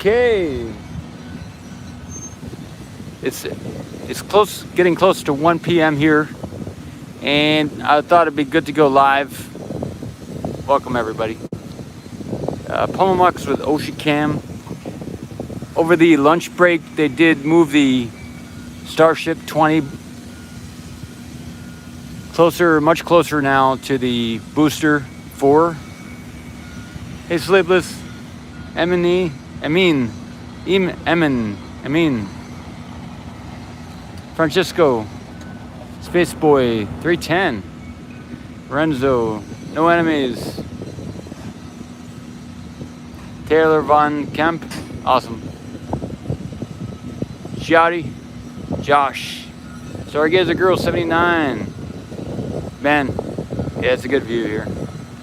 Okay. It's getting close to 1 p.m. here, and I thought it'd be good to go live. Welcome everybody. Mamakos with Ocean Cam. Over the lunch break, they did move the Starship 20 closer, much closer now to the booster 4. Hey, Sleepless, Amin, Francisco, Space Boy 310, Renzo, No Enemies, Taylor Von Kemp, awesome, Shouty, Josh, Stargazer Girl 79, man, yeah, it's a good view here,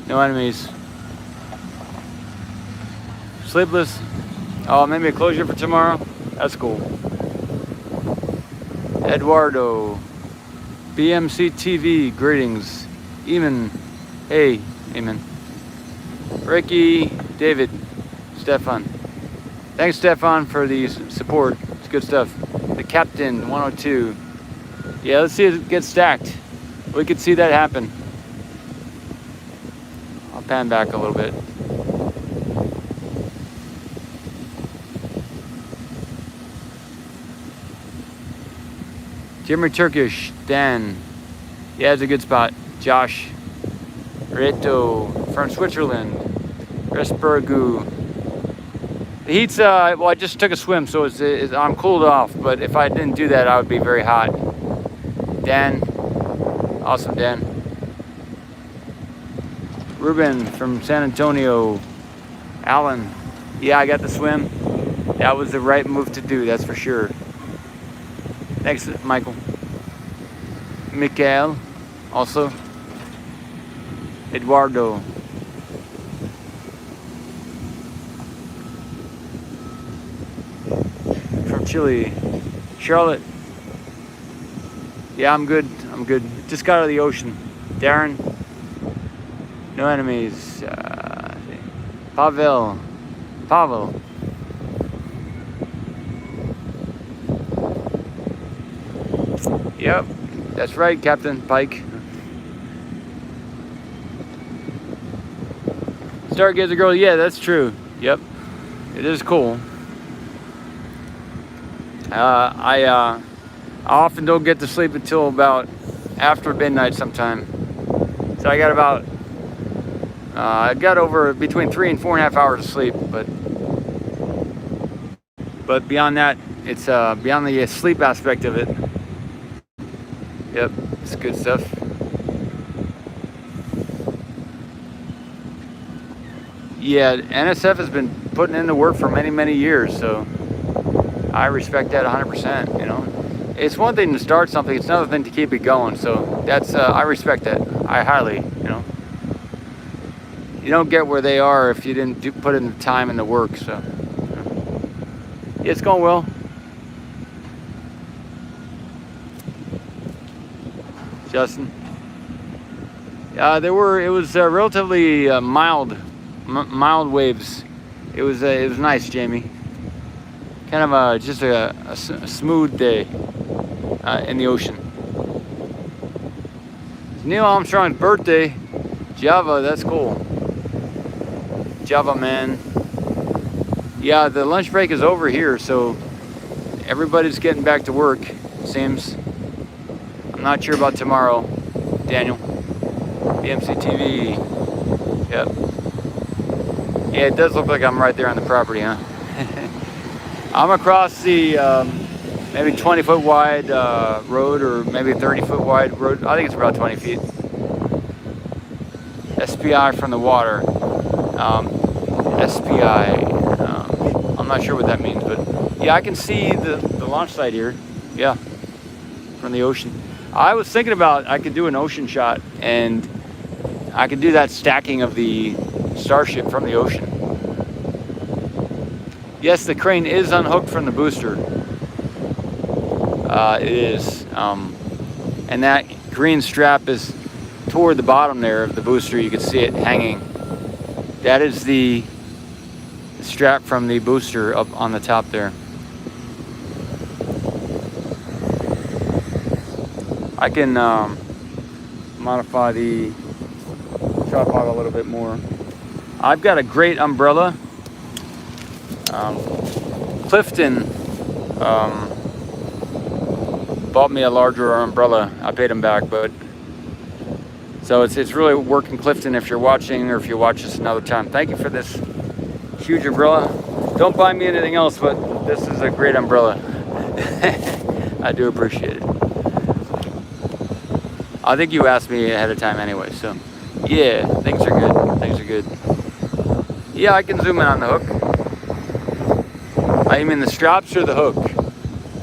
No Enemies, Sleepless, oh, maybe a closure for tomorrow, that's cool. Eduardo, BMC TV, greetings. Eamon, hey, Eamon. Ricky, David, Stefan. Thanks, Stefan, for the support. It's good stuff. The Captain, 102. Yeah, let's see it get stacked. We could see that happen. I'll pan back a little bit. Jimmy Turkish, Dan, yeah, it's a good spot. Josh, Reto from Switzerland, Resburgu. The heat's, well, I just took a swim, so I'm cooled off, but if I didn't do that, I would be very hot. Dan, awesome, Dan. Ruben from San Antonio, Alan, yeah, I got the swim. That was the right move to do, that's for sure. Thanks, Michael. Mikael, also. Eduardo. From Chile. Charlotte. Yeah, I'm good. I'm good. Just got out of the ocean. Darren. No Enemies. Pavel. Yep, that's right, Captain Pike. Stargazer Girl, yeah, that's true. Yep, it is cool. I often don't get to sleep until about after midnight sometime. So I got about, I got over between 3 and 4.5 hours of sleep, but beyond that, it's beyond the sleep aspect of it. Yep, it's good stuff. Yeah, NSF has been putting in the work for many, many years, so I respect that 100%, you know. It's one thing to start something, it's another thing to keep it going, so that's, I respect that. I highly, you know. You don't get where they are if you didn't put in the time and the work, so. Yeah, it's going well. Justin. It was relatively mild waves. It was nice, Jamie. Kind of just a smooth day in the ocean. It's Neil Armstrong's birthday. Java, that's cool. Java, man. Yeah, the lunch break is over here, so everybody's getting back to work, it seems. I'm not sure about tomorrow, Daniel. BMC TV. Yep. Yeah, it does look like I'm right there on the property, huh? I'm across the maybe 20-foot wide road, or maybe 30-foot wide road. I think it's about 20 feet. SPI from the water. SPI. I'm not sure what that means, but yeah, I can see the launch site here. Yeah, from the ocean. I was thinking about I could do an ocean shot, and I could do that stacking of the Starship from the ocean. Yes, the crane is unhooked from the booster. It is. And that green strap is toward the bottom there of the booster. You can see it hanging. That is the strap from the booster up on the top there. I can modify the tripod a little bit more. I've got a great umbrella. Clifton bought me a larger umbrella. I paid him back, but so it's really working, Clifton, if you're watching, or if you watch this another time. Thank you for this huge umbrella. Don't buy me anything else, but this is a great umbrella. I do appreciate it. I think you asked me ahead of time anyway, so yeah, things are good. Things are good. Yeah, I can zoom in on the hook. I mean the straps or the hook?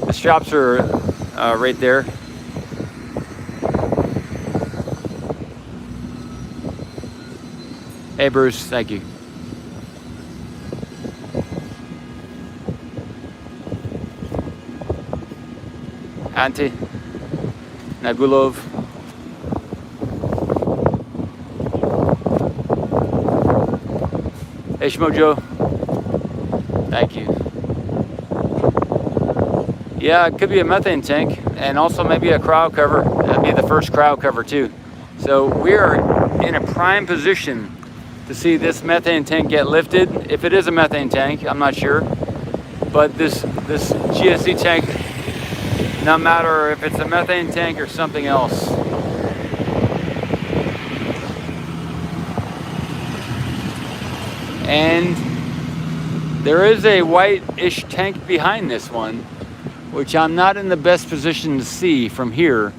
The straps are right there. Hey Bruce, thank you. Ante Nagulov. Hey Shmojo, thank you. Yeah, it could be a methane tank, and also maybe a crowd cover. That'd be the first crowd cover too. So we're in a prime position to see this methane tank get lifted. If it is a methane tank, I'm not sure. But this GSE tank, no matter if it's a methane tank or something else, and there is a white-ish tank behind this one, which I'm not in the best position to see from here.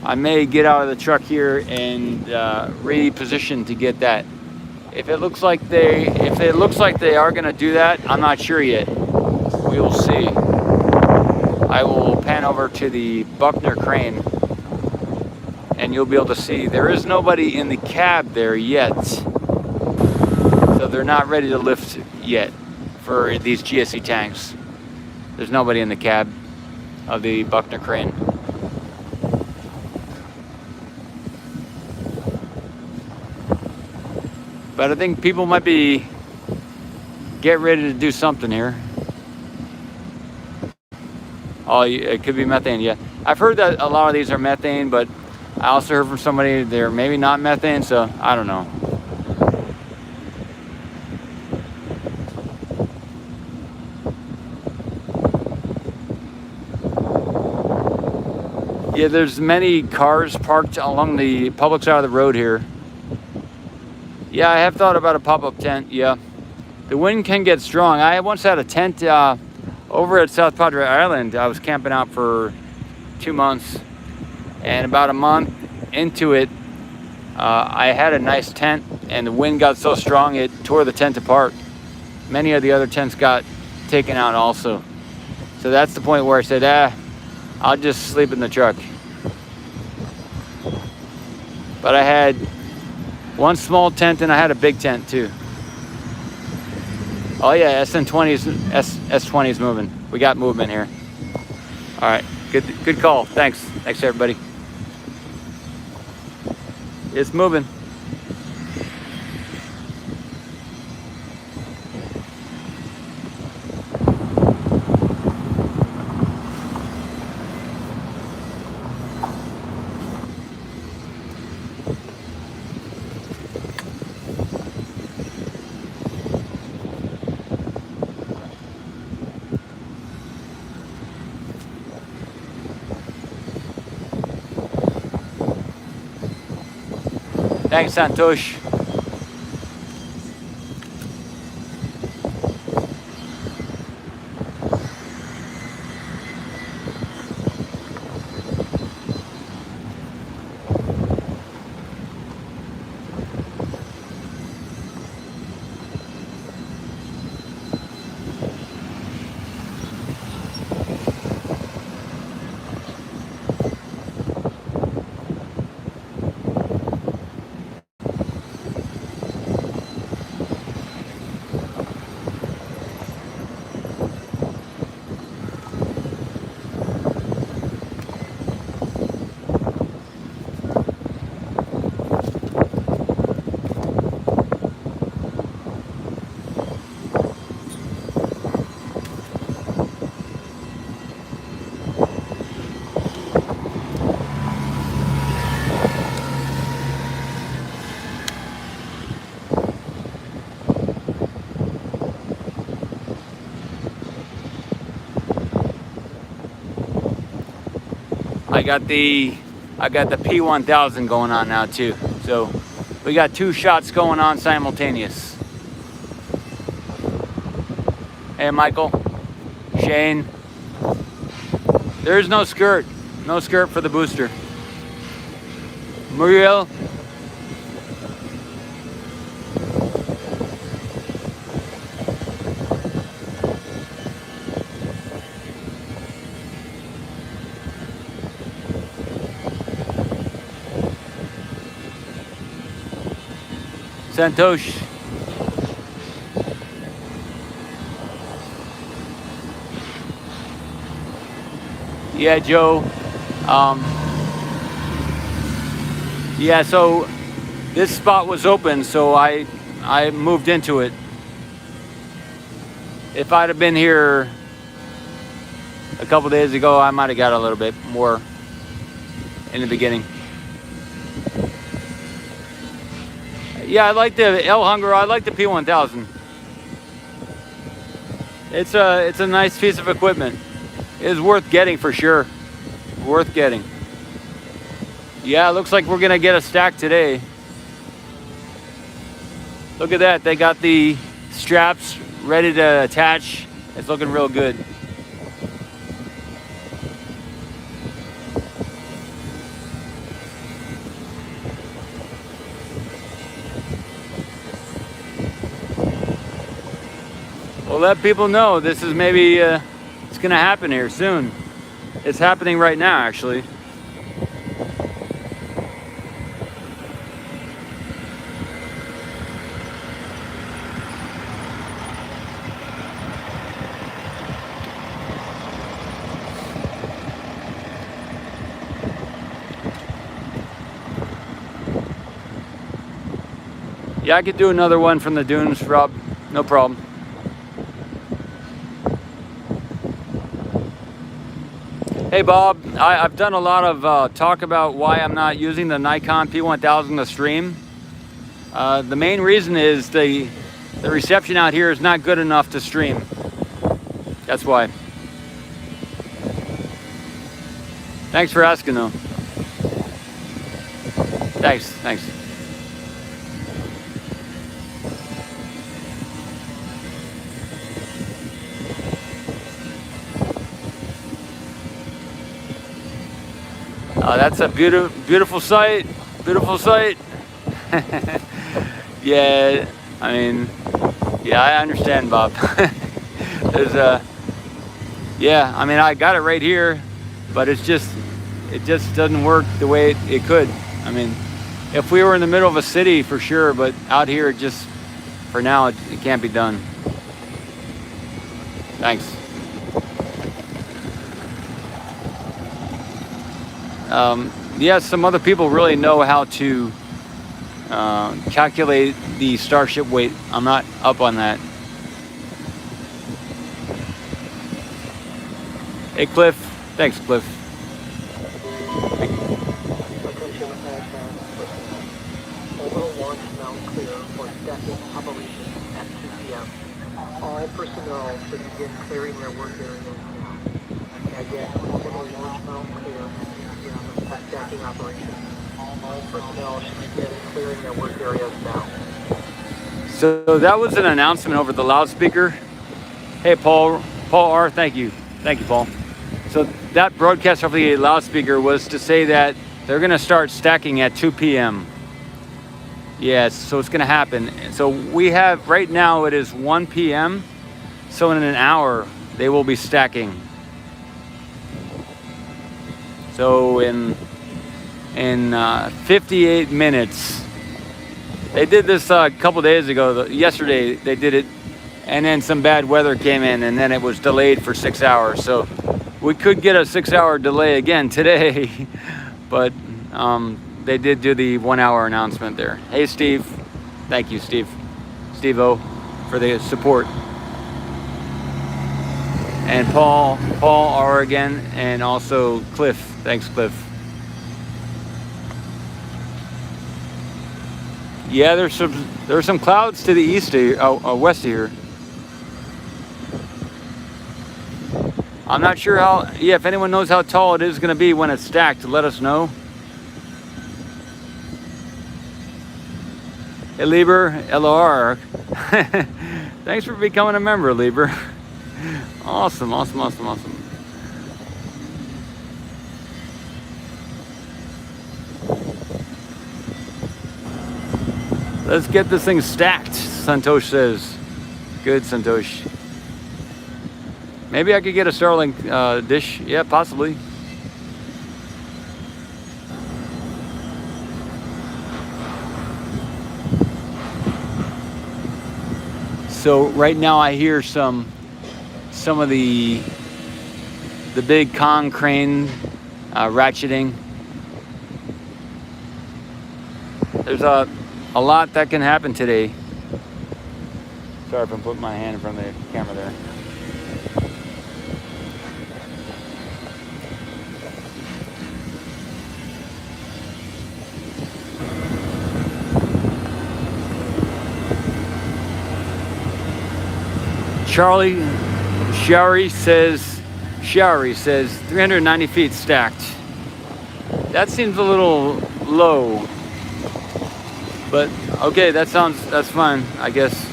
I may get out of the truck here and reposition to get that. If it looks like they are going to do that, I'm not sure yet. We will see. I will pan over to the Buckner crane, and you'll be able to see there is nobody in the cab there yet. So they're not ready to lift yet for these GSE tanks. There's nobody in the cab of the Buckner crane. But I think people might be getting ready to do something here. Oh, it could be methane, yeah. I've heard that a lot of these are methane, but I also heard from somebody they're maybe not methane, so I don't know. Yeah, there's many cars parked along the public side of the road here. Yeah, I have thought about a pop-up tent, yeah. The wind can get strong. I once had a tent over at South Padre Island. I was camping out for 2 months, and about a month into it, I had a nice tent, and the wind got so strong it tore the tent apart. Many of the other tents got taken out also. So that's the point where I said, I'll just sleep in the truck. But I had one small tent and I had a big tent too. Oh yeah, S20 is moving. We got movement here. All right, good call. Thanks everybody. It's moving. Thanks, Santosh. I got the P1000 going on now too. So we got two shots going on simultaneous. Hey Michael, Shane. There's no skirt for the booster. Muriel. Santosh. Yeah, Joe. Yeah, so this spot was open, so I moved into it. If I'd have been here a couple days ago, I might have got a little bit more in the beginning. Yeah, I like the El Hunger. I like the P1000. It's a nice piece of equipment. It's worth getting for sure. Worth getting. Yeah, it looks like we're gonna get a stack today. Look at that. They got the straps ready to attach. It's looking real good. Well, let people know this is maybe it's gonna happen here soon. It's happening right now, actually. Yeah, I could do another one from the dunes, Rob. No problem. Hey Bob, I've done a lot of talk about why I'm not using the Nikon P1000 to stream. The main reason is the reception out here is not good enough to stream. That's why. Thanks for asking though. Thanks. That's a beautiful sight. Beautiful sight. Yeah, I mean, yeah, I understand, Bob. There's yeah, I mean, I got it right here, but it just doesn't work the way it could. I mean, if we were in the middle of a city, for sure, but out here, it just, for now, it can't be done. Thanks. Yeah, some other people really know how to calculate the Starship weight. I'm not up on that. Hey, Cliff. Thanks, Cliff. All personnel should begin clearing their work areas now. Again, orbital launch mount clear. Stacking operation. All personnel should begin clearing their work areas now. So that was an announcement over the loudspeaker. Hey, Paul R. Thank you, Paul. So that broadcast over the loudspeaker was to say that they're going to start stacking at 2 p.m. Yes, so it's going to happen. So we have, right now it is 1 p.m. So in an hour, they will be stacking. So in 58 minutes, they did this a couple days ago. Yesterday they did it, and then some bad weather came in, and then it was delayed for 6 hours. So we could get a 6-hour delay again today, but they did do the 1 hour announcement there. Hey Steve, thank you Steve-O, for the support. And Paul R again, and also Cliff. Thanks, Cliff. Yeah, there's some clouds to the east of here, west of here. I'm not sure how, yeah, if anyone knows how tall it is going to be when it's stacked, let us know. Hey, Lieber, LR. Thanks for becoming a member, Lieber. Awesome, awesome, awesome, awesome. Let's get this thing stacked, Santosh says. Good, Santosh. Maybe I could get a Starlink dish. Yeah, possibly. So right now I hear some of the big con crane ratcheting. There's a lot that can happen today. Sorry if I'm putting my hand in front of the camera there. Shari says 390 feet stacked. That seems a little low, but okay, that's fine, I guess.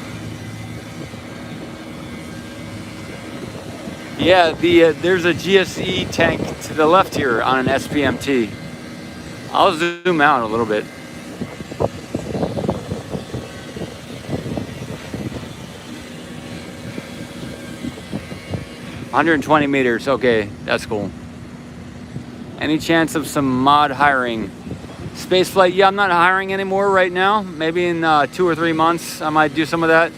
Yeah, there's a GSE tank to the left here on an SPMT. I'll zoom out a little bit. $120 meters. Okay, that's cool. Any chance of some mod hiring? Spaceflight, yeah, I'm not hiring anymore right now. Maybe in 2 or 3 months, I might do some of that.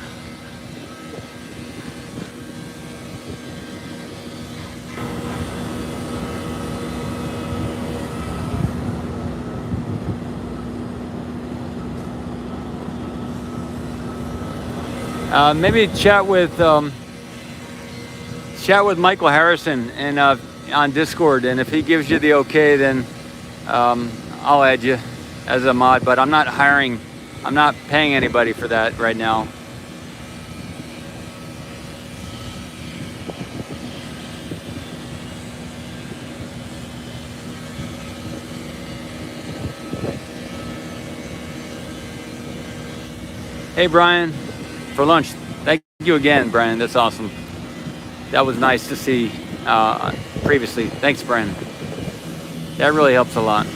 Maybe chat with Michael Harrison and on Discord, and if he gives you the okay, then I'll add you as a mod. But I'm not hiring, I'm not paying anybody for that right now. Hey Brian, for lunch. Thank you again, Brian. That's awesome. That was nice to see previously. Thanks, Brian. That really helps a lot.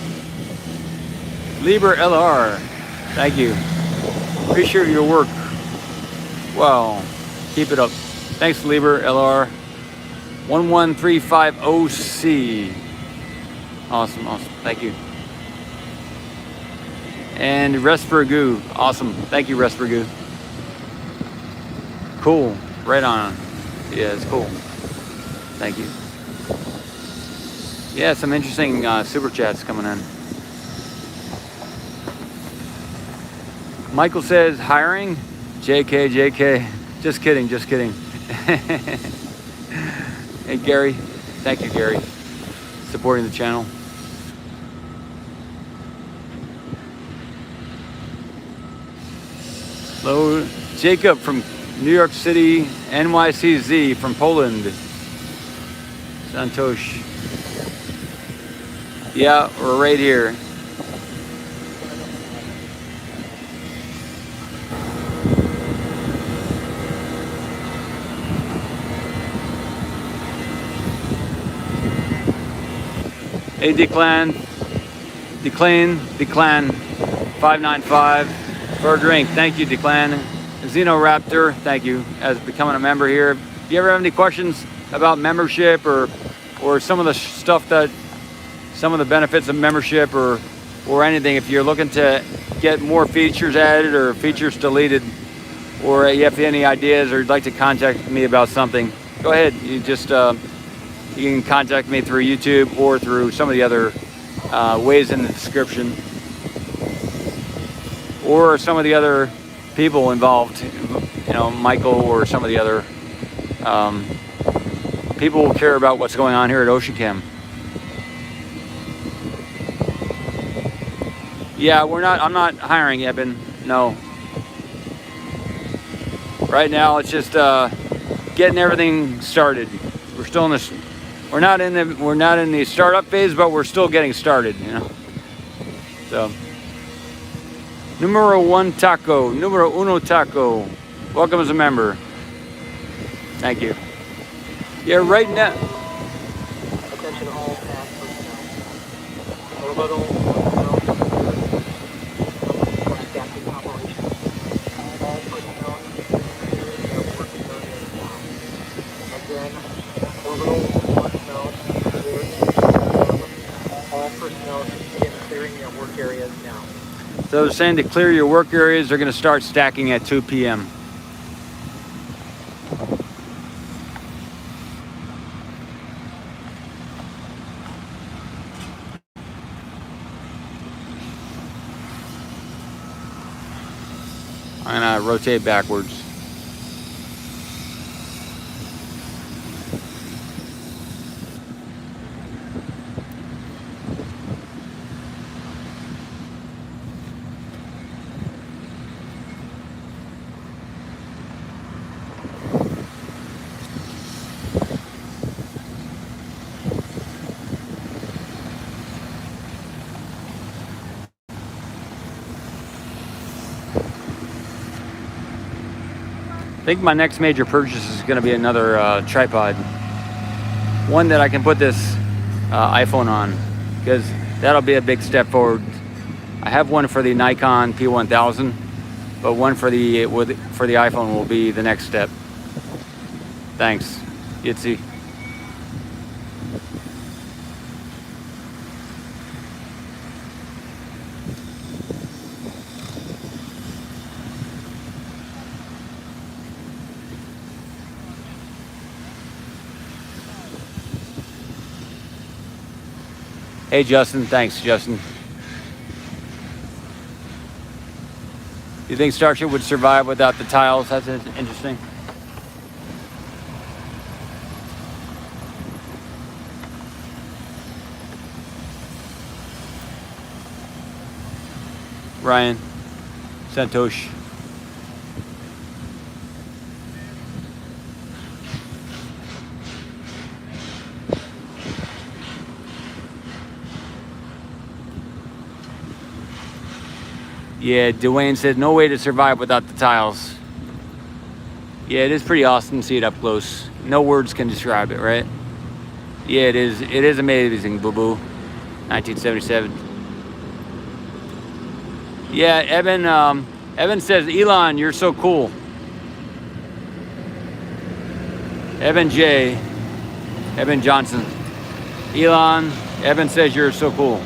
Lieber LR, thank you. Appreciate your work. Wow, keep it up. Thanks, Lieber LR. 11350C. Awesome, awesome. Thank you. And Respergoo, awesome. Thank you, Respergoo. Cool, right on. Yeah, it's cool. Thank you. Yeah, some interesting super chats coming in. Michael says, hiring? JK, JK. Just kidding, just kidding. Hey, Gary. Thank you, Gary. Supporting the channel. Hello, Jacob from New York City, NYCZ from Poland. Santosh. Yeah, we're right here. Hey, Declan 595 for a drink. Thank you, Declan. Xenoraptor, thank you, as becoming a member here. If you ever have any questions about membership or some of the stuff that, some of the benefits of membership or anything, if you're looking to get more features added or features deleted, or you have any ideas or you'd like to contact me about something, go ahead. You just you can contact me through YouTube or through some of the other ways in the description, or some of the other people involved, you know, Michael or some of the other people who care about what's going on here at OceanCam. Yeah, I'm not hiring, Eben, no. Right now it's just getting everything started. We're still in this we're not in the startup phase, but we're still getting started, you know. So, numero uno taco. Welcome as a member. Thank you. Yeah, right now. Attention all past personnel. Orbital personnel for stacking operations. All personnel clearing their working areas now. Again, orbital personnel all personnel should begin clearing their work areas now. So they're saying to clear your work areas, they're going to start stacking at 2 p.m. I'm going to rotate backwards. I think my next major purchase is going to be another tripod. One that I can put this iPhone on, because that'll be a big step forward. I have one for the Nikon P1000, but one for the iPhone will be the next step. Thanks, Yitzy. Hey Justin, thanks Justin. You think Starship would survive without the tiles? That's interesting. Ryan, Santosh. Yeah, Dwayne said no way to survive without the tiles. Yeah, it is pretty awesome to see it up close. No words can describe it, right? Yeah, it is. It is amazing, boo boo. 1977. Yeah, Evan says, Elon, you're so cool. Evan Johnson. Elon, Evan says you're so cool.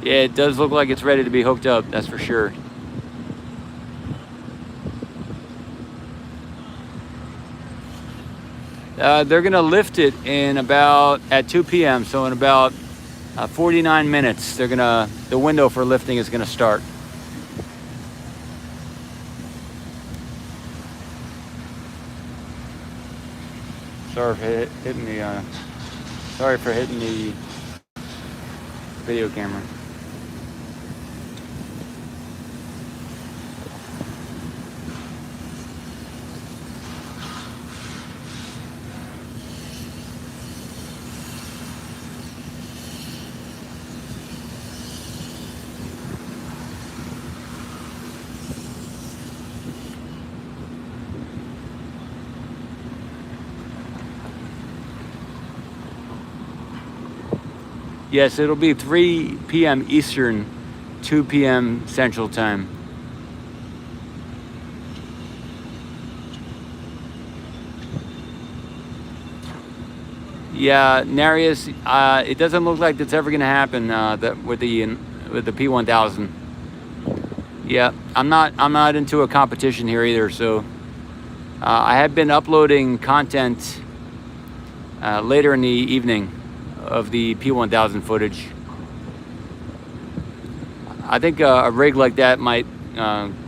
Yeah, it does look like it's ready to be hooked up, that's for sure. They're gonna lift it in at 2 p.m. So in about 49 minutes, the window for lifting is gonna start. Sorry for hitting the video camera. Yes, it'll be 3 p.m. Eastern, 2 p.m. Central Time. Yeah, Narius, it doesn't look like that's ever going to happen with the P1000. Yeah, I'm not into a competition here either. So I have been uploading content later in the evening of the P1000 footage. I think a rig like that might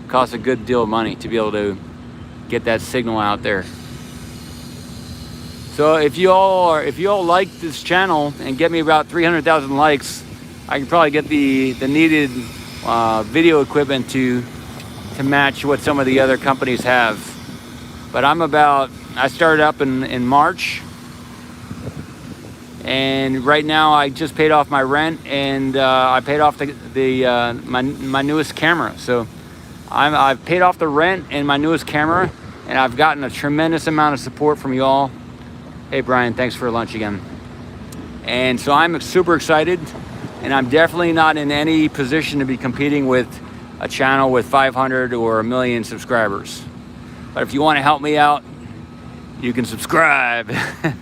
cost a good deal of money to be able to get that signal out there. So if you all like this channel and get me about 300,000 likes, I can probably get the needed video equipment to to match what some of the other companies have. But I started up in March, and right now I just paid off my rent, and I paid off my newest camera. So I've paid off the rent and my newest camera, and I've gotten a tremendous amount of support from you all. Hey Brian, thanks for lunch again. And so I'm super excited, and I'm definitely not in any position to be competing with a channel with 500 or 1 million subscribers. But if you want to help me out, you can subscribe and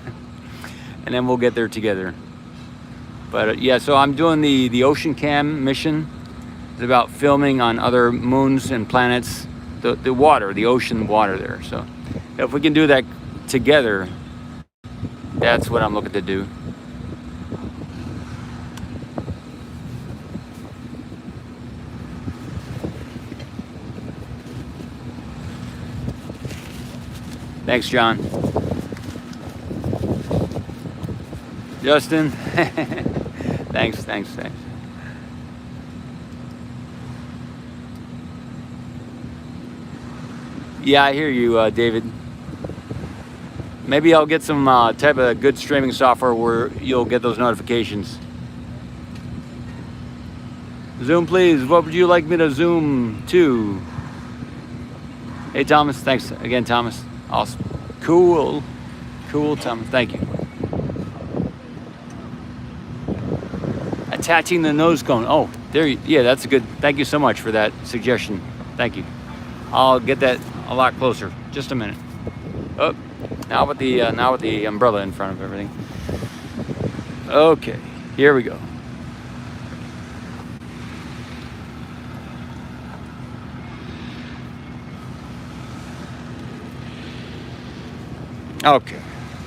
then we'll get there together. But yeah, so I'm doing the Ocean Cam mission. It's about filming on other moons and planets, the water, the ocean water there. So if we can do that together, that's what I'm looking to do. Thanks, John. Justin. Thanks. Yeah, I hear you, David. Maybe I'll get some type of good streaming software where you'll get those notifications. Zoom, please. What would you like me to zoom to? Hey, Thomas. Thanks again, Thomas. Awesome. Cool, Thomas. Thank you. Attaching the nose cone. Oh, yeah, that's a good. Thank you so much for that suggestion. Thank you. I'll get that a lot closer. Just a minute. Oh, now with the umbrella in front of everything. Okay, here we go. Okay,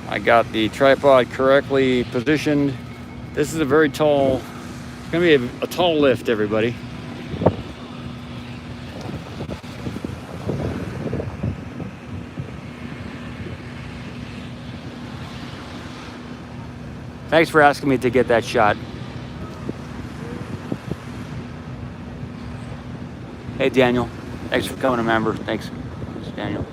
I got the tripod correctly positioned. This is a very tall, it's gonna be a tall lift, everybody. Thanks for asking me to get that shot. Hey, Daniel. Thanks for coming a member. Thanks, Daniel.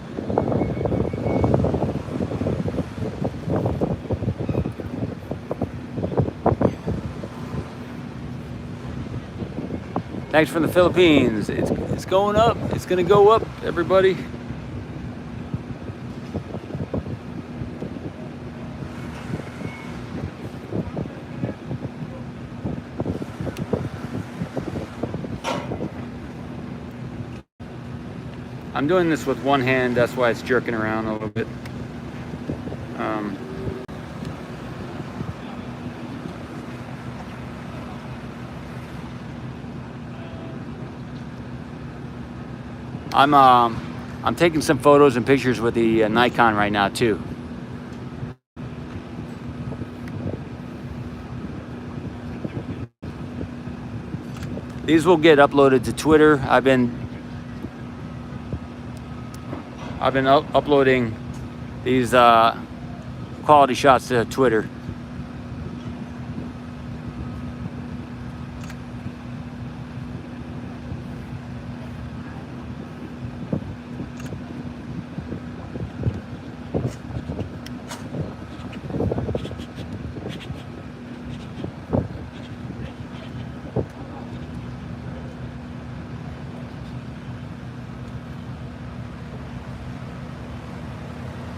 Thanks from the Philippines. It's going up. It's gonna go up, everybody. I'm doing this with one hand, that's why it's jerking around a little bit. I'm taking some photos and pictures with the Nikon right now too. These will get uploaded to Twitter. I've been uploading these quality shots to Twitter.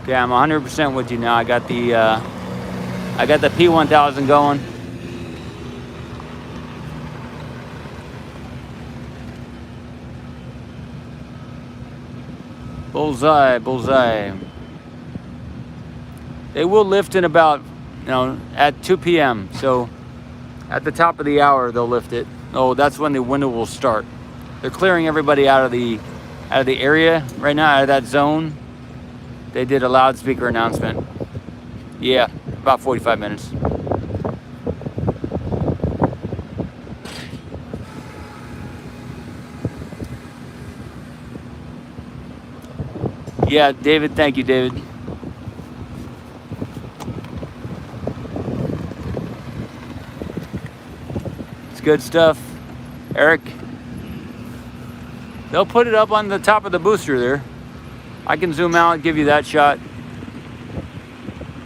Yeah, I'm 100% with you now. I got the P1000 going. Bullseye. They will lift in about, at 2 p.m. So at the top of the hour, they'll lift it. Oh, that's when the window will start. They're clearing everybody out of the area right now, out of that zone. They did a loudspeaker announcement. Yeah, about 45 minutes. Yeah, David, thank you, David. It's good stuff. Eric. they'll put it up on the top of the booster there. I can zoom out and give you that shot.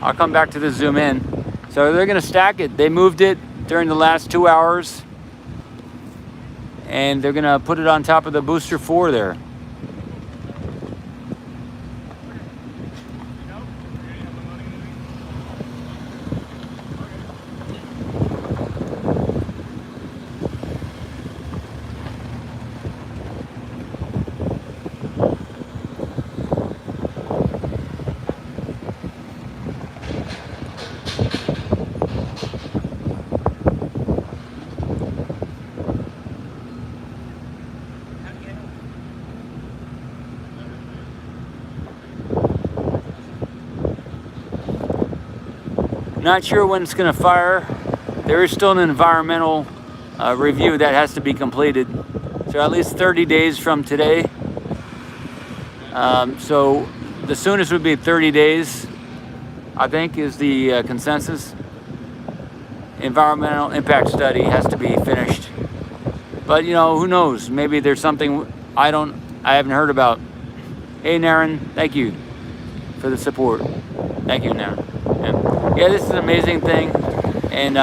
I'll come back to the zoom in. So they're gonna stack it. They moved it during the last 2 hours, and they're gonna put it on top of the booster 4 there. Not sure when it's going to fire. There is still an environmental review that has to be completed. So at least 30 days from today. So the soonest would be 30 days, I think, is the consensus. Environmental impact study has to be finished. But, you know, who knows? Maybe there's something I haven't heard about. Hey, Naren, thank you for the support. Thank you, Naren. Yeah, this is an amazing thing, and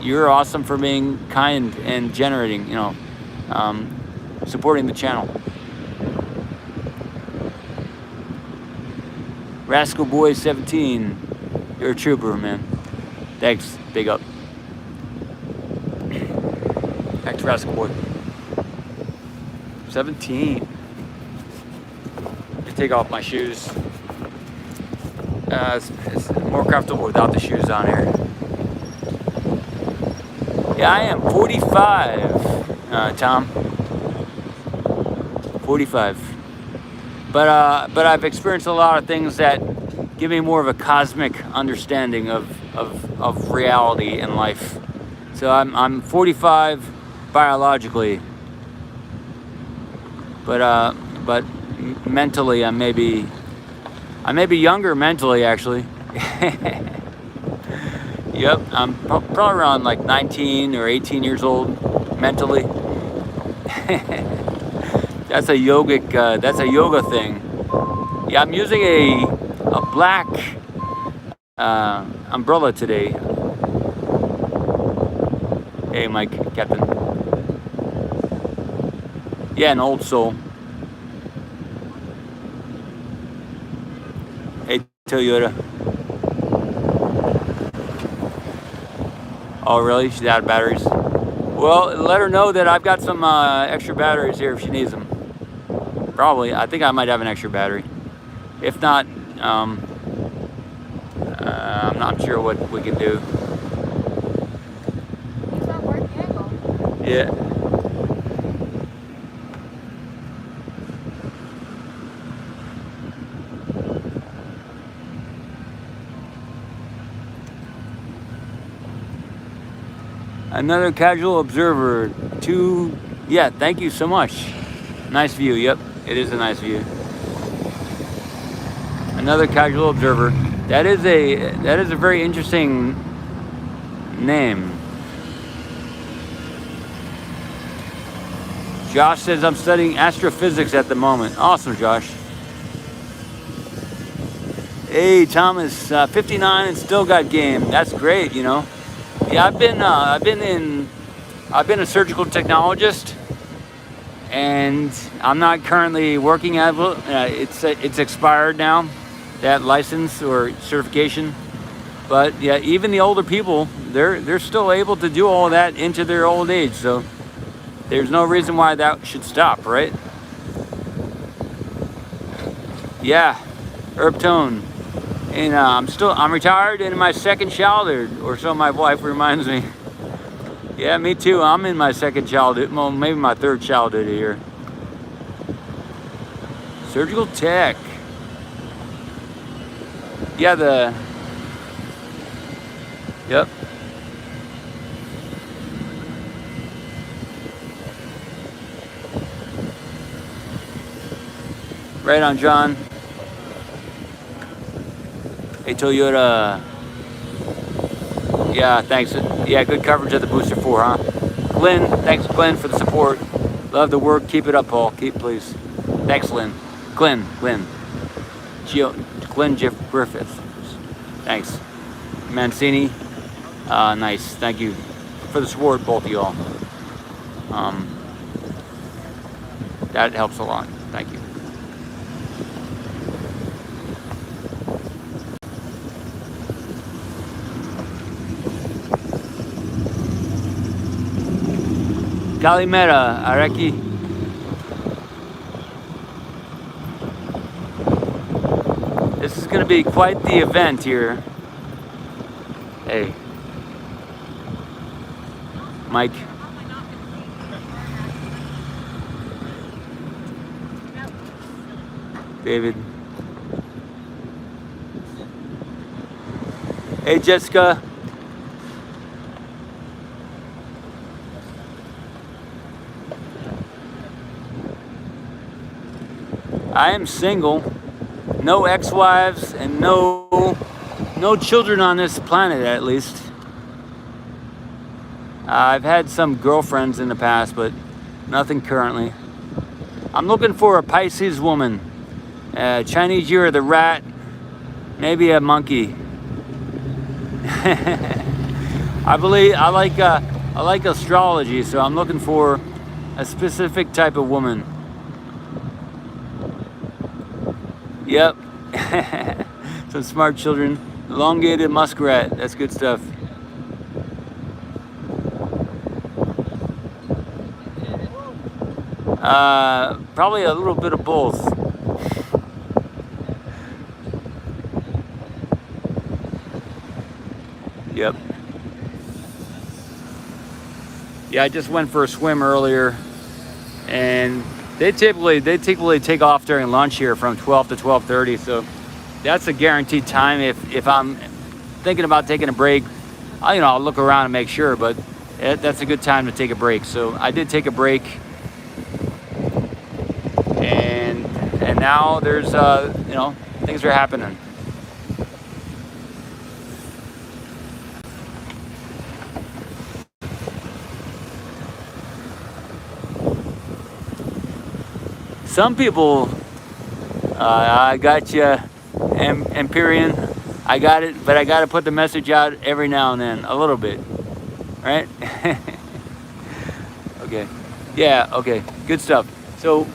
you're awesome for being kind and generating, you know, supporting the channel. Rascal Boy 17, you're a trooper, man. Thanks, big up. Back to Rascal Boy 17. Let me take off my shoes. It's more comfortable without the shoes on here. Yeah, I am 45, Tom. 45. But I've experienced a lot of things that give me more of a cosmic understanding of reality and life. So I'm 45 biologically, but mentally I may be younger mentally, actually. Yep, I'm probably around like 19 or 18 years old mentally. That's a yoga thing. Yeah, I'm using a black umbrella today. Hey, Mike, Captain. Yeah, an old soul. Hey, Toyota. Oh, really? She's out of batteries? Well, let her know that I've got some extra batteries here if she needs them. Probably. I think I might have an extra battery. If not, I'm not sure what we can do. It's not working. Yeah. Another casual observer. Yeah, thank you so much. Nice view. Yep, it is a nice view. Another casual observer. That is a very interesting name. Josh says I'm studying astrophysics at the moment. Awesome, Josh. Hey, Thomas, 59 and still got game. That's great, you know. Yeah, I've been a surgical technologist, and I'm not currently working at it. It's expired now, that license or certification. But yeah, even the older people, they're still able to do all that into their old age. So there's no reason why that should stop, right? Yeah, Herb Tone. And I'm retired and in my second childhood, or so my wife reminds me. Yeah, me too. I'm in my second childhood, well, maybe my third childhood here. Surgical tech. Yeah, yep. Right on, John. Hey, Toyota. Yeah, thanks. Yeah, good coverage of the Booster 4, huh? Glenn, thanks, Glenn, for the support. Love the work. Keep it up, Paul. Keep, please. Thanks, Lynn. Glenn. Glenn Griffith. Thanks. Mancini. Nice. Thank you for the support, both of y'all. That helps a lot. Thank you. Kalimera, Areki. This is going to be quite the event here. Hey. Mike. David. Hey, Jessica. I am single, no ex-wives, and no children on this planet, at least. I've had some girlfriends in the past, but nothing currently. I'm looking for a Pisces woman, Chinese year of the rat, maybe a monkey. I like astrology, so I'm looking for a specific type of woman. Yep. Some smart children. Elongated muskrat. That's good stuff. Probably a little bit of both. Yep. Yeah, I just went for a swim earlier, and they typically take off during lunch here from 12 to 12:30, so that's a guaranteed time. If I'm thinking about taking a break, I'll look around and make sure, but that's a good time to take a break. So I did take a break, and now there's things are happening. Some people, I got you, Empyrean. I got it, but I got to put the message out every now and then, a little bit, right? Okay, yeah, okay, good stuff. So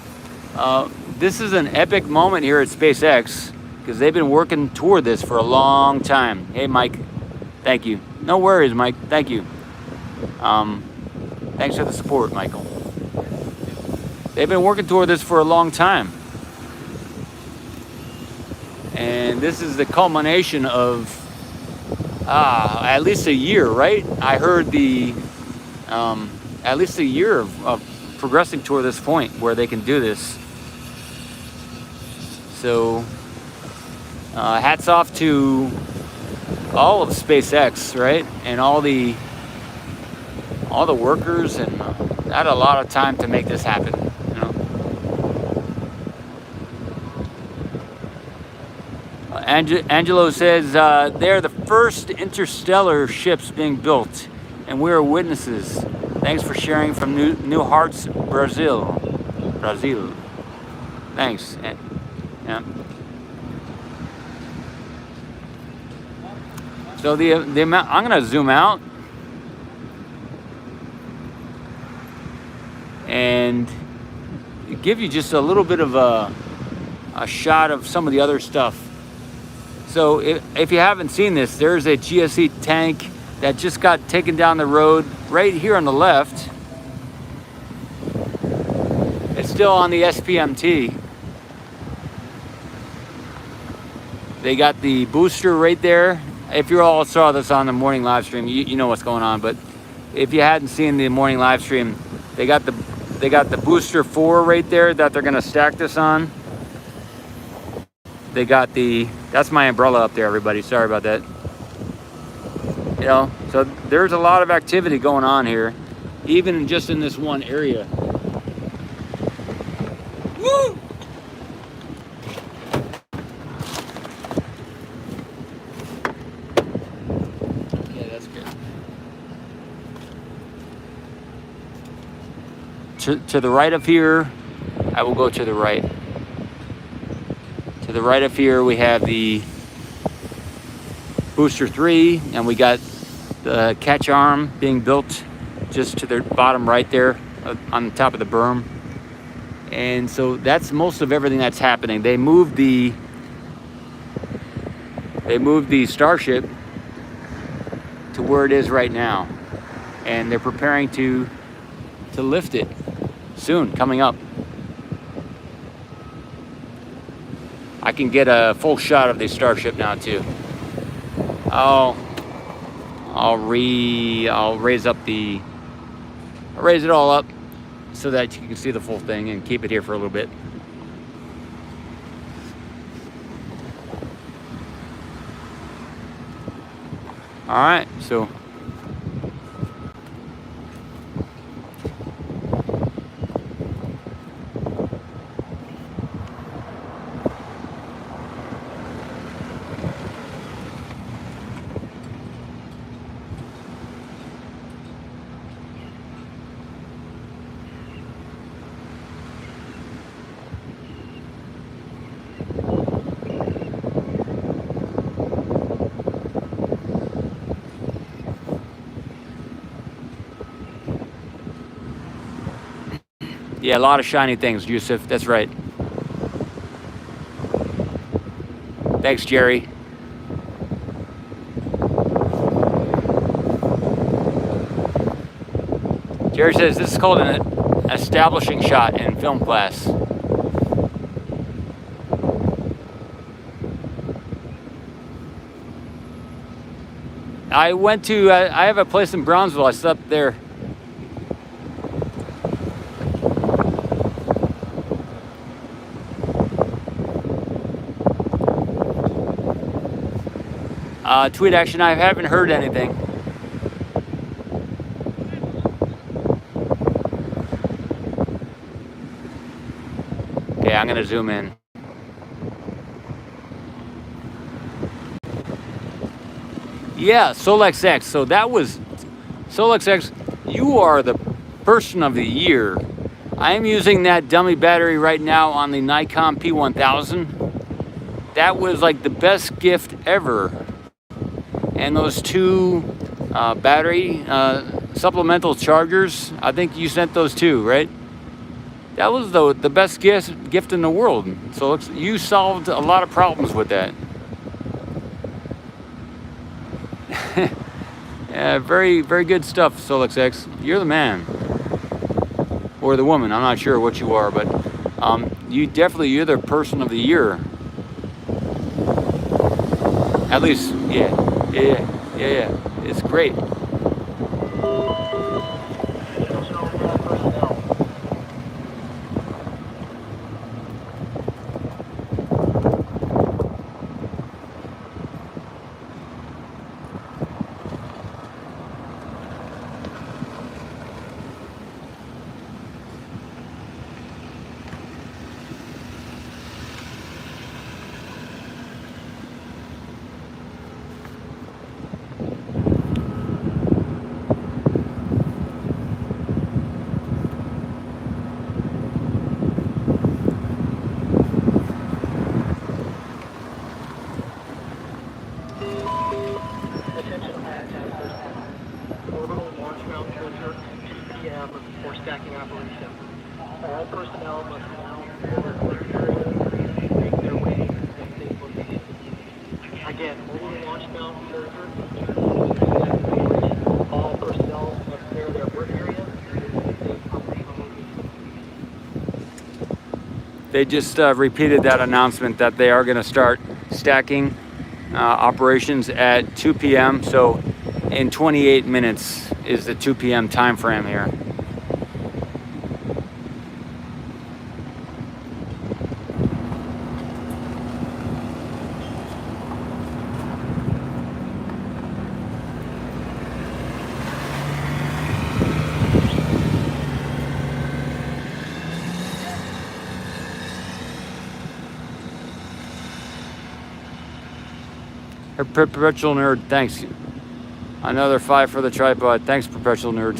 this is an epic moment here at SpaceX because they've been working toward this for a long time. Hey, Mike, thank you. No worries, Mike, thank you. Thanks for the support, Michael. They've been working toward this for a long time. And this is the culmination of at least a year, right? I heard at least a year of progressing toward this point where they can do this. So hats off to all of SpaceX, right? And all the workers, and had a lot of time to make this happen. Angelo says they're the first interstellar ships being built, and we are witnesses. Thanks for sharing from New Hearts, Brazil. Thanks. Yeah. So the amount, I'm gonna zoom out and give you just a little bit of a shot of some of the other stuff. So if you haven't seen this, there's a GSE tank that just got taken down the road right here on the left. It's still on the SPMT. They got the booster right there. If you all saw this on the morning live stream, you know what's going on. But if you hadn't seen the morning live stream, they got the booster 4 right there that they're gonna stack this on. They got that's my umbrella up there, everybody. Sorry about that. So there's a lot of activity going on here, even just in this one area. Woo! Okay, that's good. to the right of here, I will go to the right. To the right of here, we have the booster 3, and we got the catch arm being built just to the bottom right there on the top of the berm. And so that's most of everything that's happening. They moved the Starship to where it is right now, and they're preparing to lift it soon, coming up. I can get a full shot of the Starship now too. I'll raise it all up so that you can see the full thing and keep it here for a little bit. All right, so yeah, a lot of shiny things, Yusuf. That's right. Thanks, Jerry. Jerry says this is called an establishing shot in film class. I went to, I have a place in Brownsville. I slept there. Tweet action, I haven't heard anything. Okay, I'm gonna zoom in. Yeah, Solex X. So that was Solex X. You are the person of the year. I am using that dummy battery right now on the Nikon P1000. That was like the best gift ever. And those two battery supplemental chargers, I think you sent those too, right? That was the best gift in the world. So you solved a lot of problems with that. Yeah, very, very good stuff, Solex X. You're the man. Or the woman, I'm not sure what you are, but you're the person of the year. At least, yeah. It's great. They just repeated that announcement that they are going to start stacking operations at 2 p.m. So in 28 minutes is the 2 p.m. time frame here. Perpetual Nerd, thanks. Another 5 for the tripod. Thanks, Perpetual Nerd.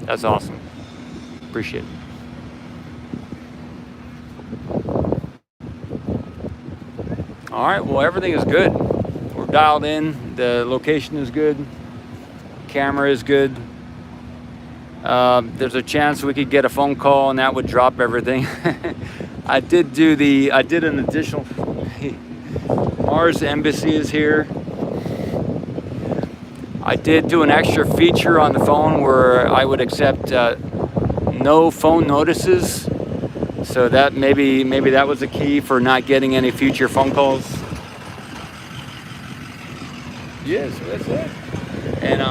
That's awesome. Appreciate it. All right, well, everything is good. We're dialed in. The location is good. Camera is good. There's a chance we could get a phone call and that would drop everything. I did an additional, Mars Embassy is here. I did do an extra feature on the phone where I would accept no phone notices. So that maybe that was the key for not getting any future phone calls. Yes, that's it. And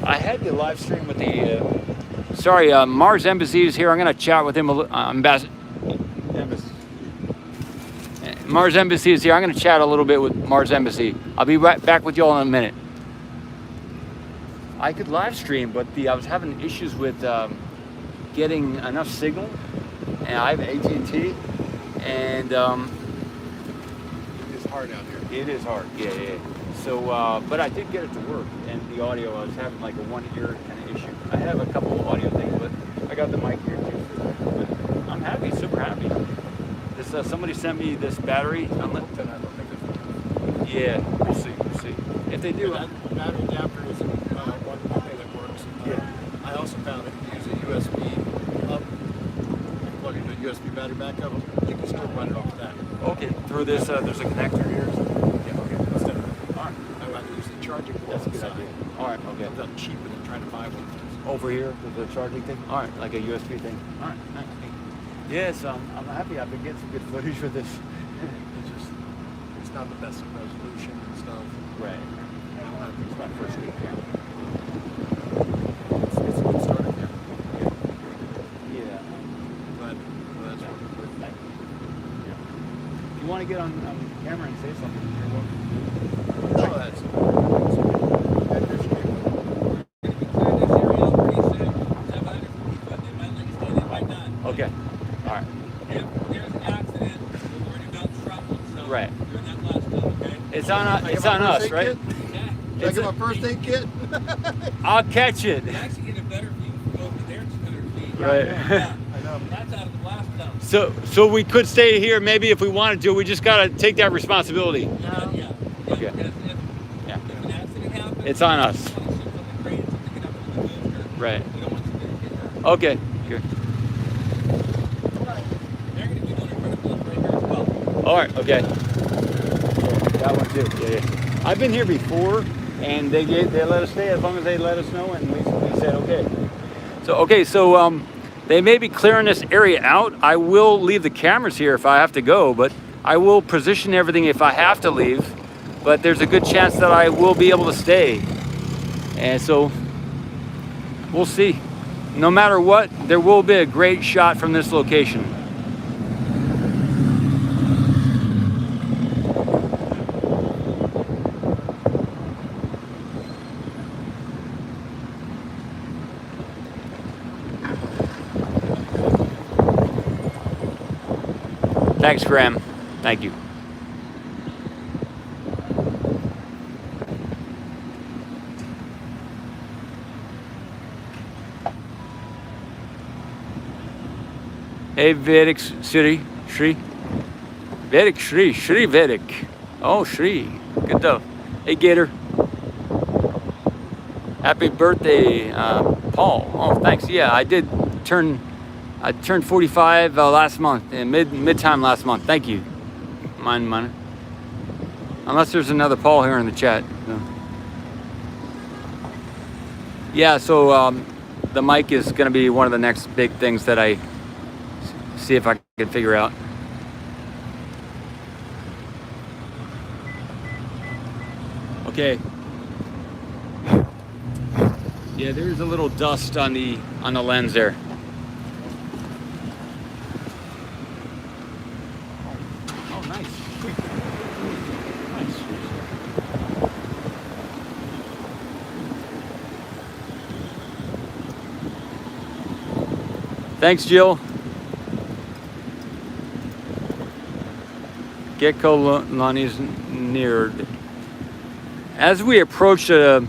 I had the live stream with the Mars Embassy is here. I'm gonna chat with him a little. Mars Embassy is here. I'm gonna chat a little bit with Mars Embassy. I'll be right back with you all in a minute. I could live stream, but I was having issues with getting enough signal, and I have AT&T, and it's hard out here. it is hard. Yeah. So, but I did get it to work, and the audio, I was having like a one ear kind of issue. I have a couple of audio things, but I got the mic here too. But I'm happy, super happy. This somebody sent me this battery. I don't think it's Yeah, we'll see. If they do, that battery adapter is one thing that works. I also found if you use a USB hub, plug into a USB battery backup, you can still run it off that. okay. Through this, there's a connector here. Yeah, okay. Instead of, all right. I would use the charging port. That's a good idea. All right, okay. Comes out cheaper than trying to buy one. Over here, with the charging thing. All right, like a USB thing. All right, nice. Yes, I'm happy. I've been getting some good footage with this. It's not the best resolution and stuff. Right. It's my first good camera. It's a good start here. Yeah. But that's what we're doing. If you want to get on camera and say something, you're welcome. No, that's Okay. All right. If there's an accident, we're worried about trouble. So Right. during that last time, okay? It's on us, right? Yeah. Did I get my first aid kit? I'll catch it. You actually get a better view from over there. It's 100 feet. Right. Yeah. I know. That's out of the blast zone. So we could stay here maybe if we wanted to. We just gotta take that responsibility. Yeah. Okay. Because if Yeah. an accident happens, It's on us. you want to shoot something great, something get up into the booster. Right. We don't want you to get hurt. Okay. Good. They're going to be doing a critical right here as well. All right. Okay. That one too. Yeah. I've been here before, and they let us stay as long as they let us know, and we said okay. So they may be clearing this area out. I will leave the cameras here if I have to go, but I will position everything if I have to leave. But there's a good chance that I will be able to stay, and so we'll see. No matter what, there will be a great shot from this location. Thanks, Graham. Thank you. Hey, Vedic Shri. Vedic Shri Vedic. Oh, Shri. Good stuff. Hey, Gator. Happy birthday, Paul. Oh, thanks. Yeah, I turned 45 last month, mid-time last month. Thank you. Mine. Unless there's another Paul here in the chat. So. Yeah, so the mic is going to be one of the next big things that I see if I can figure out. Okay. Yeah, there's a little dust on the lens there. Oh, nice. Nice. Thanks, Jill. Gecko Lonnie's neared. As we approach the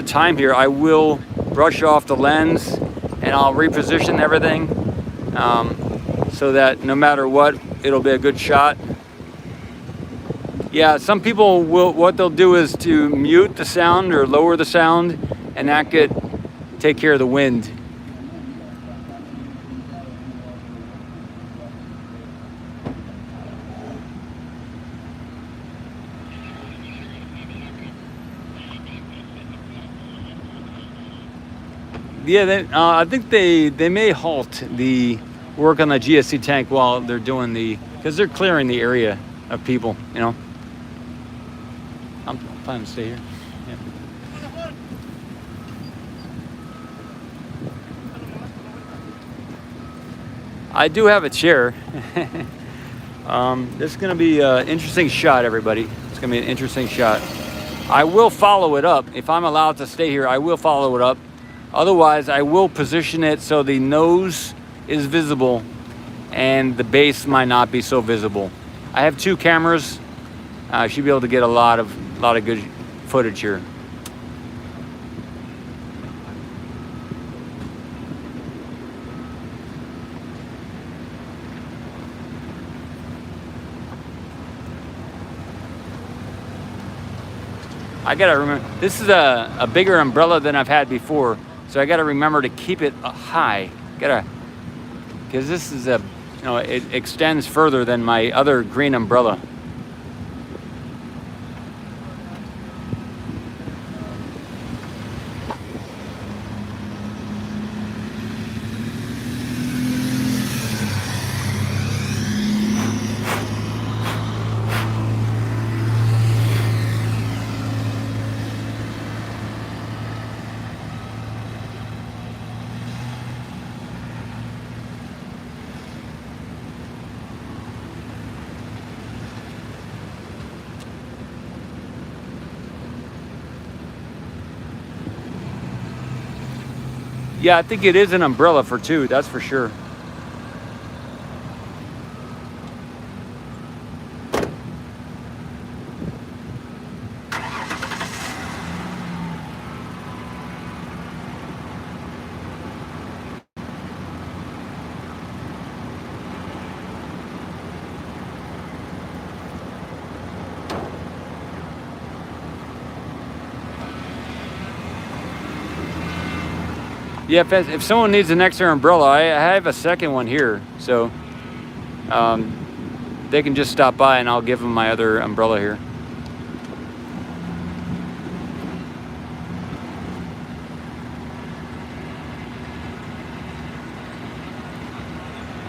time here, I will brush off the lens and I'll reposition everything so that no matter what, it'll be a good shot. Yeah, some people will, what they'll do is to mute the sound or lower the sound, and that could take care of the wind. Yeah, I think they may halt the work on the GSE tank while they're doing because they're clearing the area of people, you know. I'm planning to stay here. Yeah. I do have a chair. This is going to be an interesting shot, everybody. It's going to be an interesting shot. I will follow it up. If I'm allowed to stay here, I will follow it up. Otherwise, I will position it so the nose is visible and the base might not be so visible. I have 2 cameras. I should be able to get a lot of good footage here. I gotta remember, this is a bigger umbrella than I've had before, so I gotta remember to keep it high. Because this is it extends further than my other green umbrella. Yeah, I think it is an umbrella for 2, that's for sure. Yeah, if someone needs an extra umbrella, I have a second one here, so they can just stop by and I'll give them my other umbrella here.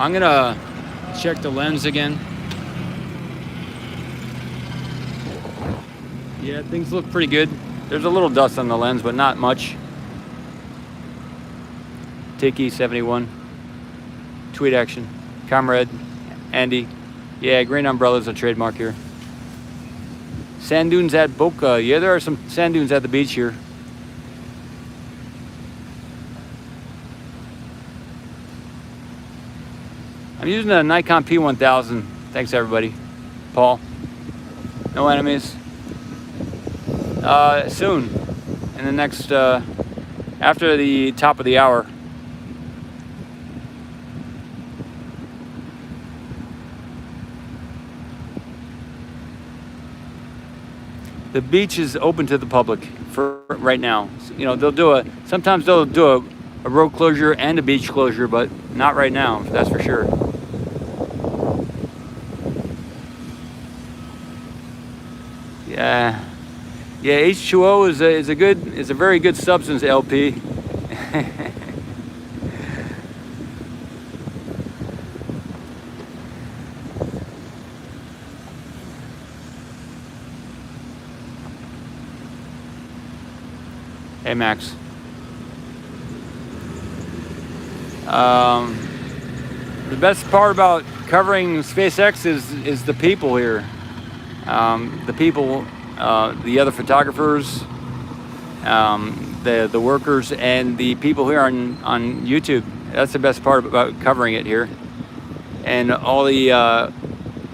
I'm gonna check the lens again. Yeah, things look pretty good. There's a little dust on the lens, but not much. Tiki 71, Tweet Action, Comrade, Andy. Yeah, green umbrella is a trademark here. Sand dunes at Boca. Yeah, there are some sand dunes at the beach here. I'm using a Nikon P1000. Thanks everybody. Paul. No enemies. Soon. In the next, after the top of the hour. The beach is open to the public for right now. You know, sometimes they'll do a road closure and a beach closure, but not right now, that's for sure. Yeah, H2O is a very good substance, LP. Hey Max. The best part about covering SpaceX is the people here. The people, the other photographers, the workers, and the people here on YouTube. That's the best part about covering it here. And all the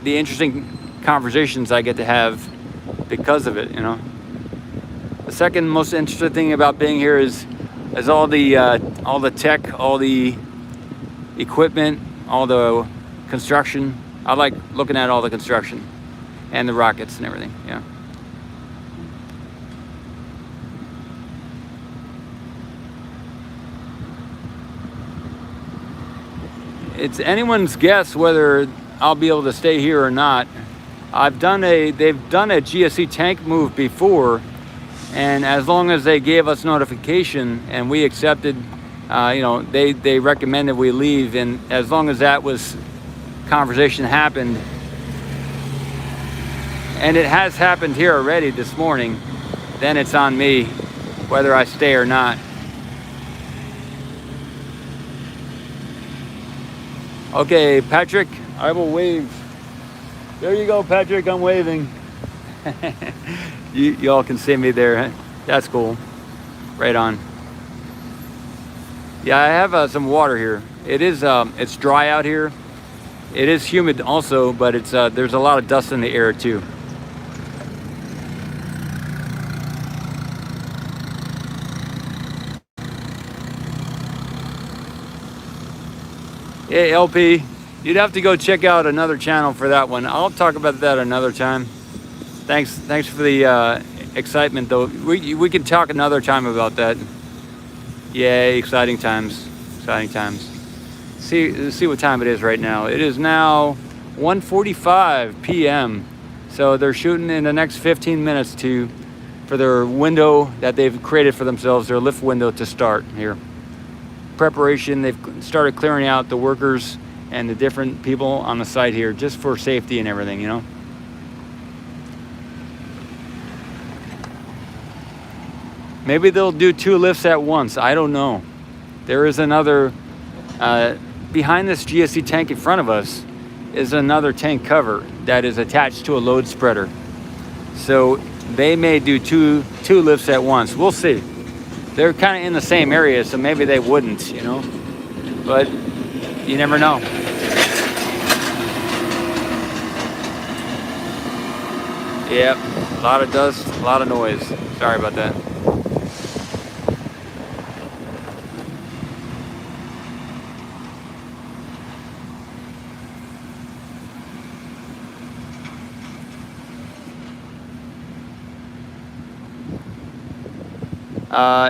the interesting conversations I get to have because of it, you know. The second most interesting thing about being here is all the tech, all the equipment, all the construction. I like looking at all the construction and the rockets and everything, yeah. It's anyone's guess whether I'll be able to stay here or not. They've done a GSE tank move before, and as long as they gave us notification and we accepted, you know, they recommended we leave, and as long as that conversation happened, and it has happened here already this morning, then it's on me whether I stay or not. Okay, Patrick, I will wave. There you go, Patrick, I'm waving. Y'all can see me there. That's cool. Right on. Yeah, I have some water here. It is, it's dry out here. It is humid also, but it's there's a lot of dust in the air too. Hey, LP, you'd have to go check out another channel for that one. I'll talk about that another time. Thanks for the excitement, though. We can talk another time about that. Yay, exciting times, exciting times. See what time it is right now. It is now 1:45 p.m. So they're shooting in the next 15 minutes for their window that they've created for themselves, their lift window to start here. Preparation, they've started clearing out the workers and the different people on the site here just for safety and everything, you know. Maybe they'll do 2 lifts at once, I don't know. There is another, behind this GSE tank in front of us is another tank cover that is attached to a load spreader. So they may do two lifts at once, we'll see. They're kind of in the same area, so maybe they wouldn't, you know, but you never know. Yep, a lot of dust, a lot of noise. Sorry about that.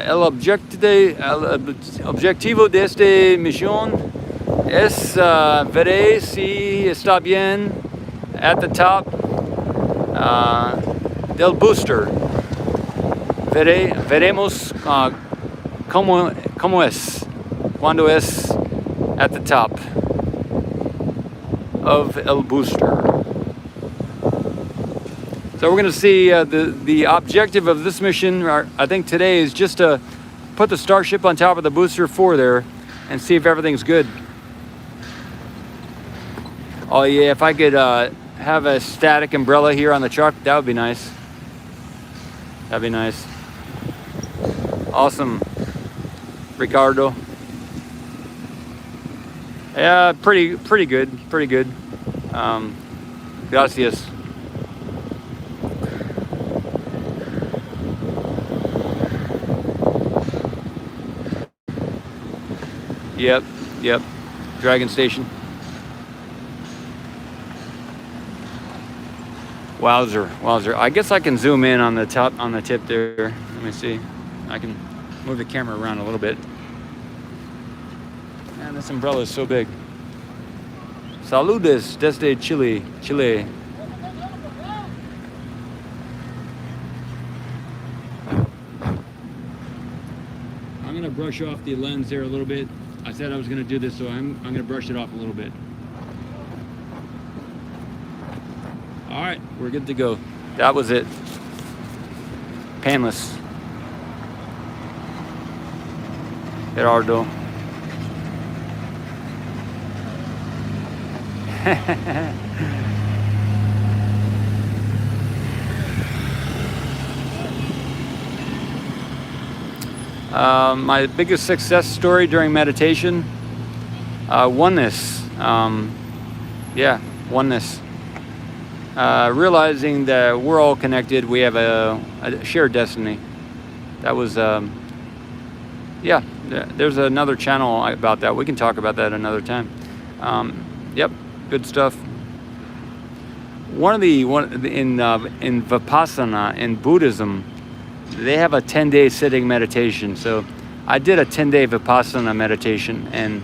El objetivo de esta misión es ver si está bien at the top del booster. Veremos cómo es cuando es at the top of el booster. So we're going to see the objective of this mission, I think today, is just to put the Starship on top of the booster 4 there and see if everything's good. Oh yeah, if I could have a static umbrella here on the truck, that would be nice. That'd be nice. Awesome, Ricardo. Yeah, pretty good, pretty good. Gracias. Yep. Dragon Station. Wowzer. I guess I can zoom in on the tip there. Let me see. I can move the camera around a little bit. Man, this umbrella is so big. Saludes desde Chile. I'm gonna brush off the lens there a little bit. I said I was gonna do this, so I'm gonna brush it off a little bit. All right, we're good to go. That was it. Painless. Gerardo. My biggest success story during meditation, oneness. Yeah, oneness. realizing that we're all connected, we have a shared destiny. That was, yeah, there's another channel about that. We can talk about that another time. Yep, good stuff. In Vipassana, in Buddhism, they have a 10-day sitting meditation. So I did a 10-day Vipassana meditation, and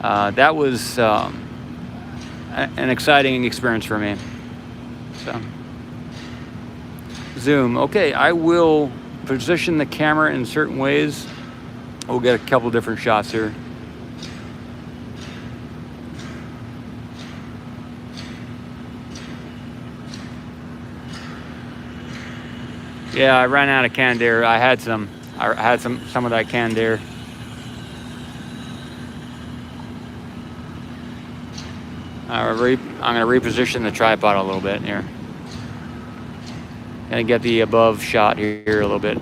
that was an exciting experience for me. So, zoom. Okay, I will position the camera in certain ways. We'll get a couple different shots here. Yeah, I ran out of canned air. I had some of that canned air. I'm gonna reposition the tripod a little bit here. Gonna get the above shot here a little bit.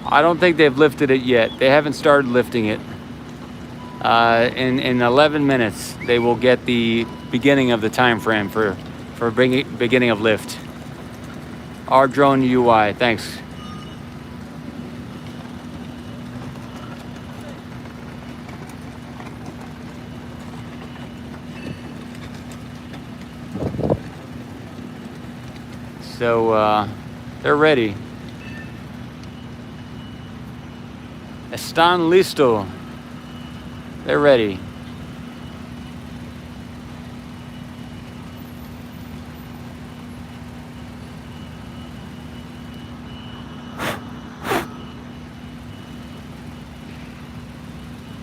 I don't think they've lifted it yet. They haven't started lifting it. In 11 minutes, they will get the beginning of the time frame for beginning of lift. Our drone UI, thanks. So they're ready. Están listo. They're ready.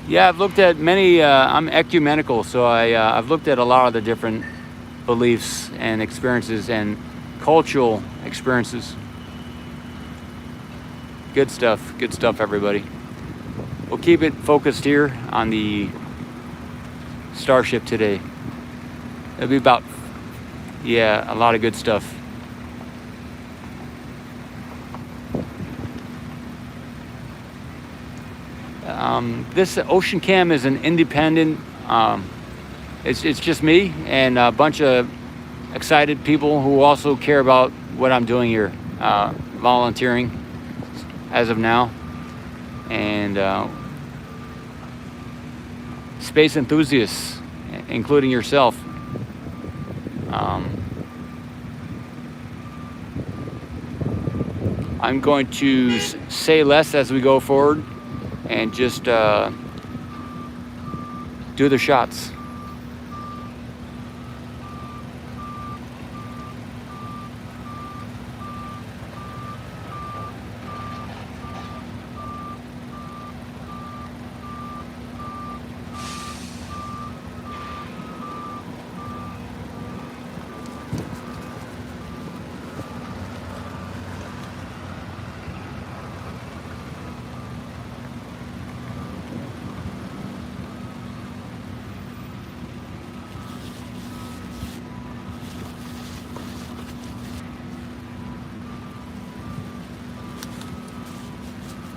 Yeah, I've looked at many, I'm ecumenical, so I've looked at a lot of the different beliefs and experiences and cultural experiences. Good stuff, everybody. We'll keep it focused here on the Starship today. It'll be about, yeah, a lot of good stuff. This Ocean Cam is an independent, it's just me and a bunch of excited people who also care about what I'm doing here, volunteering as of now, and space enthusiasts, including yourself. I'm going to say less as we go forward and just do the shots.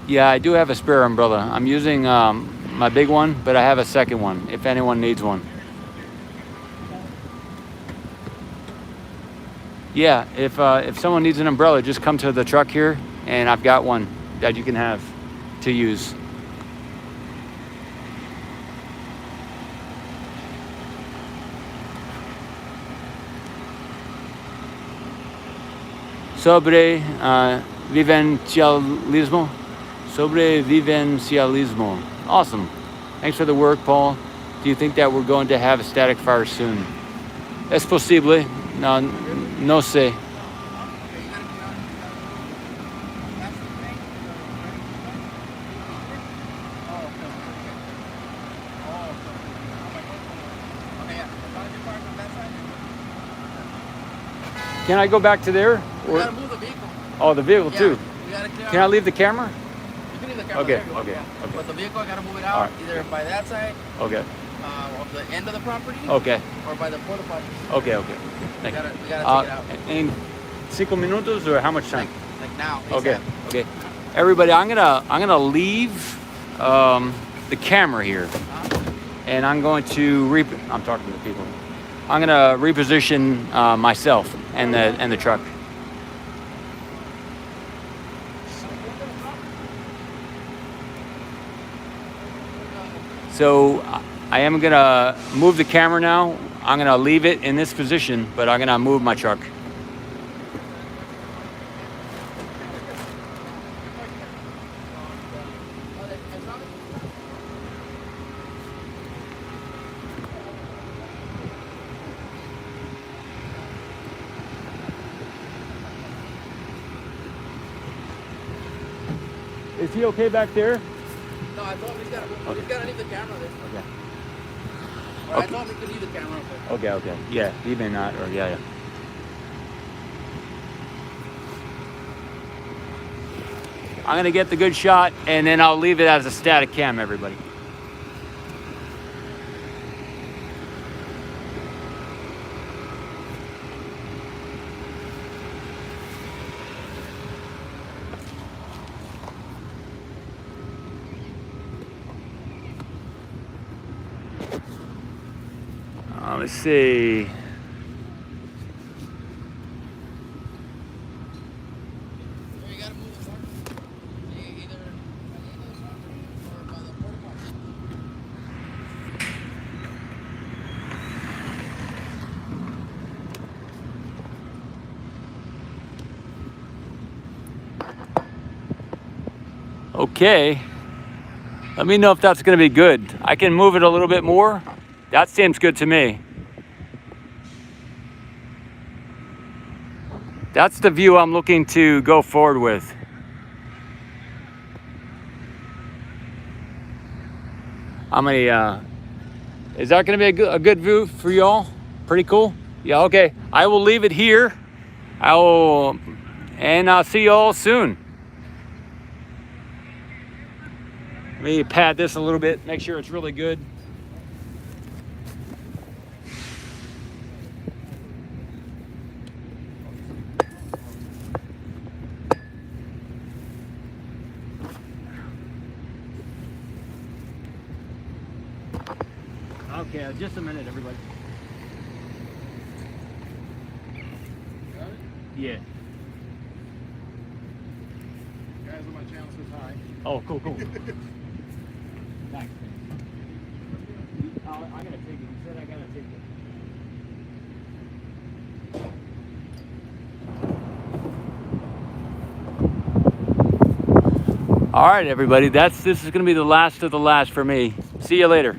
Yeah, I do have a spare umbrella. I'm using my big one, but I have a second one if anyone needs one. Yeah, if someone needs an umbrella, just come to the truck here, and I've got one that you can have to use. Sobre vivencialismo. Sobrevivencialismo. Awesome. Thanks for the work, Paul. Do you think that we're going to have a static fire soon? Es posible. No sé. Can I go back to there? We Or, gotta move the vehicle. oh, the vehicle Yeah, too. we gotta clear Can I out. leave the camera? You can leave the camera Okay, there if you want, okay, yeah. okay. But the vehicle, I gotta move it All out right. either by that side Okay. of the end of the property Okay. or by the porta potty. Okay. Okay. We Thank you. gotta take it out. In 5 minutos or how much time? Like now. Okay. ASAP. Okay. Everybody, I'm gonna leave the camera here, and I'm going to I'm talking to people. I'm gonna reposition myself and the truck. So I am gonna move the camera now. I'm gonna leave it in this position, but I'm gonna move my truck. Is he okay back there? No, I told him he's gotta leave the camera there. Okay. But I told him he could leave the camera there. Okay. Yeah, he may not, or yeah. I'm gonna get the good shot, and then I'll leave it as a static cam, everybody. Let's see. You gotta move the car. Either or by the porta potty. Okay. Let me know if that's gonna be good. I can move it a little bit more. That seems good to me. That's the view I'm looking to go forward with. How many, is that gonna be a good view for y'all? Pretty cool? Yeah, okay. I will leave it here. And I'll see y'all soon. Let me pad this a little bit, make sure it's really good. Okay, just a minute, everybody. Got it? Yeah. Guys on my channel says hi. Oh, cool. Thanks. I gotta take it. You said I gotta take it. All right, everybody. This is gonna be the last of the last for me. See you later.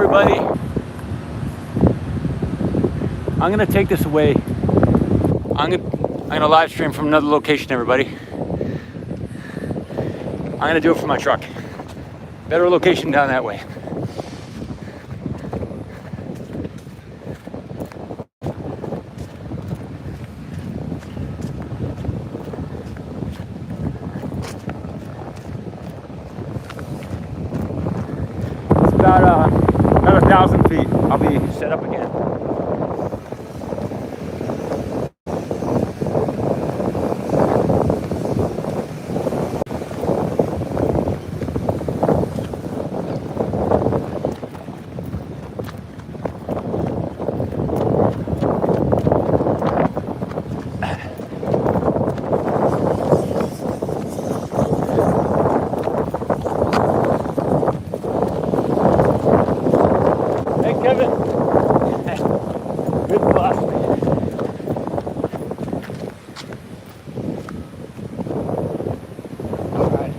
everybody. I'm gonna take this away. I'm gonna live stream from another location, everybody. I'm gonna do it from my truck. Better location down that way. It's about 1,000 feet. I'll be set up again. Hey, Kevin. Good velocity. All right.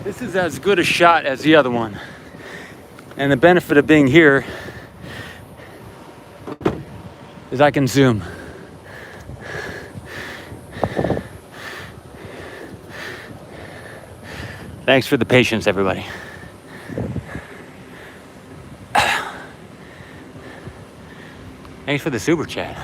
This is as good a shot as the other one. And the benefit of being here is I can zoom. Thanks for the patience, everybody. Thanks for the super chat.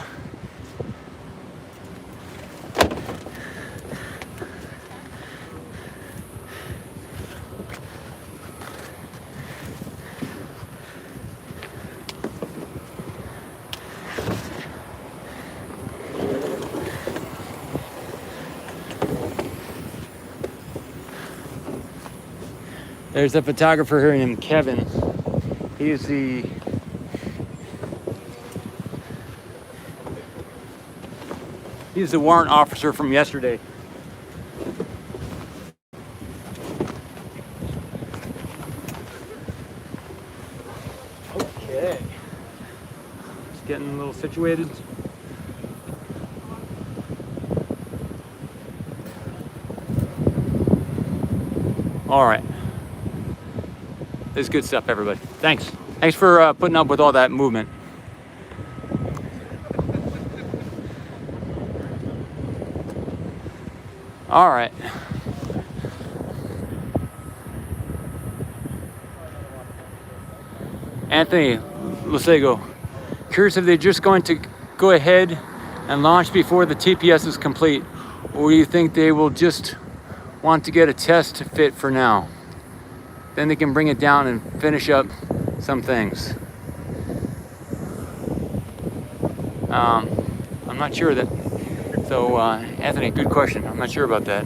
There's a photographer here named Kevin. He's the warrant officer from yesterday. Okay. Just getting a little situated. All right. This is good stuff, everybody. Thanks. Thanks for putting up with all that movement. All right. Anthony Lasego, curious if they're just going to go ahead and launch before the TPS is complete, or do you think they will just want to get a test fit for now? Then they can bring it down and finish up some things. I'm not sure that. So, Anthony, good question. I'm not sure about that.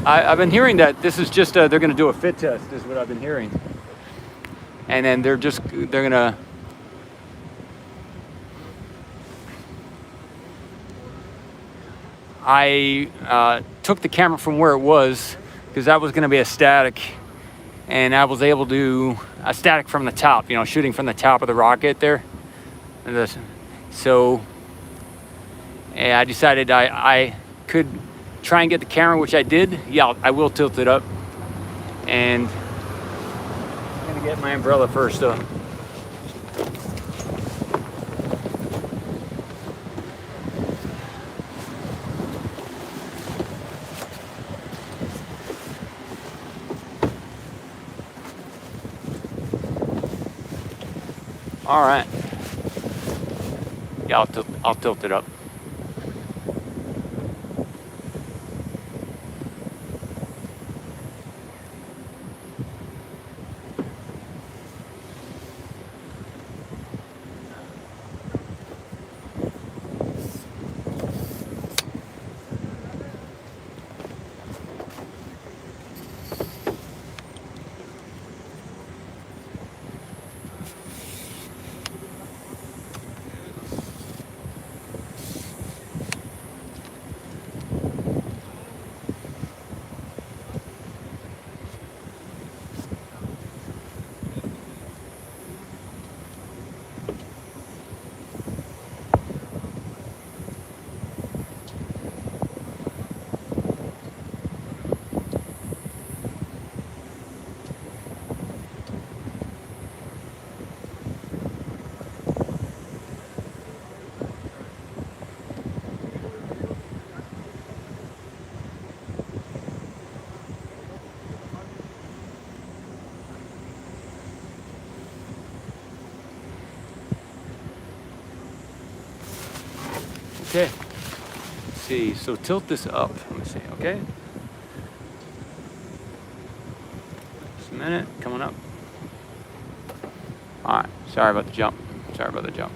I've been hearing that this is just they're going to do a fit test, is what I've been hearing, and then they're going to. I took the camera from where it was, because that was going to be a static, and I was able to do a static from the top, shooting from the top of the rocket there. So I decided I could try and get the camera, which I did. Yeah, I will tilt it up. And I'm going to get my umbrella first, though. All right. Yeah, I'll tilt it up. Okay. Let's see, so tilt this up. Let me see, okay? Just a minute, coming up. All right, sorry about the jump. Sorry about the jump.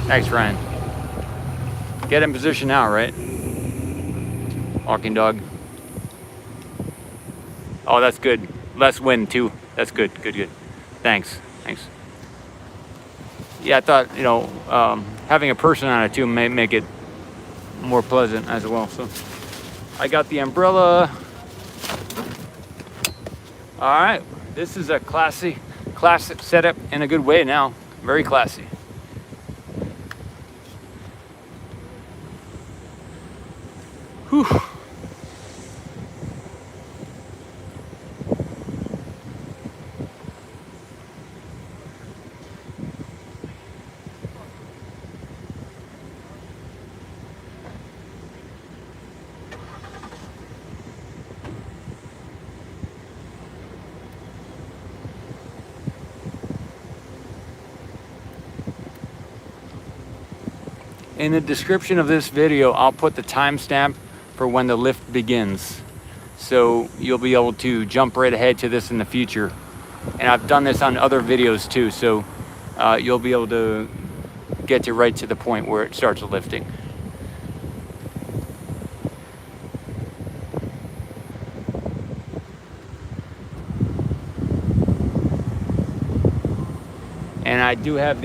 Thanks, Ryan. Get in position now, right? Walking dog. Oh, that's good. Less wind too. That's good, good, good. Thanks, thanks. Yeah, I thought, you know, having a person on it too may make it more pleasant as well. So I got the umbrella. All right, this is a classic setup in a good way now. Very classy. Whew. In the description of this video, I'll put the timestamp for when the lift begins. So you'll be able to jump right ahead to this in the future. And I've done this on other videos too, so you'll be able to get to right to the point where it starts lifting. And I do have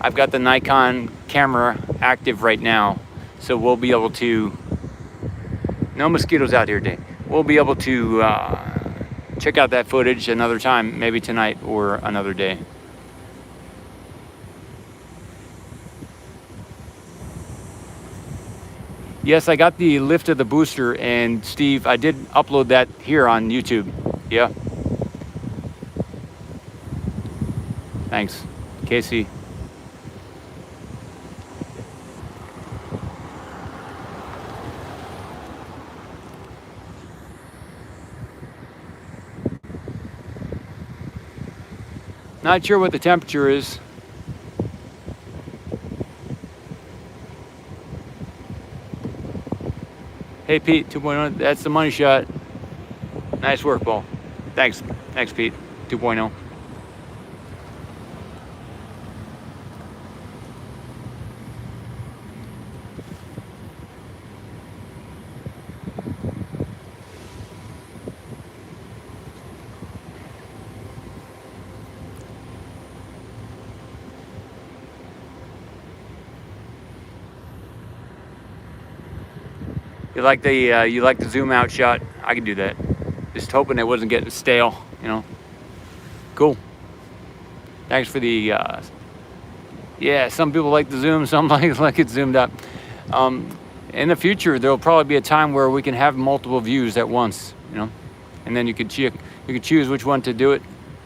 I've got the Nikon camera active right now, so we'll be able to, no mosquitoes out here today. We'll be able to check out that footage another time, maybe tonight or another day. Yes, I got the lift of the booster, and Steve, I did upload that here on YouTube. Yeah. Thanks, Casey. Not sure what the temperature is. Hey Pete, 2.0, that's the money shot. Nice work, Paul. Thanks, Pete, 2.0. You like the zoom out shot? I can do that. Just hoping it wasn't getting stale, you know. Cool. Thanks for the yeah, some people like the zoom, some like it zoomed up. In the future, there'll probably be a time where we can have multiple views at once, you know, and then you could choose which one to do it,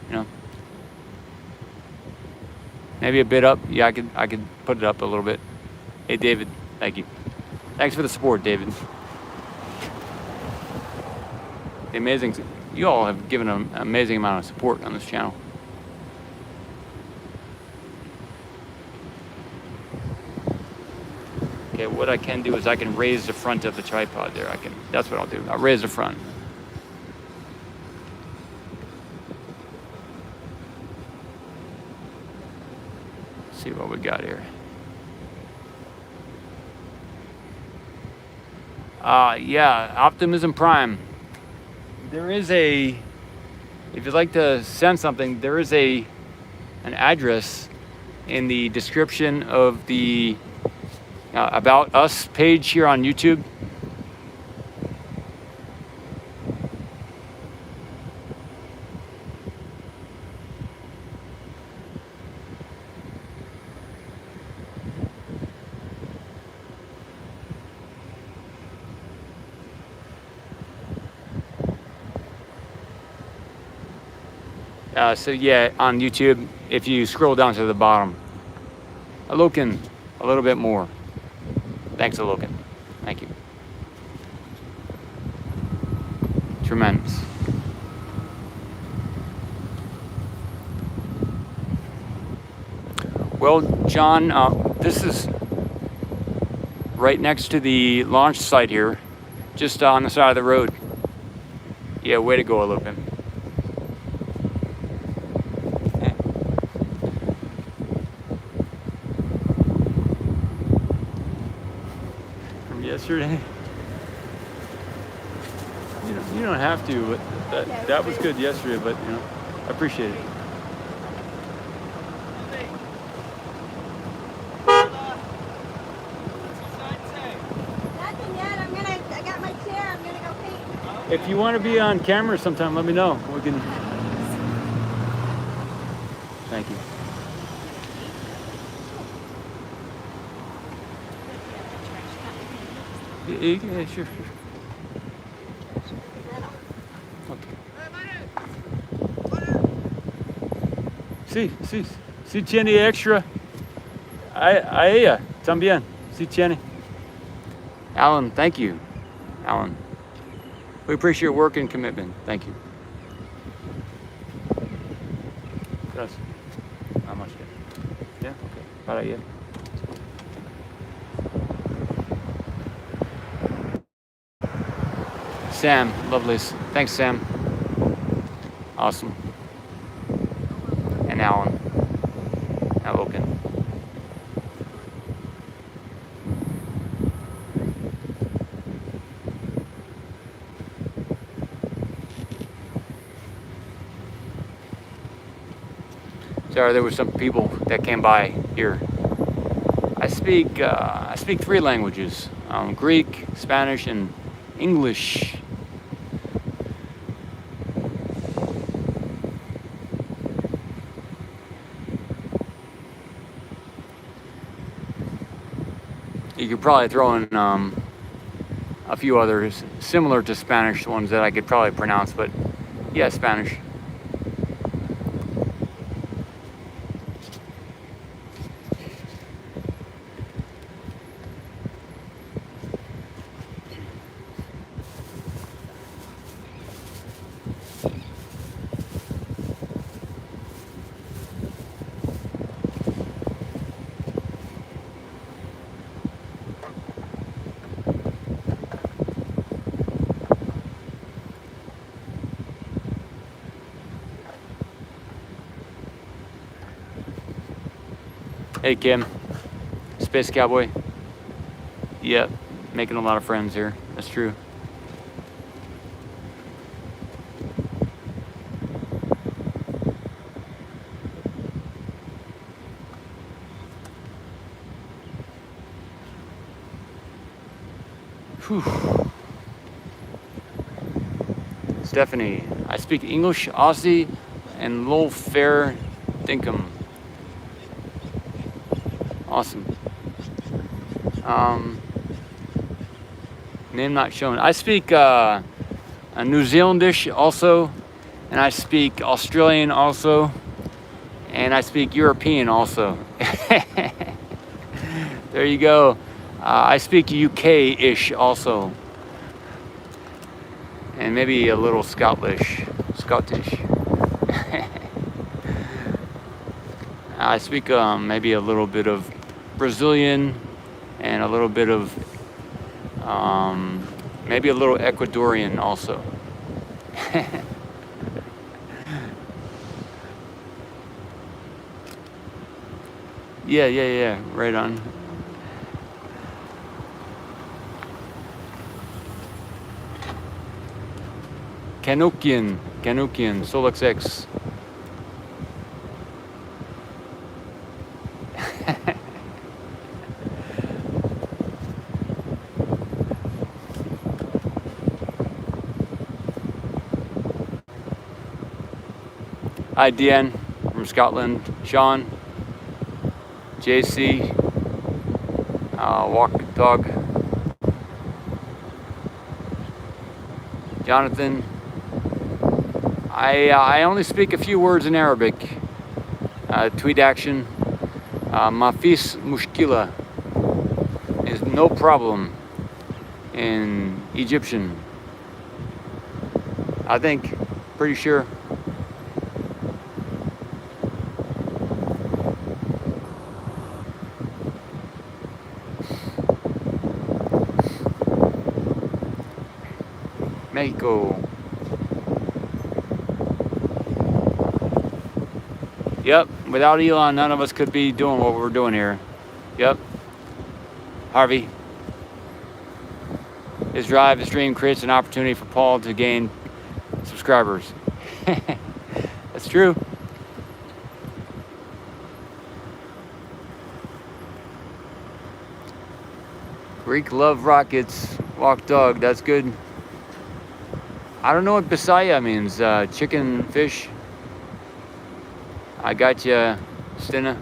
you know. Maybe a bit up. Yeah, I could put it up a little bit. Hey David, thank you. Thanks for the support, David. You all have given an amazing amount of support on this channel. Okay, what I can do is I can raise the front of the tripod there. That's what I'll do. I'll raise the front. Let's see what we got here. Yeah, Optimism Prime. There is if you'd like to send something, there is an address in the description of the About Us page here on YouTube. So yeah, on YouTube, if you scroll down to the bottom, Alokin, a little bit more. Thanks, Alokin. Thank you. Tremendous. Well, John, this is right next to the launch site here, just on the side of the road. Yeah, way to go, Olupin. From yesterday? You don't have to, but that was good yesterday, but you know, I appreciate it. Nothing yet. I got my chair. I'm gonna go paint. If you want to be on camera sometime, let me know. We can. Thank you. Yeah, sure. Si tiene extra, a ella también. Si tiene. Alan, thank you. Alan, we appreciate your work and commitment. Thank you. Gracias. How much? Yeah, okay. Para ella. Sam, lovelies. Thanks, Sam. Awesome. And Alan. Alokin. Sorry, there were some people that came by here. I speak 3 languages: Greek, Spanish, and English. You could probably throw in a few others similar to Spanish ones that I could probably pronounce, but yeah, Spanish. Hey Kim, Space Cowboy. Yep, making a lot of friends here. That's true. Whew. Stephanie, I speak English, Aussie, and Lol Fair Dinkum. Awesome. Name not shown. I speak a New Zealandish also, and I speak Australian also, and I speak European also. There you go. I speak UK-ish also, and maybe a little Scottish. I speak maybe a little bit of Brazilian and a little bit of maybe a little Ecuadorian also. Yeah, right on. Canukian, Solix X. Hi, Deanne from Scotland. Sean, JC, Walk Dog, Jonathan. I only speak a few words in Arabic. Tweet action. Mafis mushkila is no problem in Egyptian. I think, pretty sure. Mexico. Yep, without Elon, none of us could be doing what we're doing here. Yep. Harvey. His drive, his dream creates an opportunity for Paul to gain subscribers. That's true. Greek love rockets. Walk dog, that's good. I don't know what Bisaya means. Chicken, fish. I got you, Stina.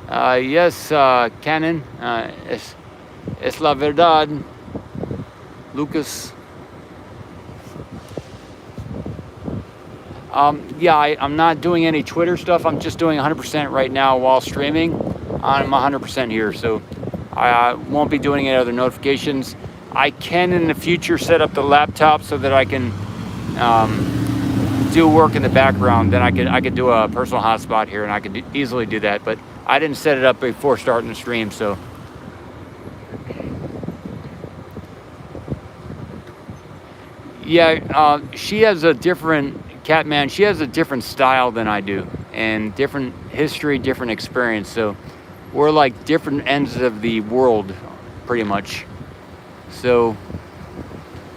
Yes, Canon. Es la verdad. Lucas. Yeah, I'm not doing any Twitter stuff. I'm just doing 100% right now while streaming. I'm 100% here, so I won't be doing any other notifications. I can in the future set up the laptop so that I can do work in the background. Then I could do a personal hotspot here, and I could easily do that. But I didn't set it up before starting the stream, so. Yeah, she has a different, Catman, she has a different style than I do, and different history, different experience. So we're like different ends of the world, pretty much. So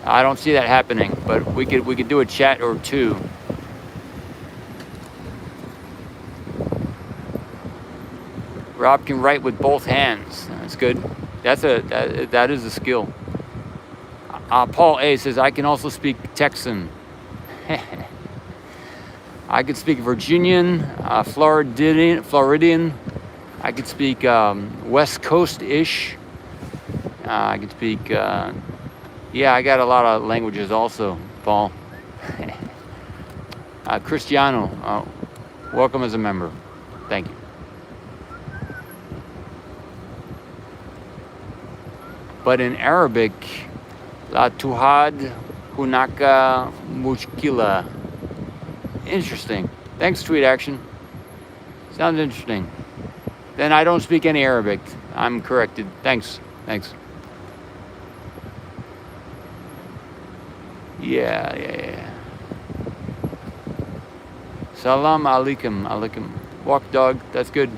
I don't see that happening, but we could do a chat or two. Rob can write with both hands. That's good. That is a skill. Paul A says, I can also speak Texan. I could speak Virginian, Floridian. I could speak West Coast-ish. I could speak, yeah, I got a lot of languages also, Paul. Cristiano, welcome as a member. Thank you. But in Arabic, La Tuhad Hunaka Mushkila. Interesting. Thanks, Tweet Action. Sounds interesting. Then I don't speak any Arabic. I'm corrected. Thanks. Thanks. Yeah. Salam alaikum. Alaikum. Walk dog. That's good.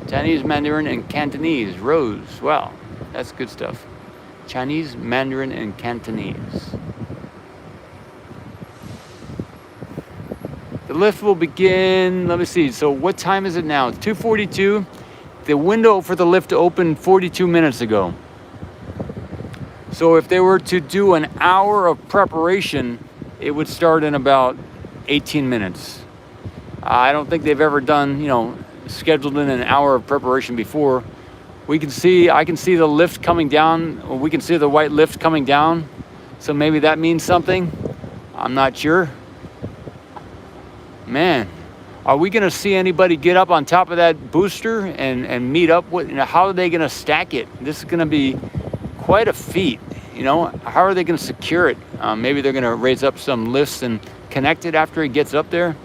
Chinese, Mandarin, and Cantonese. Rose. Wow. That's good stuff. Chinese, Mandarin, and Cantonese. The lift will begin, let me see, so what time is it now? It's 2:42. The window for the lift opened 42 minutes ago. So if they were to do an hour of preparation, it would start in about 18 minutes. I don't think they've ever done, scheduled in an hour of preparation before. I can see the lift coming down. We can see the white lift coming down. So maybe that means something. I'm not sure. Man, are we gonna see anybody get up on top of that booster and meet up with, how are they gonna stack it? This is gonna be quite a feat, How are they gonna secure it? Maybe they're gonna raise up some lifts and connect it after it gets up there.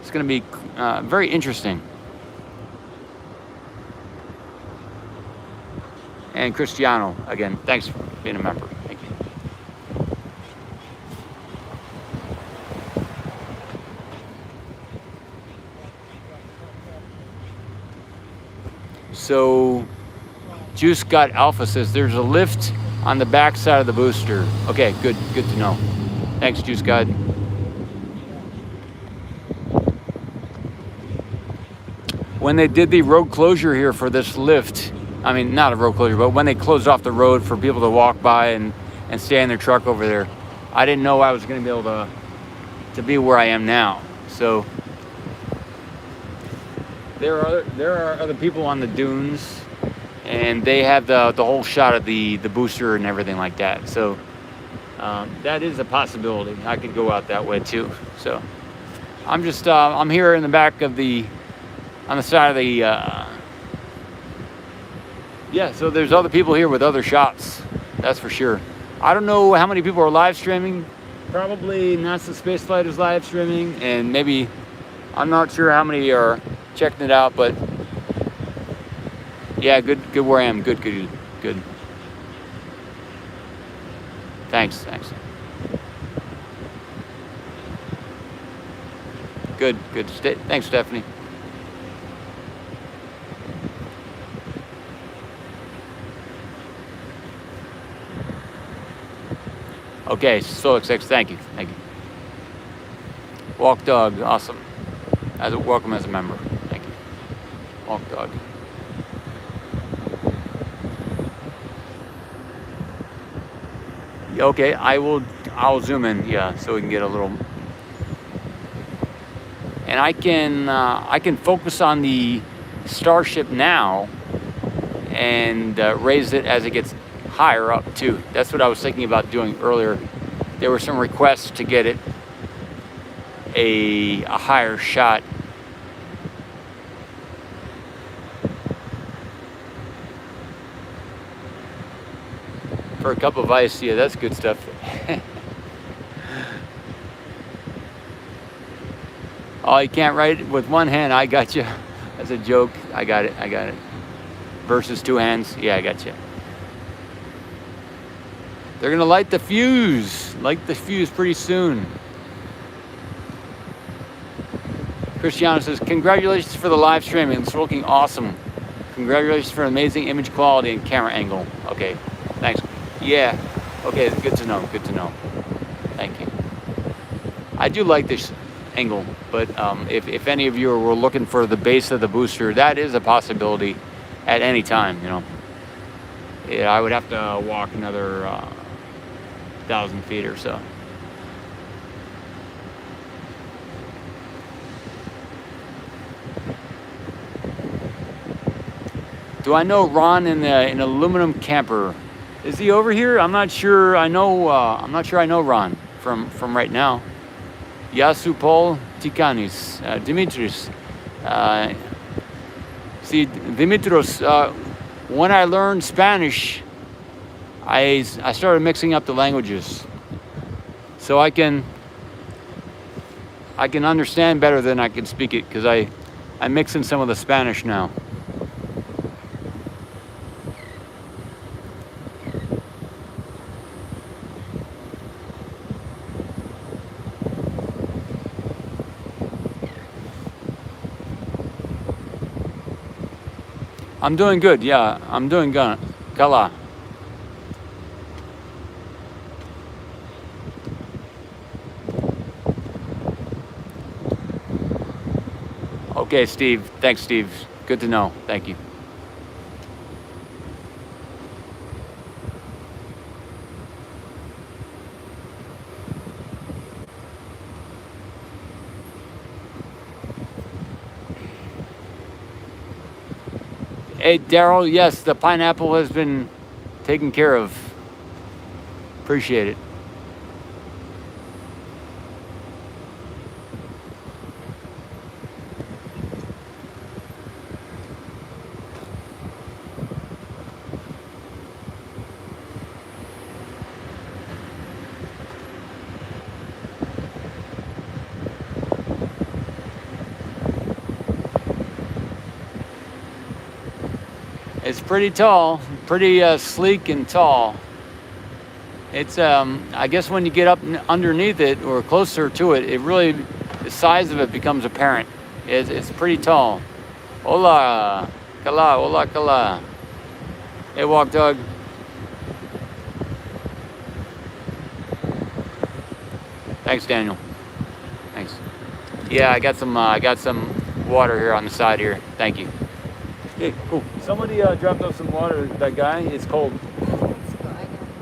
It's gonna be very interesting. And Cristiano, again, thanks for being a member. Thank you. So, Juice Got Alpha says there's a lift on the back side of the booster. Okay, good to know. Thanks, Juice God. When they did the road closure here for this lift, I mean, not a road closure, but when they closed off the road for people to walk by and stay in their truck over there, I didn't know I was going to be able to be where I am now. So there are other people on the dunes, and they have the whole shot of the booster and everything like that. So that is a possibility. I could go out that way too. So I'm just I'm here in the back of on the side of the. Yeah, so there's other people here with other shots, that's for sure. I don't know how many people are live streaming. Probably NASA Spaceflight is live streaming, and maybe, I'm not sure how many are checking it out, but Yeah, good where I am. Good. Thanks. Good. Thanks, Stephanie. Okay, SpaceX, thank you. Walk dog, awesome. Welcome as a member. Thank you. Walk dog. Okay, I'll zoom in, yeah, so we can get a little. And I can focus on the Starship now and raise it as it gets higher up too. That's what I was thinking about doing earlier. There were some requests to get it a higher shot. For a cup of ice, yeah, that's good stuff. Oh, you can't write it with one hand. I got you. That's a joke. I got it. Versus two hands. Yeah, I got you. They're gonna light the fuse. Light the fuse pretty soon. Cristiano says, congratulations for the live streaming. It's looking awesome. Congratulations for amazing image quality and camera angle. Okay, thanks. Yeah, okay, good to know. Thank you. I do like this angle, but if any of you were looking for the base of the booster, that is a possibility at any time, you know. Yeah, I would have to walk another 1,000 feet or so. Do I know Ron in an aluminum camper? Is he over here? I'm not sure. I'm not sure I know Ron from right now. Yasupol Tikanis, Dimitris. See, Dimitros. When I learned Spanish, I started mixing up the languages, so I can understand better than I can speak it, because I mix in some of the Spanish now. I'm doing good, yeah. I'm doing good. Kala. Okay, Steve. Thanks, Steve. Good to know. Thank you. Hey, Daryl, yes, the pineapple has been taken care of. Appreciate it. It's pretty tall, pretty sleek and tall. It's, I guess when you get up underneath it or closer to it, it really, the size of it becomes apparent. It's pretty tall. Hola, Kala. Hey, walk dog. Thanks, Daniel. Thanks. Yeah, I got some water here on the side here. Thank you. Okay, cool. Somebody dropped off some water. That guy, it's cold.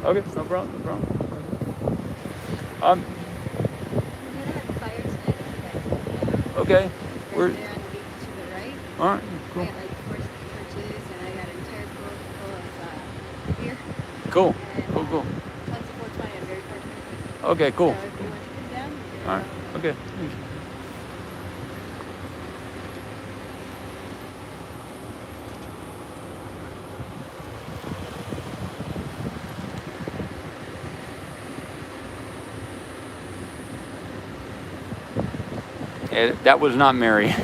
Okay, no problem. Okay. We're there on the beach to the right. all right. Cool. I got like 4 torches and I got an entire boat full of beer. Cool. And, Cool. Tons of 420. I'm very fortunate. Okay, cool. So if you want to come down, you can, All right. Okay. That was not Mary.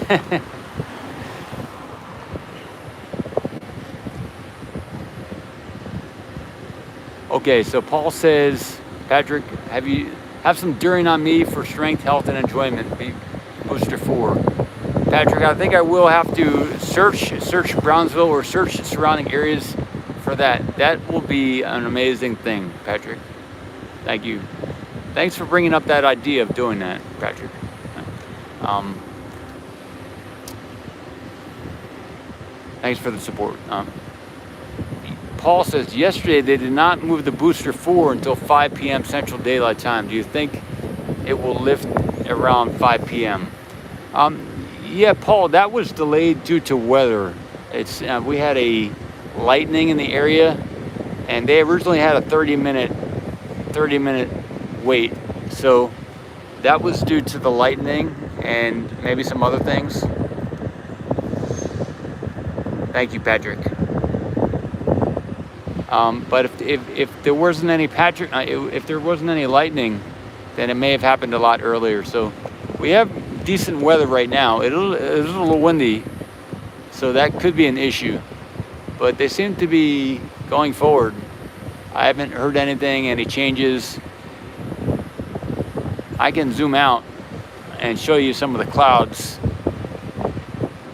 Okay, so Paul says, Patrick, have some During on me for strength, health, and enjoyment. Be booster 4. Patrick, I think I will have to search Brownsville or search the surrounding areas for that. That will be an amazing thing, Patrick. Thank you. Thanks for bringing up that idea of doing that, Patrick. Thanks for the support. Paul says, yesterday they did not move the booster 4 until 5 p.m. Central Daylight Time. Do you think it will lift around 5 p.m.? Yeah, Paul, that was delayed due to weather. We had a lightning in the area, and they originally had a 30-minute wait. So that was due to the lightning and maybe some other things. Thank you, Patrick. But if there wasn't any if there wasn't any lightning, then it may have happened a lot earlier. So we have decent weather right now. It is a little windy, so that could be an issue. But they seem to be going forward. I haven't heard anything, any changes. I can zoom out and show you some of the clouds.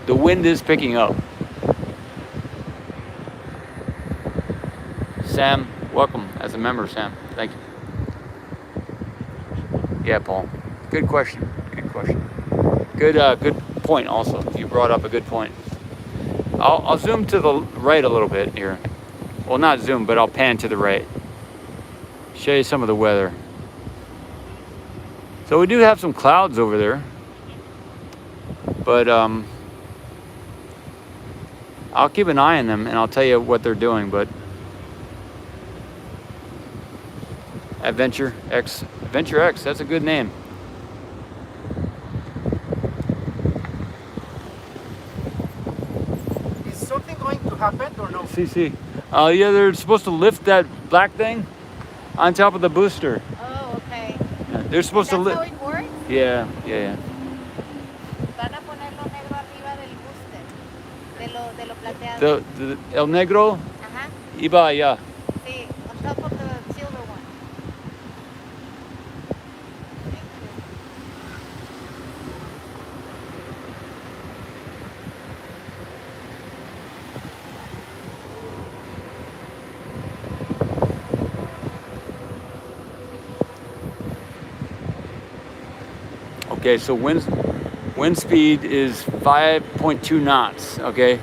The wind is picking up. Sam, welcome as a member, Sam. Thank you. Yeah, Paul. Good question. Good question. Good point. Also, you brought up a good point. I'll zoom to the right a little bit here. Well, not zoom, but I'll pan to the right. Show you some of the weather. So we do have some clouds over there, but I'll keep an eye on them and I'll tell you what they're doing. But Adventure X, that's a good name. Is something going to happen or no? CC. Yeah, they're supposed to lift that black thing on top of the booster. Oh, okay. Yeah, they're supposed to That's how lift. it works? Yeah. Van a ponerlo negro arriba del booster. De lo plateado. The El Negro, Ajá. iba allá. Sí, on top of the silver one. Thank you. Okay, so wind speed is 5.2 knots. Okay,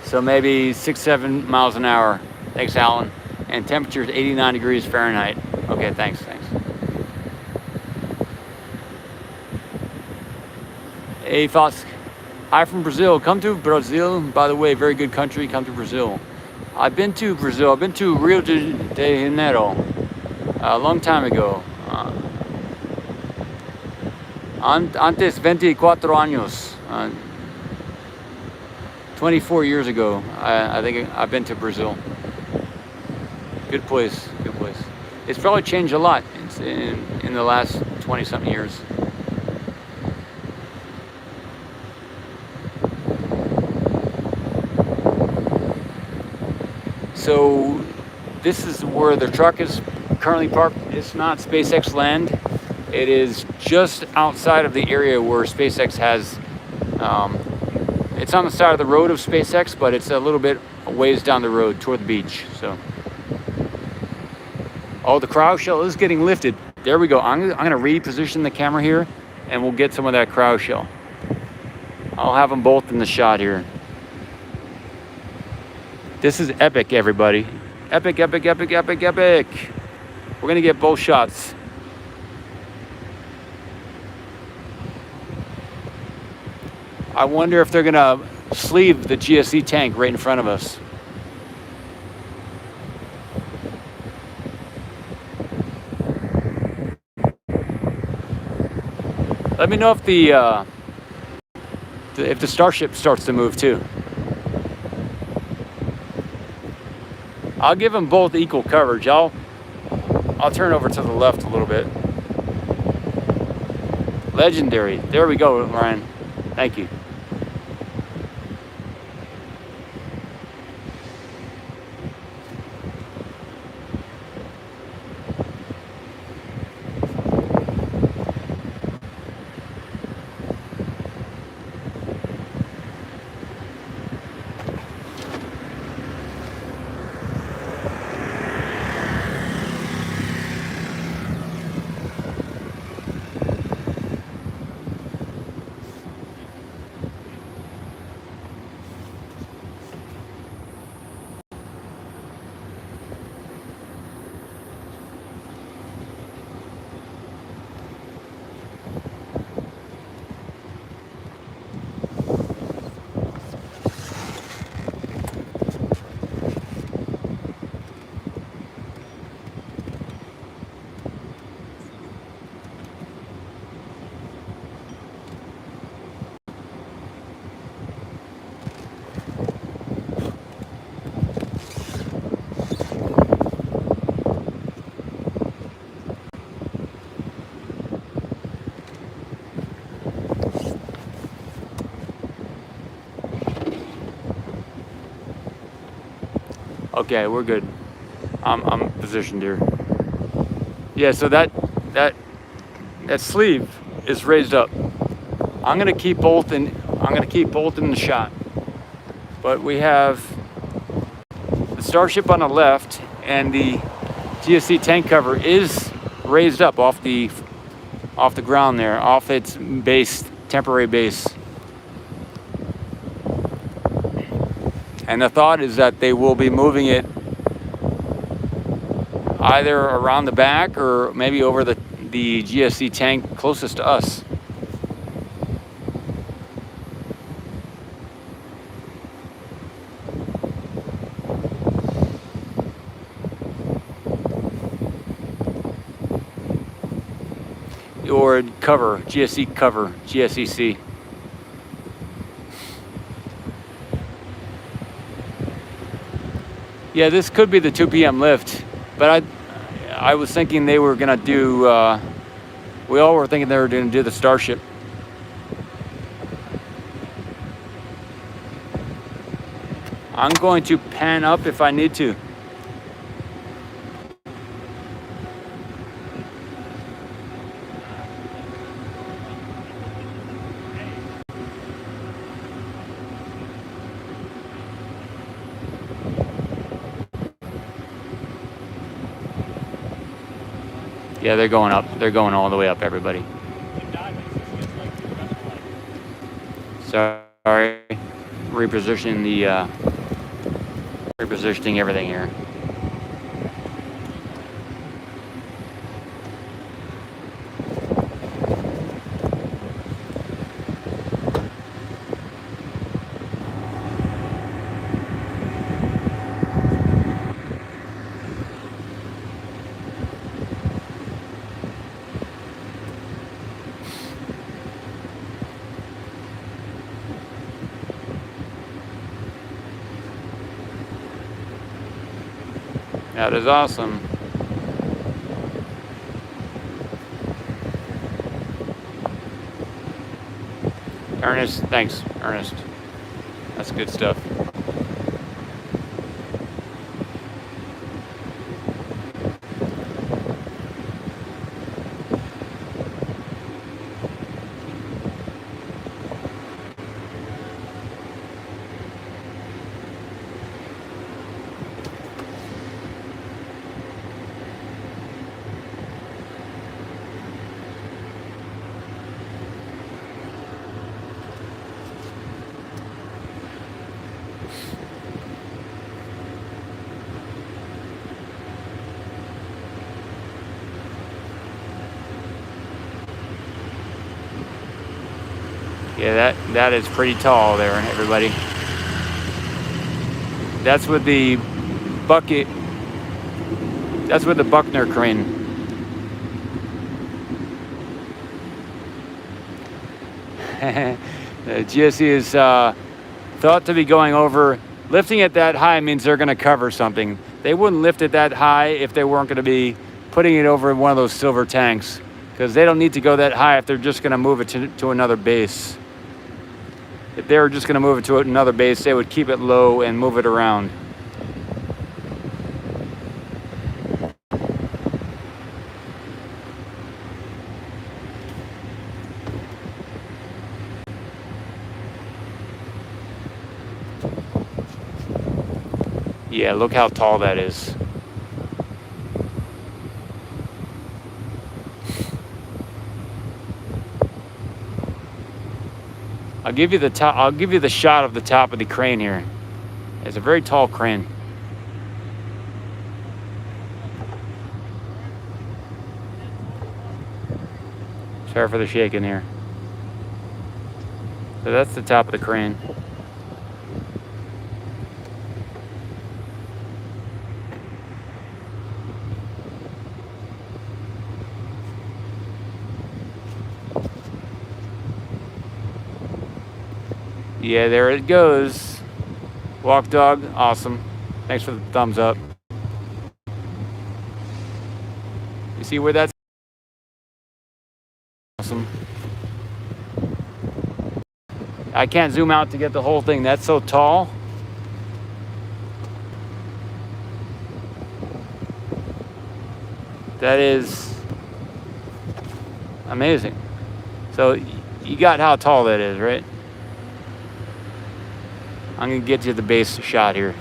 so maybe 6-7 miles an hour. Thanks, Alan. And temperature is 89 degrees Fahrenheit. Okay, thanks. Hey, Fosk. Hi from Brazil. Come to Brazil. By the way, very good country. Come to Brazil. I've been to Brazil. I've been to Rio de Janeiro a long time ago. Antes 24 años. 24 years ago, I think I've been to Brazil. Good place. It's probably changed a lot in the last 20-something years. So this is where the truck is currently parked. It's not SpaceX land. It is just outside of the area where SpaceX has, it's on the side of the road of SpaceX, but it's a little bit a ways down the road toward the beach. So, oh, the cryo shell is getting lifted. There we go. I'm gonna reposition the camera here and we'll get some of that cryo shell. I'll have them both in the shot here. This is epic, everybody. Epic. We're gonna get both shots. I wonder if they're gonna sleeve the GSE tank right in front of us. Let me know if the Starship starts to move too. I'll give them both equal coverage. I'll turn over to the left a little bit. Legendary. There we go, Ryan. Thank you. Okay, we're good. I'm positioned here. Yeah, so that sleeve is raised up. I'm gonna keep bolting the shot. But we have the Starship on the left, and the GSE tank cover is raised up off the ground there, off its base, temporary base. And the thought is that they will be moving it either around the back or maybe over the GSE tank closest to us. Or cover, GSE cover, GSEC. Yeah, this could be the 2 p.m. lift, but I was thinking they were gonna do, we all were thinking they were gonna do the Starship. I'm going to pan up if I need to. Yeah, they're going up. They're going all the way up, everybody. Sorry. Repositioning everything here. That is awesome. Ernest, thanks, Ernest. That's good stuff. Yeah, that is pretty tall there, everybody. That's with the bucket. That's with the Buckner crane. The GSE is thought to be going over. Lifting it that high means they're going to cover something. They wouldn't lift it that high if they weren't going to be putting it over one of those silver tanks, because they don't need to go that high if they're just going to move it to another base. If they were just going to move it to another base, they would keep it low and move it around. Yeah, look how tall that is. I'll give you the top. I'll give you the shot of the top of the crane here. It's a very tall crane. Sorry for the shaking here. So that's the top of the crane. Yeah, there it goes. Walk dog, awesome. Thanks for the thumbs up. You see where that's awesome. I can't zoom out to get the whole thing. That's so tall. That is amazing. So you got how tall that is, right? I'm gonna get you the base shot here.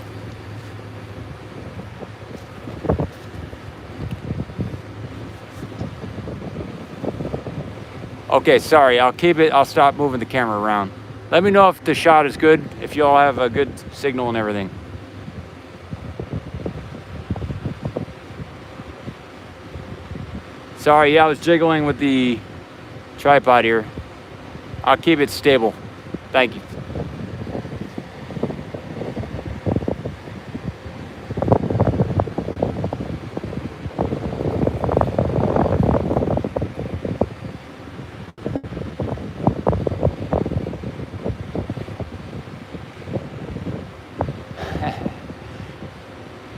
Okay, sorry, I'll stop moving the camera around. Let me know if the shot is good, if y'all have a good signal and everything. Sorry, yeah, I was jiggling with the tripod here. I'll keep it stable. Thank you.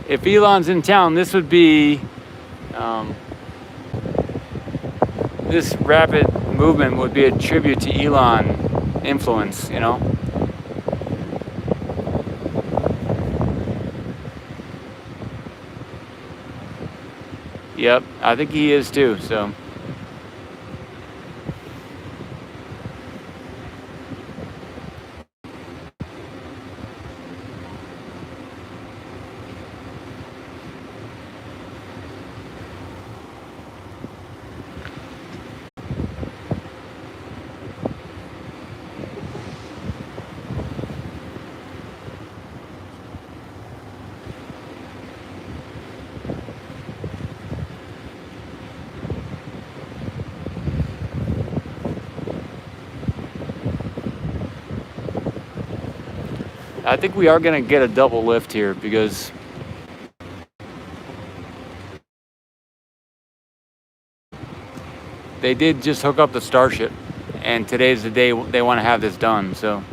If Elon's in town, this would be, this rapid movement would be a tribute to Elon influence, you know? Yep, I think he is too, so. I think we are gonna get a double lift here because they did just hook up the Starship, and today's the day they want to have this done. So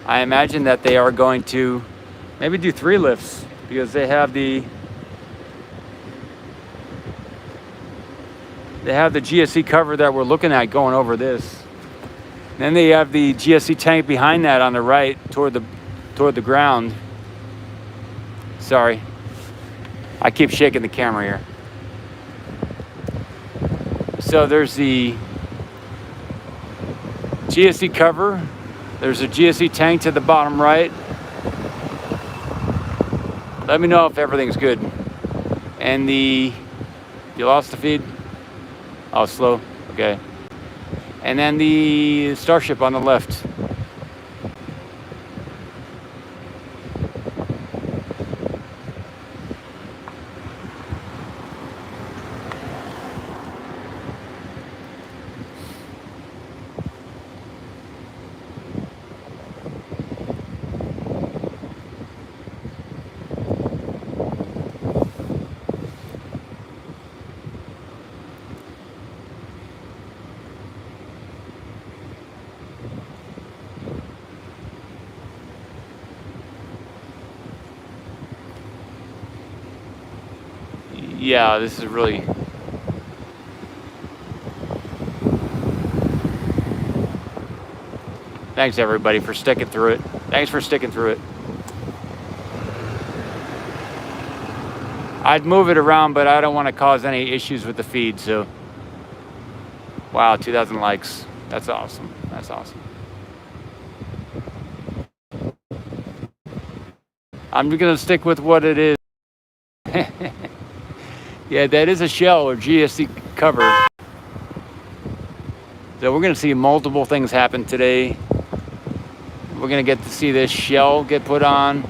I imagine that they are going to maybe do 3 lifts because they have the GSE cover that we're looking at going over this. Then they have the GSE tank behind that on the right toward the ground. Sorry, I keep shaking the camera here. So there's the GSE cover. There's a GSE tank to the bottom right. Let me know if everything's good. And you lost the feed? Oh, slow, okay. And then the Starship on the left. Yeah, this is really... Thanks everybody for sticking through it. Thanks for sticking through it. I'd move it around, but I don't want to cause any issues with the feed, so... Wow, 2,000 likes. That's awesome. That's awesome. I'm gonna stick with what it is. Yeah, that is a shell or GSE cover. So we're gonna see multiple things happen today. We're gonna get to see this shell get put on.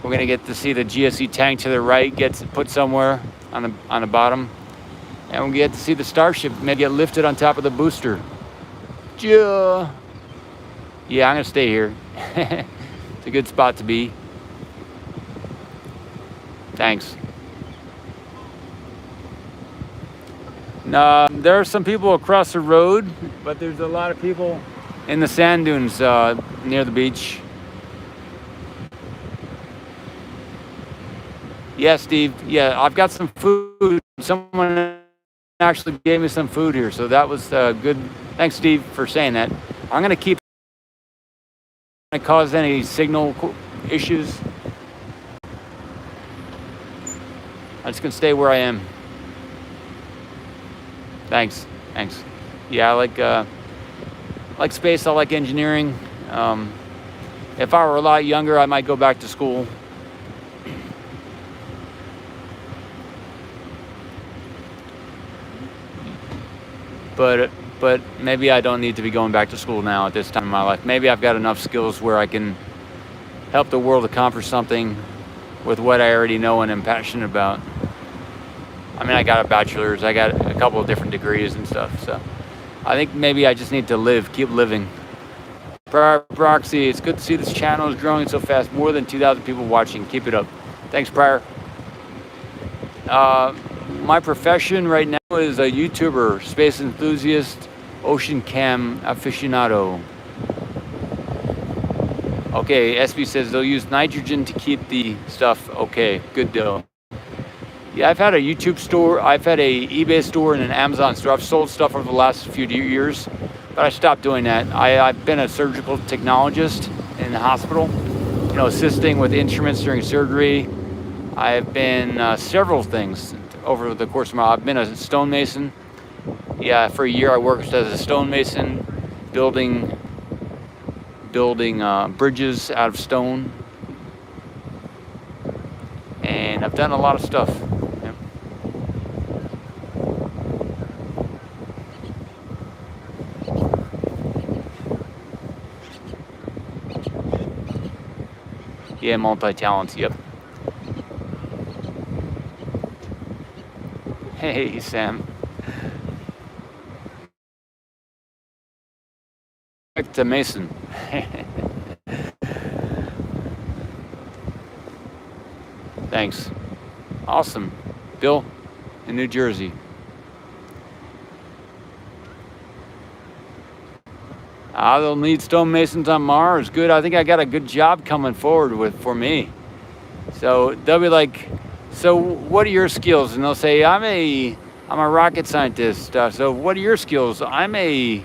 We're gonna get to see the GSE tank to the right gets put somewhere on the bottom. And we get to see the Starship maybe get lifted on top of the booster. Yeah, I'm gonna stay here. It's a good spot to be. Thanks. There are some people across the road, but there's a lot of people in the sand dunes near the beach. Yeah, Steve. Yeah, I've got some food. Someone actually gave me some food here, so that was good. Thanks, Steve, for saying that. I'm gonna keep. Cause any signal issues. I'm just gonna stay where I am. Thanks. Yeah, I like space. I like engineering. If I were a lot younger, I might go back to school. But maybe I don't need to be going back to school now at this time in my life. Maybe I've got enough skills where I can help the world accomplish something with what I already know and am passionate about. I mean, I got a bachelor's, I got a couple of different degrees and stuff, so I think maybe I just need to keep living. Proxy, it's good to see this channel is growing so fast. More than 2,000 people watching. Keep it up. Thanks, Prior. My profession right now is a YouTuber, space enthusiast, ocean cam aficionado. Okay, SB says they'll use nitrogen to keep the stuff. Okay, good deal. Yeah, I've had a YouTube store, I've had a eBay store and an Amazon store. I've sold stuff over the last few years, but I stopped doing that. I've been a surgical technologist in the hospital, assisting with instruments during surgery. I've been several things over the course of my life. I've been a stonemason. Yeah, for a year I worked as a stonemason, building bridges out of stone. And I've done a lot of stuff. Yeah, multi-talents, yep. Hey, Sam. Back to Mason. Thanks. Awesome. Bill in New Jersey. They'll need stonemasons on Mars. Good. I think I got a good job coming forward for me. So they'll be like, so what are your skills? And they'll say, I'm a rocket scientist. So what are your skills? I'm a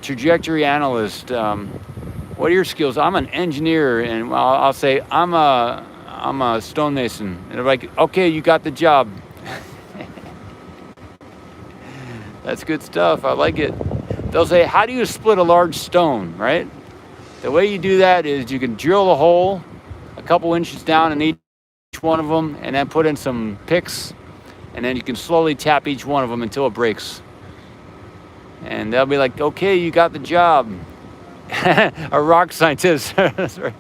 trajectory analyst. What are your skills? I'm an engineer. And I'll say, I'm a stonemason. And they're like, okay, you got the job. That's good stuff. I like it. They'll say, how do you split a large stone, right? The way you do that is you can drill a hole a couple inches down in each one of them and then put in some picks, and then you can slowly tap each one of them until it breaks. And they'll be like, okay, you got the job. A rock scientist. That's right.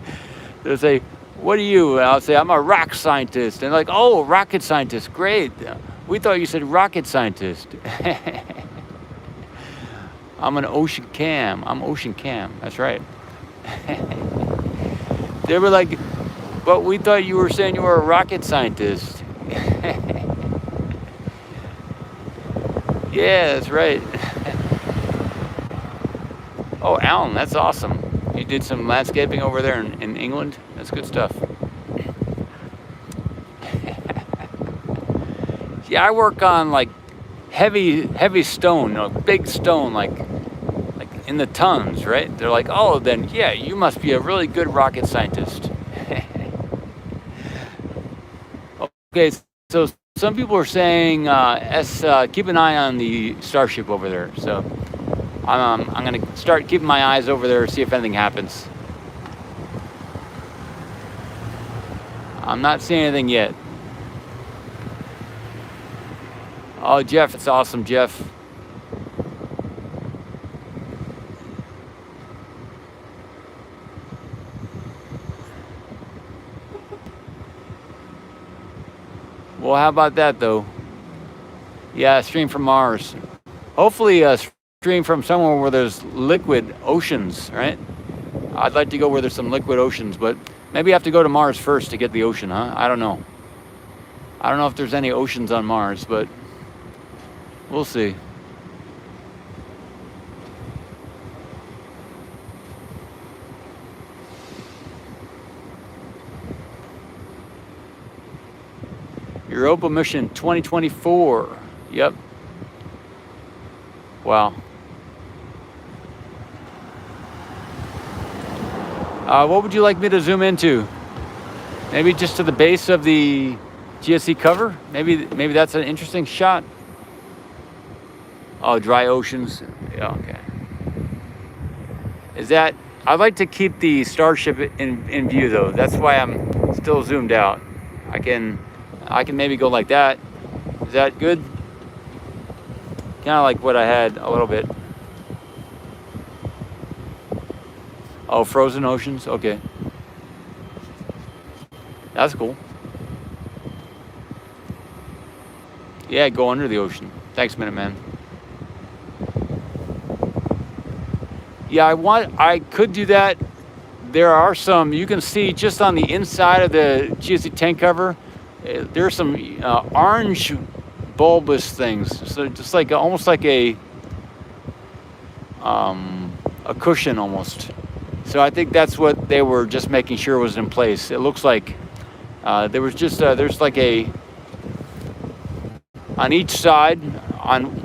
They'll say, what are you? And I'll say, I'm a rock scientist. And they're like, oh, rocket scientist, great. We thought you said rocket scientist. I'm an ocean cam. I'm ocean cam. That's right. They were like, but we thought you were saying you were a rocket scientist. Yeah, that's right. Oh, Alan, that's awesome. You did some landscaping over there in England. That's good stuff. Yeah, I work on like heavy stone, big stone, like in the tons, right? They're like, oh, then yeah, you must be a really good rocket scientist. Okay, so some people are saying, keep an eye on the Starship over there. So I'm gonna start keeping my eyes over there, see if anything happens. I'm not seeing anything yet. Oh, Jeff, it's awesome, Jeff. Well, how about that, though? Yeah, stream from Mars. Hopefully, stream from somewhere where there's liquid oceans, right? I'd like to go where there's some liquid oceans, but maybe I have to go to Mars first to get the ocean, huh? I don't know. I don't know if there's any oceans on Mars, but we'll see. Europa mission 2024. Yep. Wow. What would you like me to zoom into? Maybe just to the base of the GSE cover? Maybe that's an interesting shot. Oh, dry oceans. Yeah, okay. Is that? I'd like to keep the Starship in view though. That's why I'm still zoomed out. I can maybe go like that. Is that good? Kind of like what I had a little bit. Oh, frozen oceans. Okay, that's cool. Yeah, go under the ocean. Thanks, Minuteman. Yeah, I could do that. There are some, you can see just on the inside of the GSE tank cover, there's some orange bulbous things. So just like, almost like a cushion almost. So I think that's what they were just making sure was in place. It looks like there was just, there's like on each side, on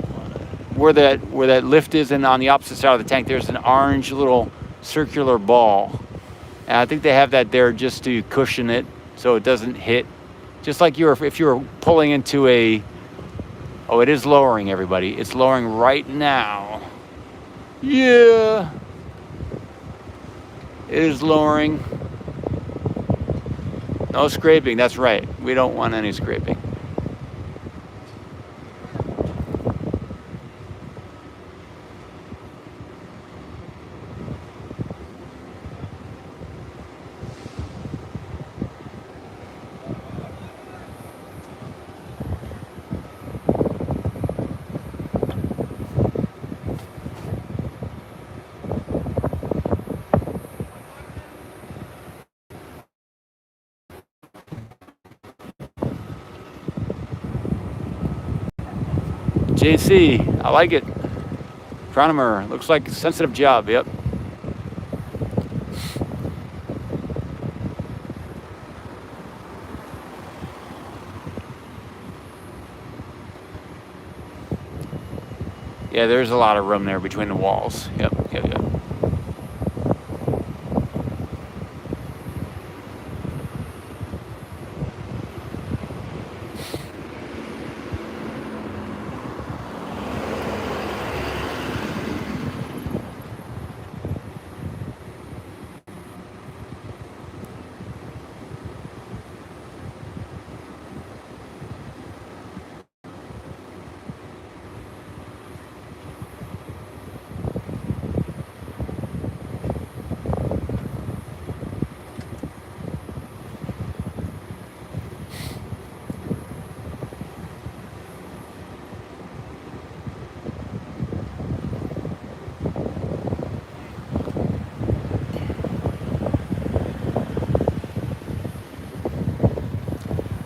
where that lift is, and on the opposite side of the tank, there's an orange little circular ball. And I think they have that there just to cushion it so it doesn't hit. Just like if you were pulling into a, oh, it is lowering, everybody. It's lowering right now. Yeah. It is lowering. No scraping, that's right. We don't want any scraping. JC, I like it. Chronomer, looks like a sensitive job, yep. Yeah, there's a lot of room there between the walls. Yep.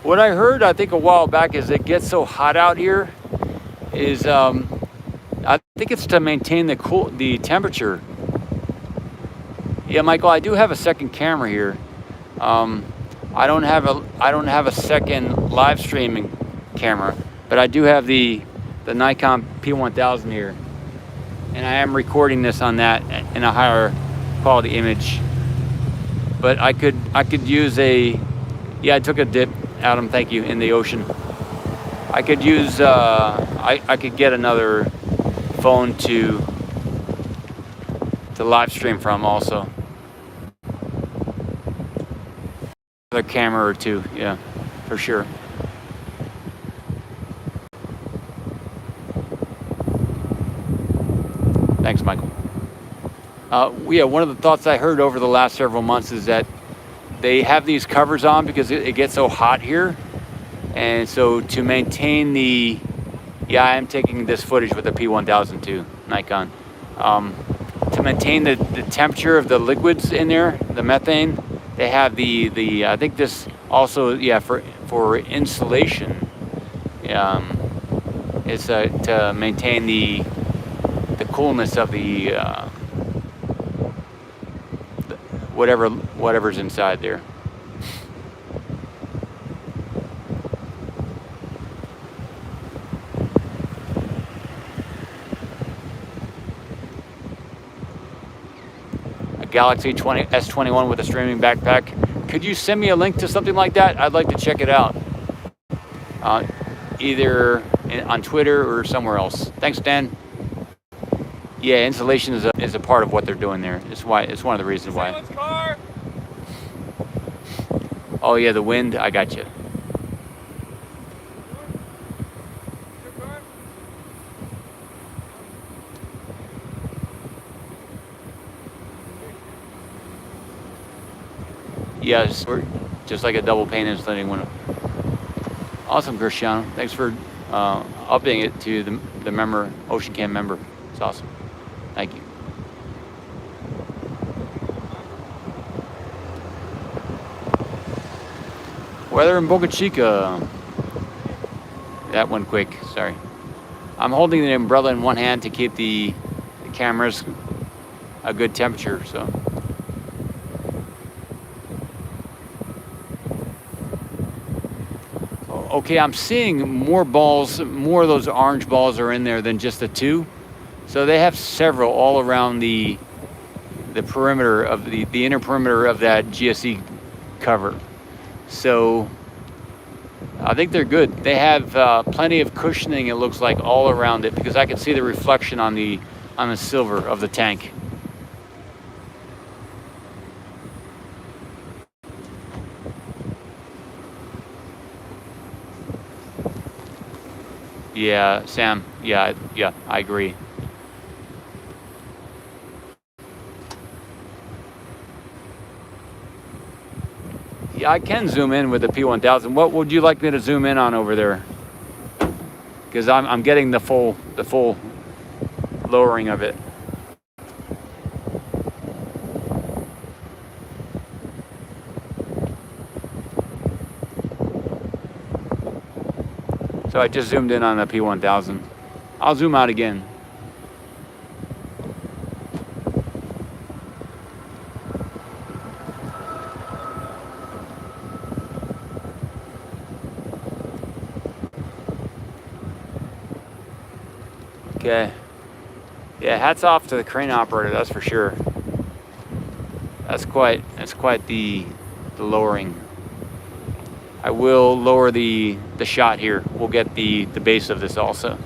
What I heard, I think a while back, is it gets so hot out here, is I think it's to maintain the temperature. Yeah, Michael, I do have a second camera here. I don't have a second live streaming camera, but I do have the Nikon P1000 here, and I am recording this on that in a higher quality image. But I could use a, yeah, I took a dip, Adam, thank you, in the ocean. I could use, I could get another phone to live stream from also. Another camera or two, yeah, for sure. Thanks, Michael. Yeah, one of the thoughts I heard over the last several months is that they have these covers on because it gets so hot here. And so to maintain the, yeah, I am taking this footage with the P1000 too, Nikon. To maintain the temperature of the liquids in there, the methane, they have the I think this also, yeah, for insulation. It's to maintain the coolness of the whatever's inside there. A Galaxy S21 with a streaming backpack. Could you send me a link to something like that? I'd like to check it out. Either on Twitter or somewhere else. Thanks, Dan. Yeah, insulation is a part of what they're doing there. It's one of the reasons why. Someone's car. Oh yeah, the wind. I got you. Your car. Yes, we're just like a double pane insulating window. Awesome, Cristiano. Thanks for upping it to the member, Ocean Cam member. It's awesome. Thank you. Weather in Boca Chica. That went quick, sorry. I'm holding the umbrella in one hand to keep the cameras a good temperature, so. Okay, I'm seeing more balls, more of those orange balls are in there than just the two. So they have several all around the perimeter of the inner perimeter of that GSE cover. So I think they're good. They have plenty of cushioning, it looks like, all around it, because I can see the reflection on the silver of the tank. Yeah, Sam. Yeah, I agree. Yeah, I can zoom in with the P1000. What would you like me to zoom in on over there? Because I'm getting the full lowering of it. So I just zoomed in on the P1000. I'll zoom out again. Okay. Yeah, hats off to the crane operator, that's for sure. That's quite the lowering. I will lower the shot here. We'll get the base of this also.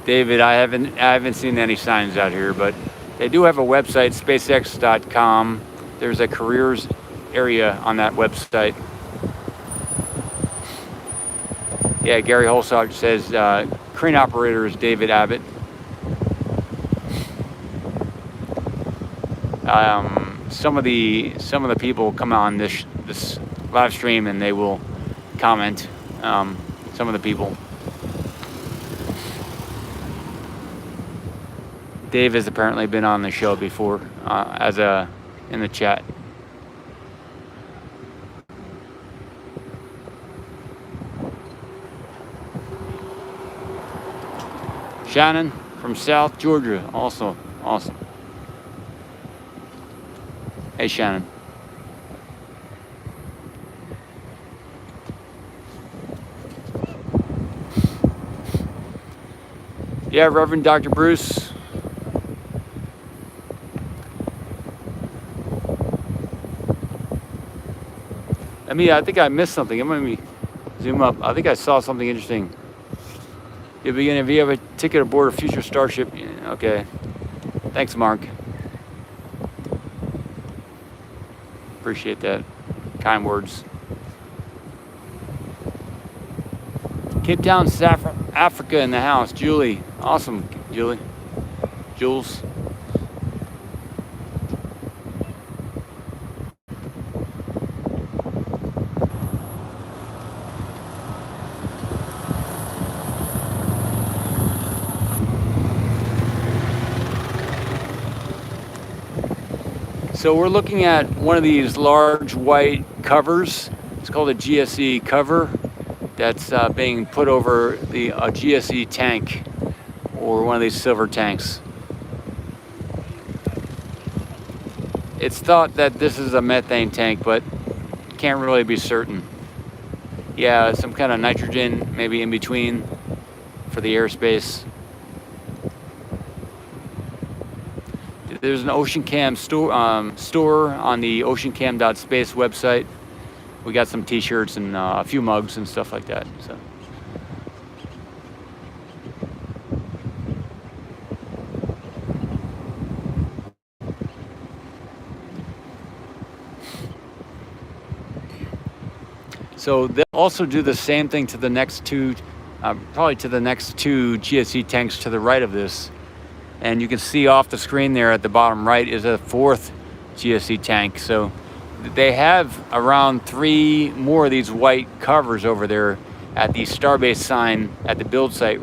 David, I haven't seen any signs out here, but they do have a website, SpaceX.com. There's a careers area on that website. Yeah, Gary Holsart says crane operator is David Abbott. Some of the people come on this live stream and they will comment. Some of the people. Dave has apparently been on the show before in the chat. Shannon from South Georgia, also awesome. Hey, Shannon. Yeah, Reverend Dr. Bruce. I think I missed something. Let me zoom up. I think I saw something interesting. If you have a ticket aboard a future Starship, okay. Thanks, Mark. Appreciate that. Kind words. Cape Town, South Africa in the house. Julie. Awesome, Julie. Jules. So we're looking at one of these large white covers. It's called a GSE cover. That's being put over a GSE tank or one of these silver tanks. It's thought that this is a methane tank, but can't really be certain. Yeah, some kind of nitrogen maybe in between for the airspace. there's an OceanCam store on the oceancam.space website. We got some t-shirts and a few mugs and stuff like that. So. So they'll also do the same thing to the next two, probably to the next two GSE tanks to the right of this. And you can see off the screen there at the bottom right is a fourth GSE tank. So they have around 3 more of these white covers over there at the Starbase sign at the build site,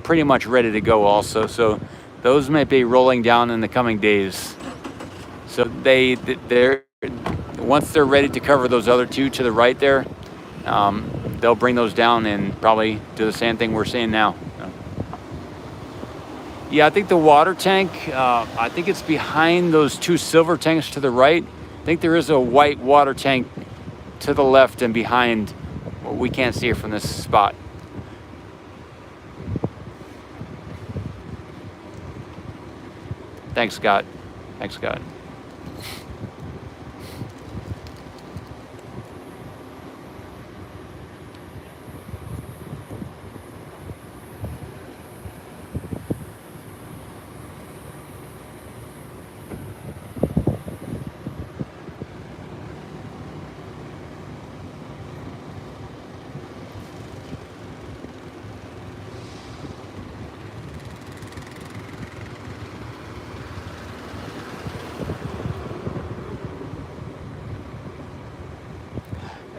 pretty much ready to go also. So those might be rolling down in the coming days. So they're once they're ready to cover those other 2 to the right there, they'll bring those down and probably do the same thing we're seeing now. Yeah, I think the water tank, I think it's behind those 2 silver tanks to the right. I think there is a white water tank to the left and behind. Well, we can't see it from this spot. Thanks, Scott. Thanks, Scott.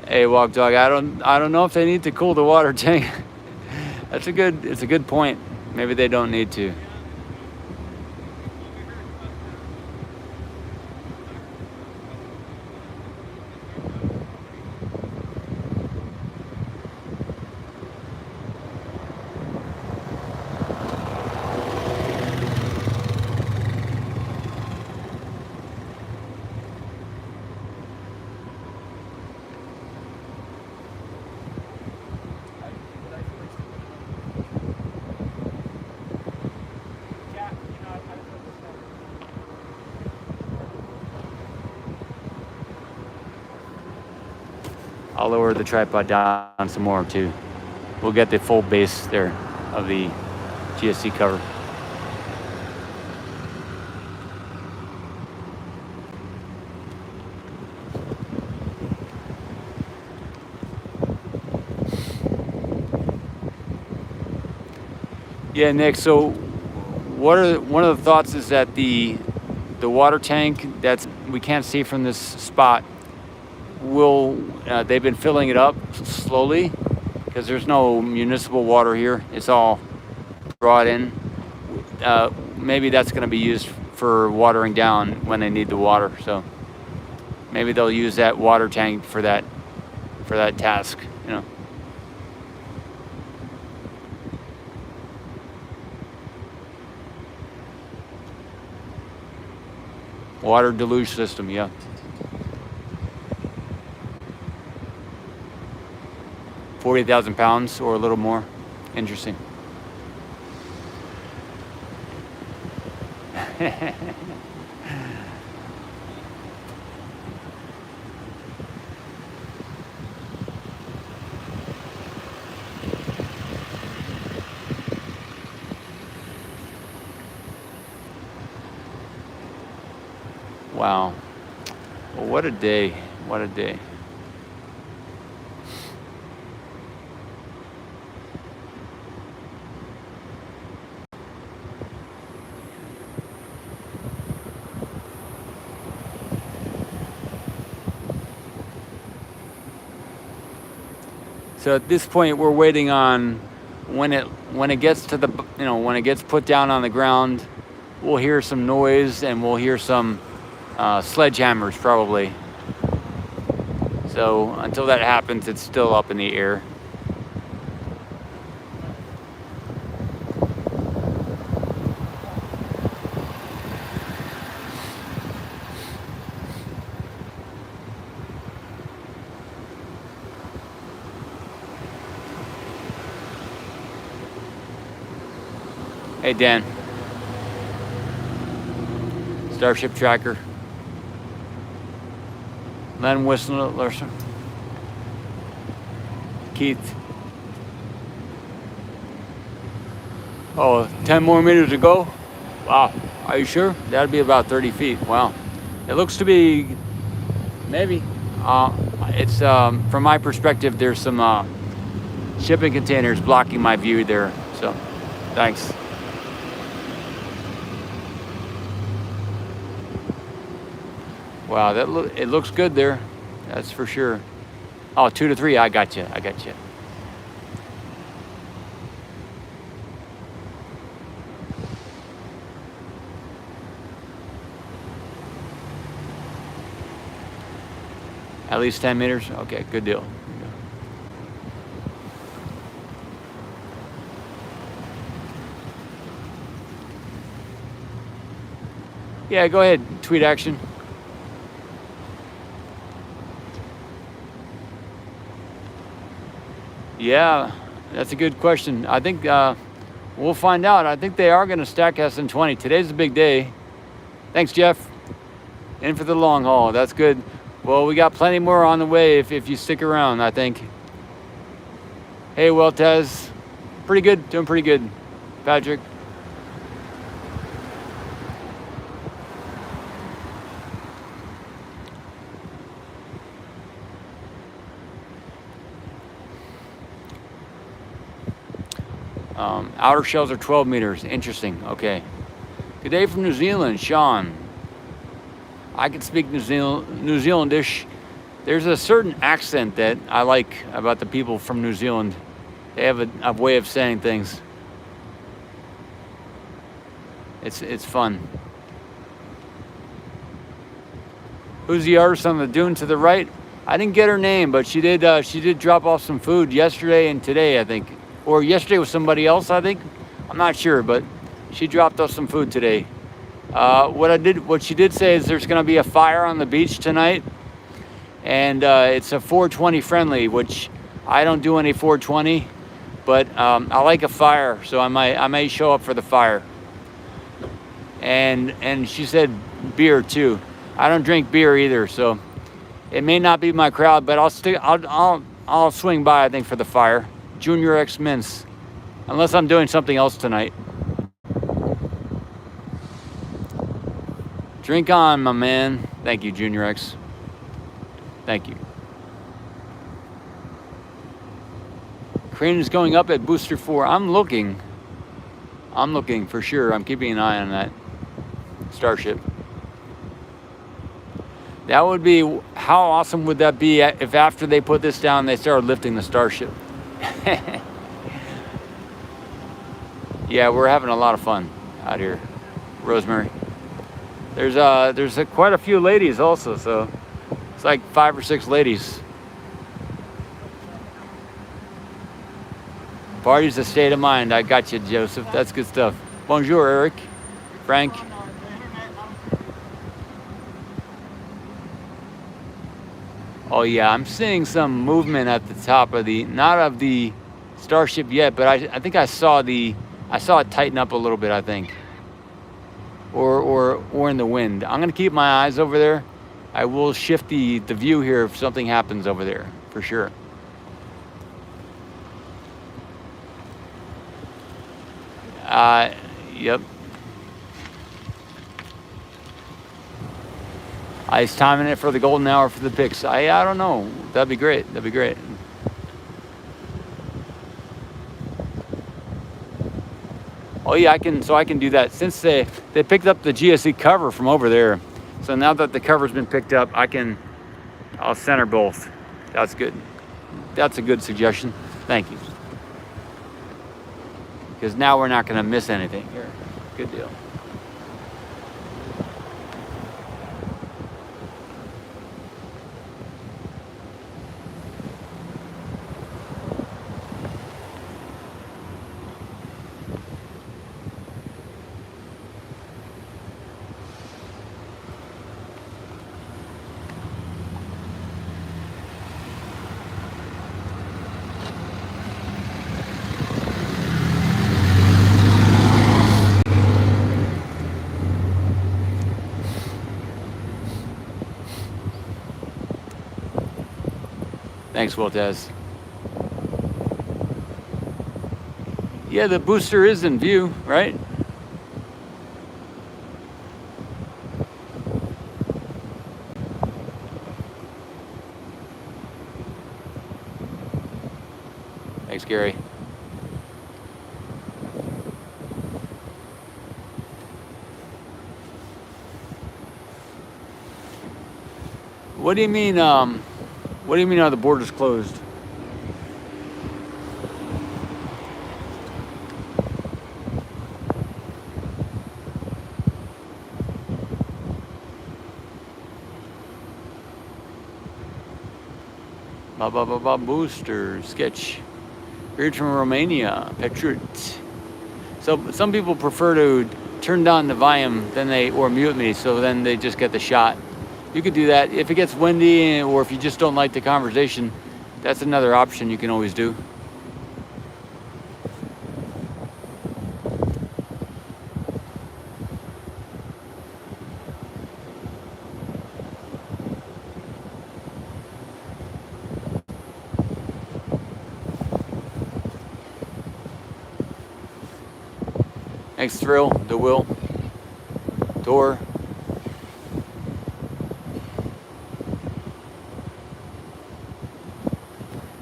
Hey, Walk Dog, I don't know if they need to cool the water tank. It's a good point. Maybe they don't need to. I'll lower the tripod down some more too. We'll get the full base there of the GSE cover. Yeah, Nick, so one of the thoughts is that the water tank that's we can't see from this spot they've been filling it up slowly because there's no municipal water here. It's all brought in. Maybe that's going to be used for watering down when they need the water. So maybe they'll use that water tank for that task, you know. Water deluge system, yeah. £40,000 or a little more. Interesting. Wow. Well, what a day. What a day. So at this point, we're waiting on when it gets to the, you know, when it gets put down on the ground, we'll hear some noise and we'll hear some sledgehammers probably. So until that happens, it's still up in the air. Hey, Dan. Starship tracker. Len Whistler. Keith. Oh, 10 more meters to go? Wow, are you sure? That'd be about 30 feet, wow. It looks to be, maybe. It's, from my perspective, there's some shipping containers blocking my view there, so thanks. Wow, it looks good there, that's for sure. Oh, 2 to 3, I got you. At least 10 meters? Okay, good deal. Yeah, go ahead, tweet action. Yeah, that's a good question. I think we'll find out. I think they are going to stack S20. Today's a big day. Thanks, Jeff. In for the long haul. That's good. Well, we got plenty more on the way if you stick around, I think. Hey, Weltez. Pretty good. Doing pretty good. Patrick. Outer shells are 12 meters. Interesting. Okay. Good day from New Zealand, Sean. I can speak New Zealandish. There's a certain accent that I like about the people from New Zealand. They have a way of saying things. It's fun. Who's the artist on the dune to the right? I didn't get her name, but she did drop off some food yesterday and today, I think. Or yesterday was somebody else, I think. I'm not sure, but she dropped off some food today. What she did say is there's going to be a fire on the beach tonight, and it's a 420 friendly, which I don't do any 420, but I like a fire, so I may show up for the fire. And she said beer too. I don't drink beer either, so it may not be my crowd, but I'll swing by, I think, for the fire. Junior X Mints, unless I'm doing something else tonight. Drink on, my man. Thank you, Junior X. Thank you. Crane is going up at booster 4. I'm looking for sure. I'm keeping an eye on that Starship. That would be, how awesome would that be if after they put this down, they started lifting the Starship? Yeah, we're having a lot of fun out here, Rosemary. There's quite a few ladies also, so it's like 5 or 6 ladies. Party's a state of mind. I got you, Joseph. That's good stuff. Bonjour, Eric, Frank. Oh yeah, I'm seeing some movement at the top of not of the Starship yet, but I think I saw it tighten up a little bit, I think. Or in the wind. I'm gonna keep my eyes over there. I will shift the view here if something happens over there, for sure. Yep. He's timing it for the golden hour for the picks. I don't know. That'd be great. That'd be great. Oh yeah, I can do that. Since they picked up the GSE cover from over there, so now that the cover's been picked up, I'll center both. That's good. That's a good suggestion. Thank you. Because now we're not going to miss anything here. Good deal. Thanks, Wiltez. Yeah, the booster is in view, right? Thanks, Gary. What do you mean? What do you mean? Are the borders closed? Booster sketch. We're from Romania, Petrut. So some people prefer to turn down the volume, or mute me, so then they just get the shot. You could do that. If it gets windy or if you just don't like the conversation, that's another option you can always do. Thanks, Thrill, the Will, Tor.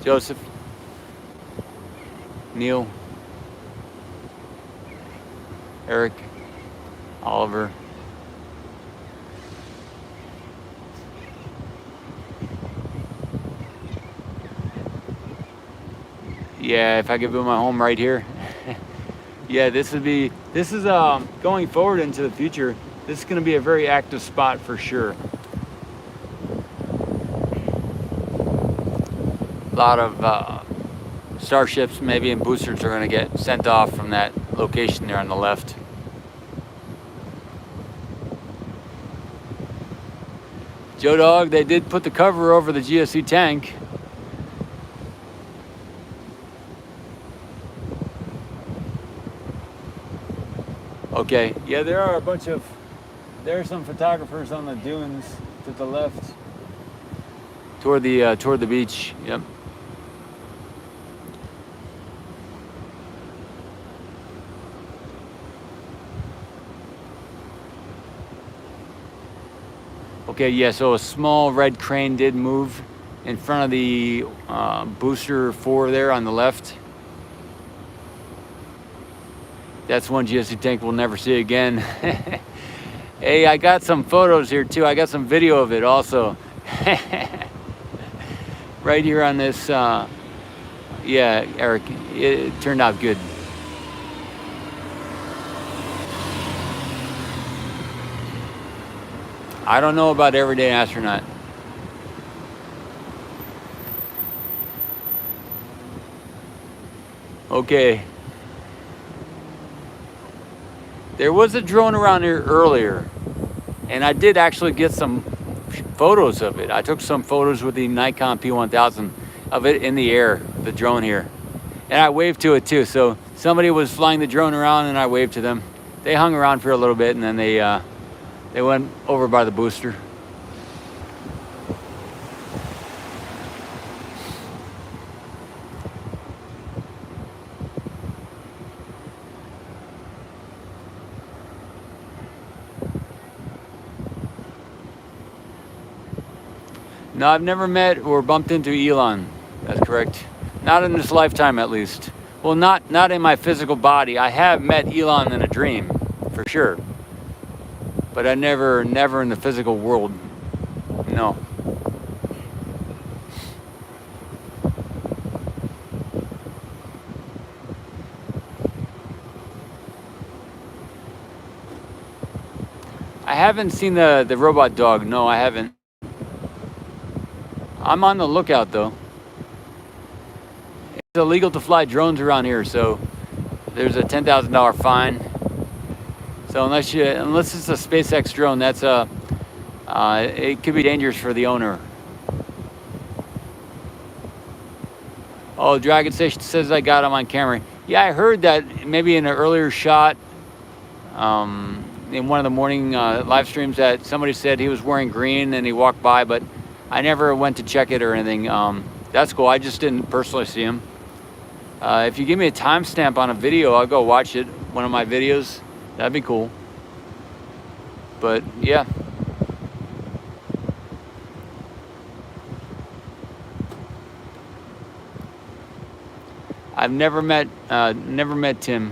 Joseph, Neil, Eric, Oliver. Yeah, if I could build my home right here. Yeah, this is going forward into the future. This is going to be a very active spot for sure. A lot of starships, maybe, and boosters are going to get sent off from that location there on the left. Joe Dog, they did put the cover over the GSE tank. Okay, yeah, there are some photographers on the dunes to the left, toward the beach. Yep. Okay, yeah, so a small red crane did move in front of the booster 4 there on the left. That's one GSE tank we'll never see again. Hey, I got some photos here too. I got some video of it also. Right here on this, yeah, Eric, it turned out good. I don't know about Everyday Astronaut. Okay. There was a drone around here earlier, and I did actually get some photos of it. I took some photos with the Nikon P1000 of it in the air, the drone here. And I waved to it too. So somebody was flying the drone around and I waved to them. They hung around for a little bit and then they went over by the booster. No, I've never met or bumped into Elon. That's correct. Not in this lifetime, at least. Well, not in my physical body. I have met Elon in a dream, for sure. But I never in the physical world. No. I haven't seen the robot dog. No, I haven't. I'm on the lookout though. It's illegal to fly drones around here, so there's a $10,000 fine. So unless it's a SpaceX drone, that's it could be dangerous for the owner. Oh, Dragon Station says I got him on camera. Yeah, I heard that maybe in an earlier shot, in one of the morning live streams, that somebody said he was wearing green and he walked by, but I never went to check it or anything. that's cool. I just didn't personally see him. If you give me a timestamp on a video, I'll go watch it. One of my videos, that'd be cool. But yeah. I've never met Tim.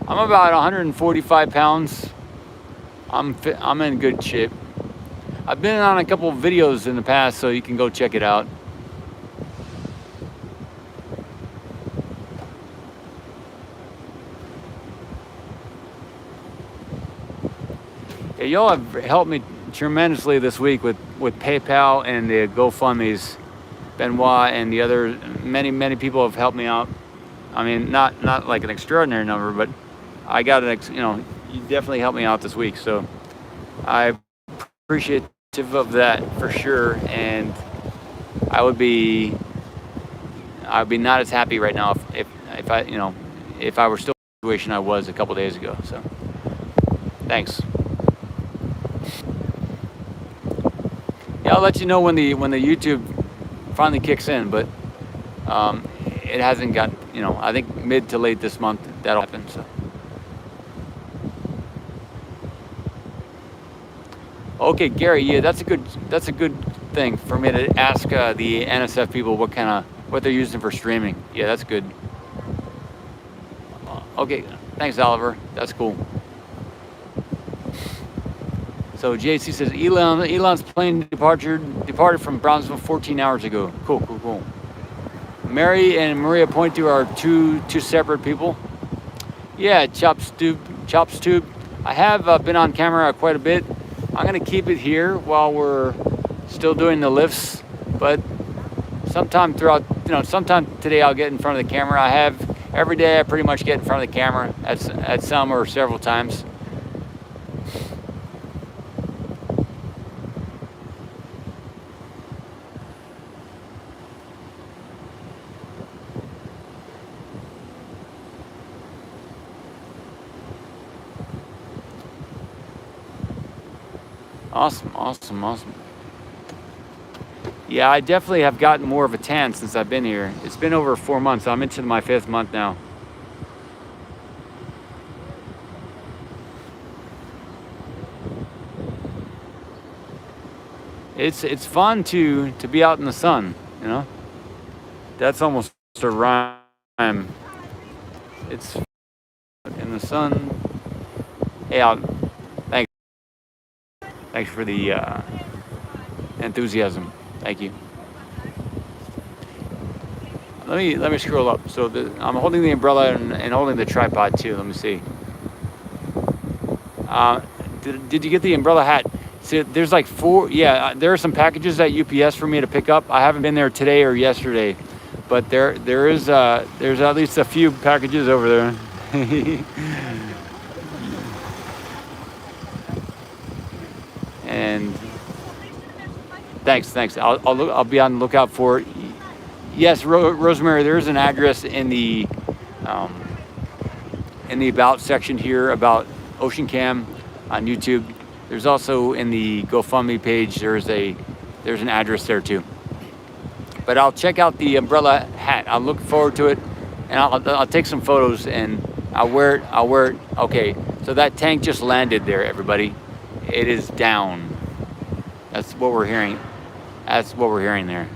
I'm about 145 pounds. I'm in good shape. I've been on a couple of videos in the past, so you can go check it out. Yeah, y'all have helped me tremendously this week with PayPal and the GoFundMe's. Benoit and the other many people have helped me out. I mean, not like an extraordinary number, but I got you definitely helped me out this week. So I'm appreciative of that for sure. And I would be not as happy right now if I were still in the situation I was a couple days ago. So thanks. Yeah, I'll let you know when the YouTube finally kicks in, but it hasn't got, I think mid to late this month that'll happen. So okay, Gary, yeah, that's a good thing for me to ask the NSF people what they're using for streaming. Yeah, that's good. Okay, thanks, Oliver. That's cool. So JC says Elon's plane departed from Brownsville 14 hours ago. Cool. Mary and Maria point to are two separate people. Yeah, Chops Tube. I have been on camera quite a bit. I'm gonna keep it here while we're still doing the lifts, but sometime today I'll get in front of the camera. Every day I pretty much get in front of the camera at some or several times. Awesome. Yeah, I definitely have gotten more of a tan since I've been here. It's been over 4 months. I'm into my 5th month now. It's fun to be out in the sun, That's almost a rhyme. It's in the sun. Hey, thanks for the enthusiasm. Thank you. Let me scroll up. So I'm holding the umbrella and holding the tripod too. Let me see. Did you get the umbrella hat? See, there's like 4. Yeah, there are some packages at UPS for me to pick up. I haven't been there today or yesterday, but there's at least a few packages over there. And thanks. I'll be on the lookout for it. Yes, Rosemary, there is an address in the about section here about Ocean Cam on YouTube. There's also in the GoFundMe page, there's an address there too. But I'll check out the umbrella hat. I'll look forward to it, and I'll take some photos and I'll wear it. Okay, so that tank just landed there, everybody. It is down. That's what we're hearing. That's what we're hearing there.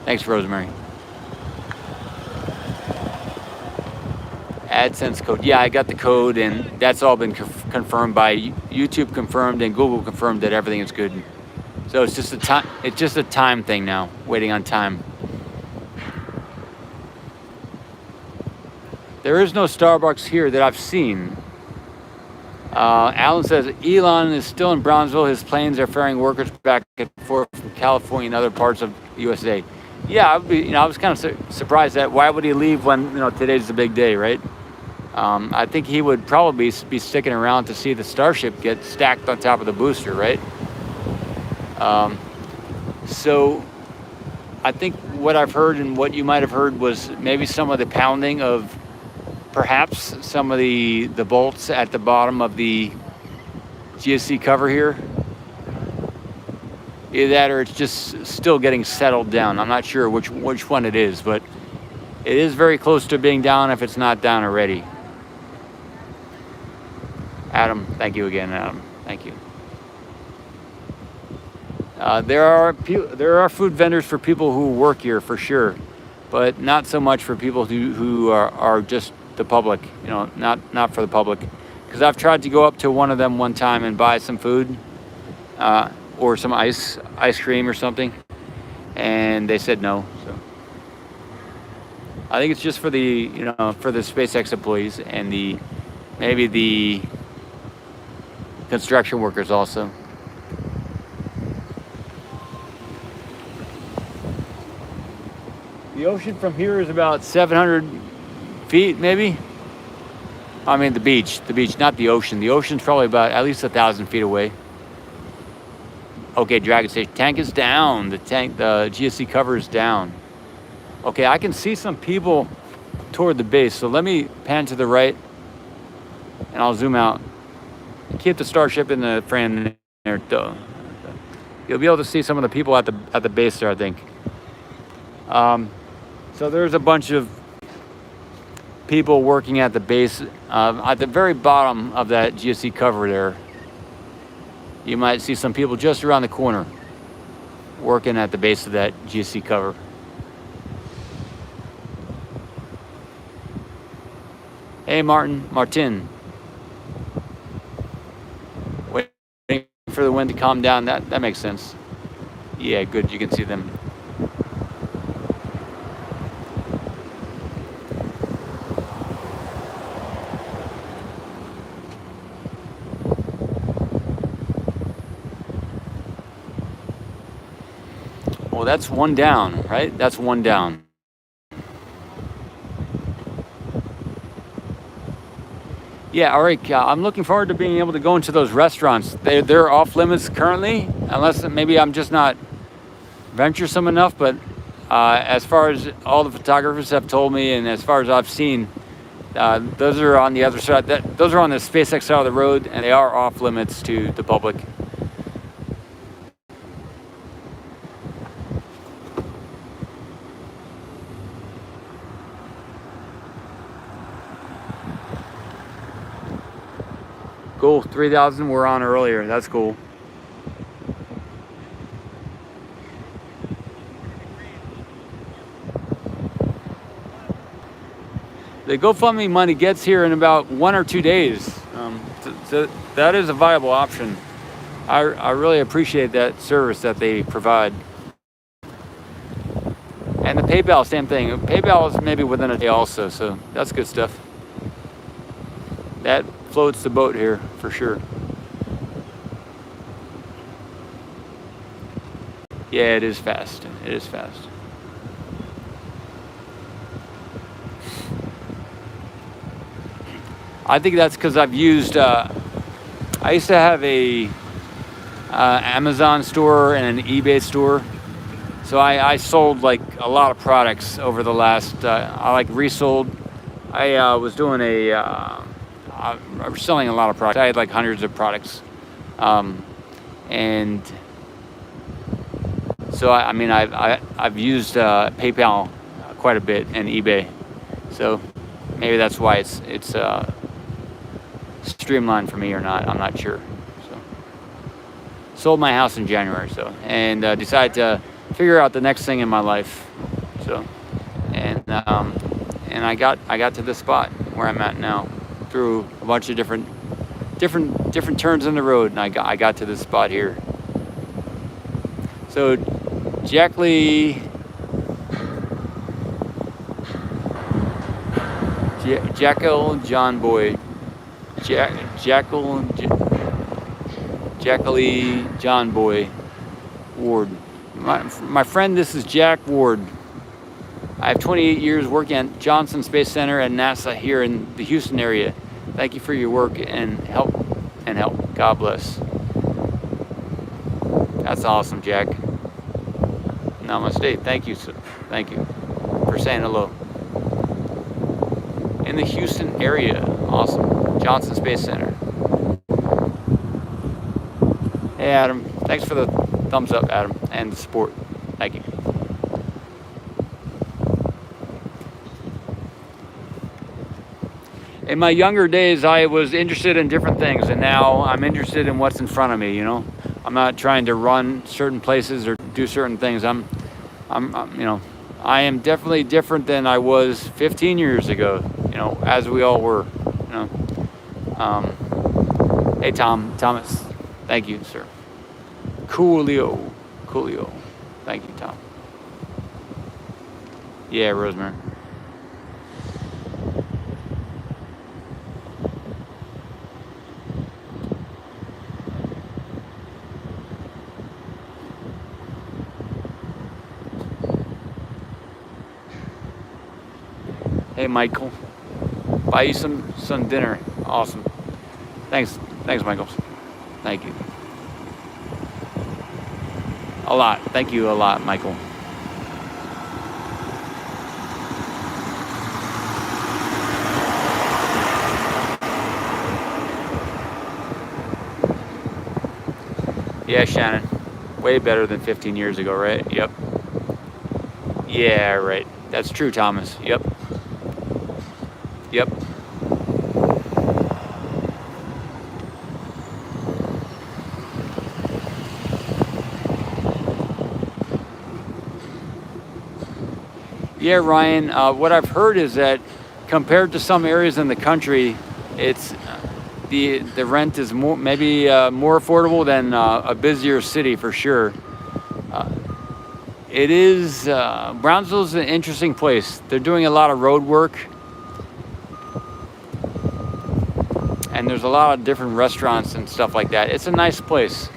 Thanks, Rosemary. AdSense code. Yeah, I got the code, and that's all been confirmed by YouTube. Confirmed and Google confirmed that everything is good. So it's just a time. It's just a time thing now. Waiting on time. There is no Starbucks here that I've seen. Alan says Elon is still in Brownsville. His planes are ferrying workers back and forth from California and other parts of the USA. Yeah, I was kind of surprised that why would he leave when today's the big day, right? I think he would probably be sticking around to see the Starship get stacked on top of the booster, right? So I think what I've heard and what you might have heard was maybe some of the pounding of perhaps some of the bolts at the bottom of the GSE cover here. Either that or it's just still getting settled down. I'm not sure which one it is, but it is very close to being down if it's not down already. Adam, thank you again, Adam. Thank you. There are food vendors for people who work here for sure, but not so much for people who are just the public. You know, not for the public. Because I've tried to go up to one of them one time and buy some food or some ice cream or something, and they said no. So I think it's just for the for the SpaceX employees and maybe the construction workers also. The ocean from here is about 700 feet, maybe. I mean the beach, not the ocean. The ocean's probably about at least 1,000 feet away. Okay, Dragon Station, tank is down. The GSE cover is down. Okay, I can see some people toward the base. So let me pan to the right and I'll zoom out. Keep the Starship in the frame there. You'll be able to see some of the people at the base there, I think. So there's a bunch of people working at the base, at the very bottom of that GSE cover there. You might see some people just around the corner working at the base of that GSE cover. Hey, Martin. Waiting for the wind to calm down. That makes sense. Yeah, good. You can see them. Well, that's one down, right? That's one down. Yeah, all right. I'm looking forward to being able to go into those restaurants. They're off limits currently, unless maybe I'm just not venturesome enough. But as far as all the photographers have told me, and as far as I've seen, those are on the other side. Those are on the SpaceX side of the road, and they are off limits to the public. Cool, 3,000 were on earlier. That's cool. The GoFundMe money gets here in about 1 or 2 days. So that is a viable option. I really appreciate that service that they provide. And the PayPal, same thing. PayPal is maybe within a day also, so that's good stuff. That floats the boat here for sure. Yeah, it is fast. It is fast. I think that's because I've used. I used to have a Amazon store and an eBay store, so I sold like a lot of products over the last. I like resold. I was doing I was selling a lot of products. I had like hundreds of products, and so I mean I've used PayPal quite a bit and eBay, so maybe that's why it's streamlined for me or not. I'm not sure. So sold my house in January, and decided to figure out the next thing in my life. So and I got to this spot where I'm at now. Through a bunch of different turns in the road, and I got to this spot here. So Jackal John Boy, Jackal John Boy Ward. My friend, this is Jack Ward. I have 28 years working at Johnson Space Center and NASA here in the Houston area. Thank you for your work and help. God bless. That's awesome, Jack. Namaste. Thank you, sir. Thank you for saying hello. In the Houston area. Awesome. Johnson Space Center. Hey, Adam. Thanks for the thumbs up, Adam, and the support. Thank you. In my younger days, I was interested in different things, and now I'm interested in what's in front of me, you know? I'm not trying to run certain places or do certain things. I'm you know, I am definitely different than I was 15 years ago, you know, as we all were, you know? Hey, Thomas. Thank you, sir. Coolio. Thank you, Tom. Yeah, Rosemary. Hey, Michael. Buy you some dinner. Awesome. Thanks, Michael. Thank you. A lot. Thank you a lot, Michael. Yeah, Shannon. Way better than 15 years ago, right? Yep. Yeah, right. That's true, Thomas. Yep. Yeah, Ryan, what I've heard is that compared to some areas in the country, it's the rent is more more affordable than a busier city for sure. It is Brownsville's an interesting place. They're doing a lot of road work, and there's a lot of different restaurants and stuff like that. It's a nice place.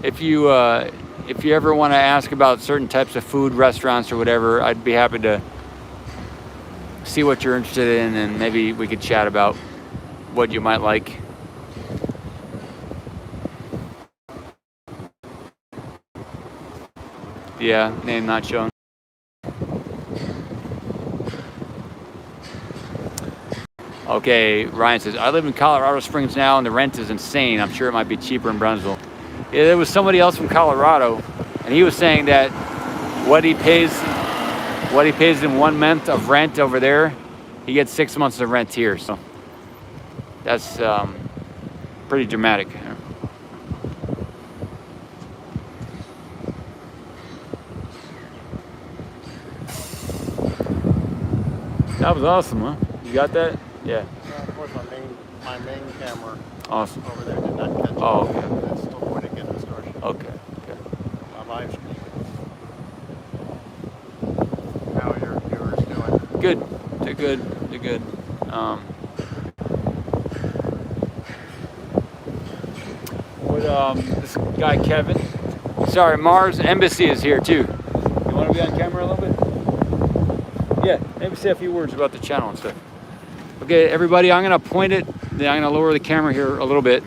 If you ever want to ask about certain types of food, restaurants, or whatever, I'd be happy to see what you're interested in, and maybe we could chat about what you might like. Yeah, name not shown. Okay, Ryan says, I live in Colorado Springs now, and the rent is insane. I'm sure it might be cheaper in Brownsville. Yeah, there was somebody else from Colorado, and he was saying that what he pays in 1 month of rent over there, he gets 6 months of rent here. So that's pretty dramatic. That was awesome, huh? You got that? Yeah. Of course, my main camera Awesome. over there did not catch it. Oh, okay. It's still pointing in the starship. Okay. My live stream. How are your viewers doing? Good. They're good. This guy Kevin. Sorry, Mars Embassy is here too. You want to be on camera a little bit? Yeah, maybe say a few words about the channel and stuff. Okay, everybody, I'm gonna point it. Then I'm gonna lower the camera here a little bit.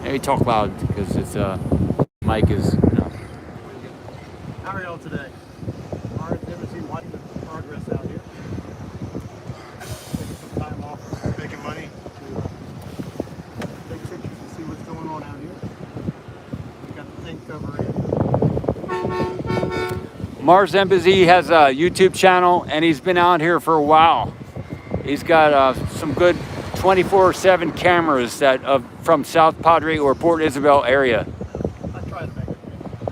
Maybe talk loud because it's mic is. You know. How are y'all today? Mars Embassy, watching the progress out here. Taking some time off, making money to take pictures and see what's going on out here. We got the tank cover in. Mars Embassy has a YouTube channel, and he's been out here for a while. He's got some good 24/7 cameras that from South Padre or Port Isabel area. I tried to make it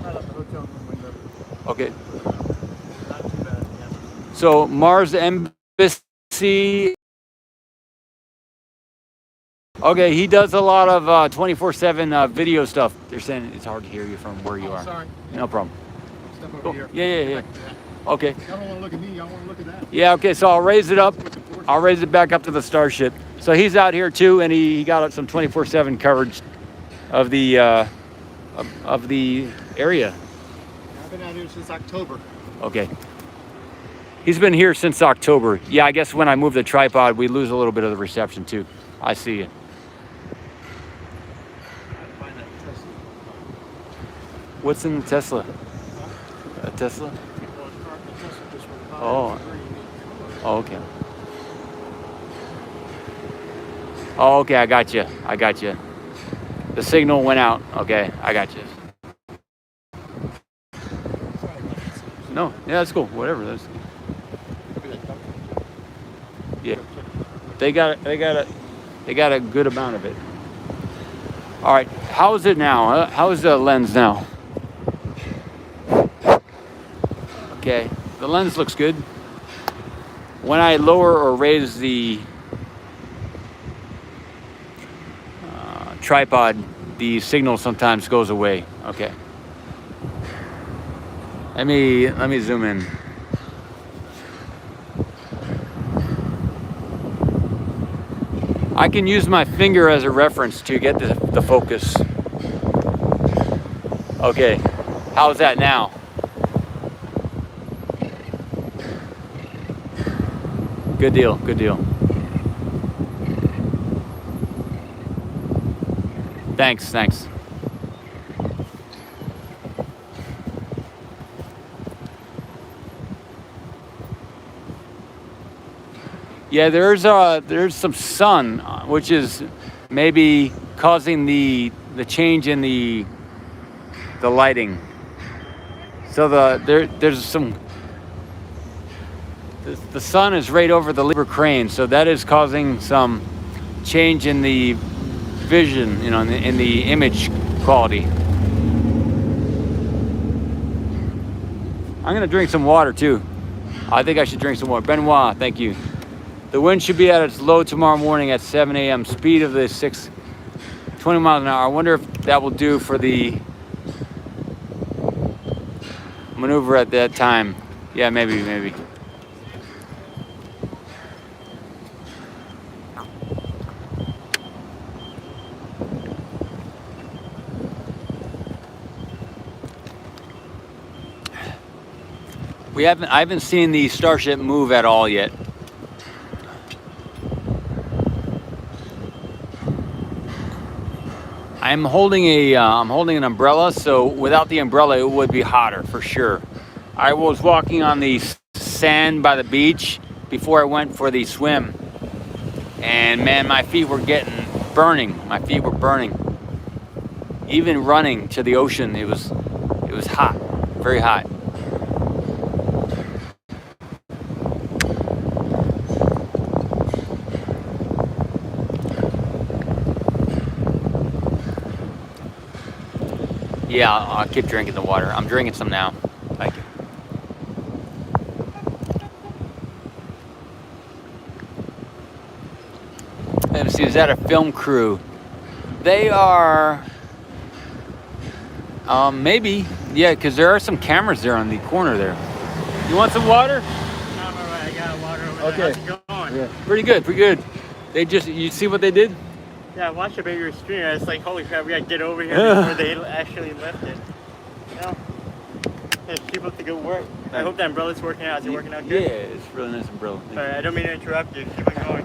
right out the hotel room window. Okay. Not too bad, yeah. So Mars Embassy. Okay, he does a lot of 24/7 video stuff. They're saying it's hard to hear you from where you are. Sorry. No problem. Step over Cool. here. Yeah. Okay. Y'all don't want to look at me, y'all want to look at that. Yeah, okay, so I'll raise it up. I'll raise it back up to the Starship. So he's out here too, and he got some 24/7 coverage of the area. I've been out here since October. Okay. He's been here since October. Yeah, I guess when I move the tripod, we lose a little bit of the reception too. I see you. What's in the Tesla? A Tesla? Well, the Tesla just went by. Oh. It's a green color. Oh, okay. Oh, okay, I got you. I got you. The signal went out. Okay, I got you. No, yeah, that's cool. Whatever. That's Look at that dump. yeah. They got a good amount of it. All right, how is it now? How is the lens now? Okay, the lens looks good. When I lower or raise the tripod, the signal sometimes goes away. Okay. Let me zoom in. I can use my finger as a reference to get the focus. Okay, how's that now? Good deal, good deal. Thanks, thanks. Yeah, there's some sun, which is maybe causing the change in the lighting. So there's some. The sun is right over the lever crane, so that is causing some change in the vision, you know, in the image quality. I'm gonna drink some water too. I think I should drink some water. Benoit, thank you. The wind should be at its low tomorrow morning at 7 a.m. Speed of the 20 miles an hour. I wonder if that will do for the maneuver at that time. Yeah, maybe. I haven't seen the Starship move at all yet. I'm holding an umbrella, so without the umbrella, it would be hotter for sure. I was walking on the sand by the beach before I went for the swim, and man, my feet were burning. My feet were burning. Even running to the ocean, it was hot, very hot. Yeah, I'll keep drinking the water. I'm drinking some now. Thank you. Let me see, is that a film crew? They are, maybe, yeah, because there are some cameras there on the corner there. You want some water? No, I'm alright. I got water over Okay. there. How's it going? Yeah. Pretty good. You see what they did? Yeah, I watched a bit of your stream. I was like, holy crap, we gotta get over here before they actually left it. You know? Yeah, keep up the good work. I hope that umbrella's working out. Is it working out good? Yeah, it's a really nice umbrella. Alright, I don't mean to interrupt you. Keep on going.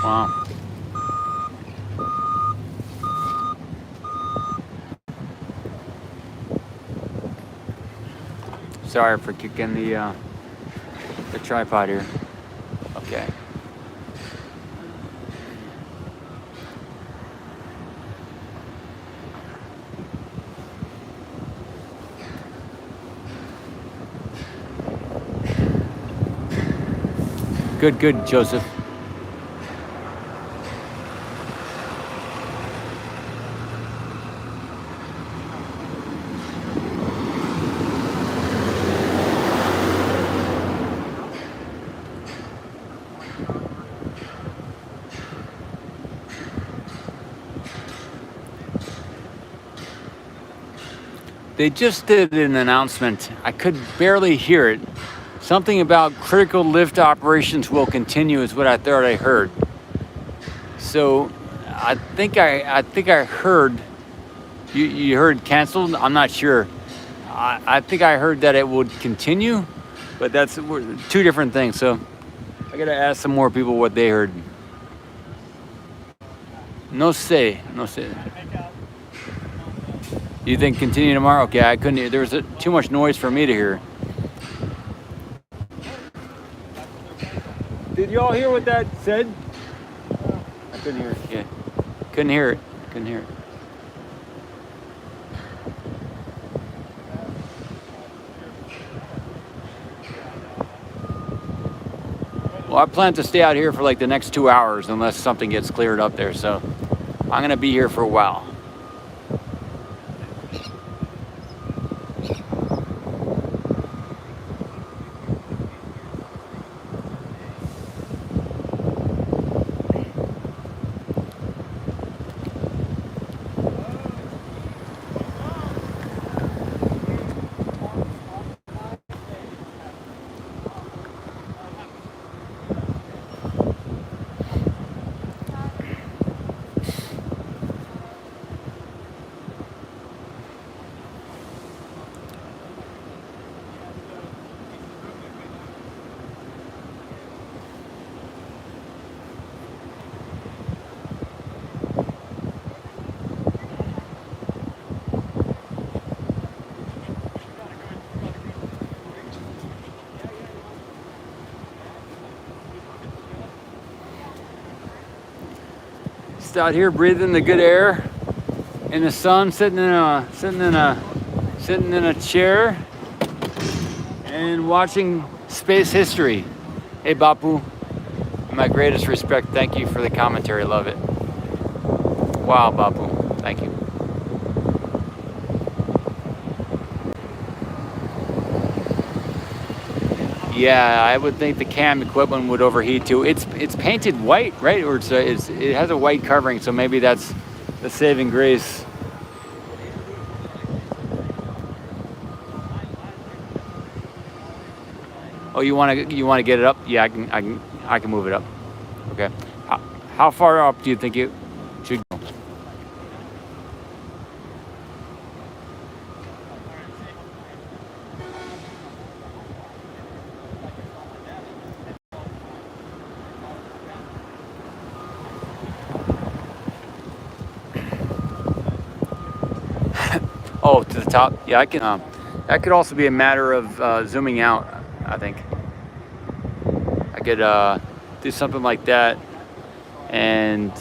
Wow. Sorry for kicking the tripod here. Okay. Good, Joseph. They just did an announcement. I could barely hear it. Something about critical lift operations will continue is what I thought I heard. So I think I heard you heard canceled. I'm not sure. I think I heard that it would continue, but that's two different things. So I gotta ask some more people what they heard. No say. You think continue tomorrow? Okay, I couldn't hear. There was too much noise for me to hear. Did y'all hear what that said? I couldn't hear it. Yeah, couldn't hear it. Well, I plan to stay out here for like the next 2 hours unless something gets cleared up there. So I'm gonna be here for a while. Just out here breathing the good air in the sun, sitting in a chair and watching space history. Hey Bapu, my greatest respect. Thank you for the commentary. Love it. Wow, Bapu. Thank you. Yeah, I would think the cam equipment would overheat too. It's painted white, right? Or it has a white covering, so maybe that's the saving grace. Oh, you want to get it up? Yeah, I can move it up. Okay. How far up do you think it should go? Oh, to the top? Yeah, I can. That could also be a matter of zooming out, I think. I could do something like that. And,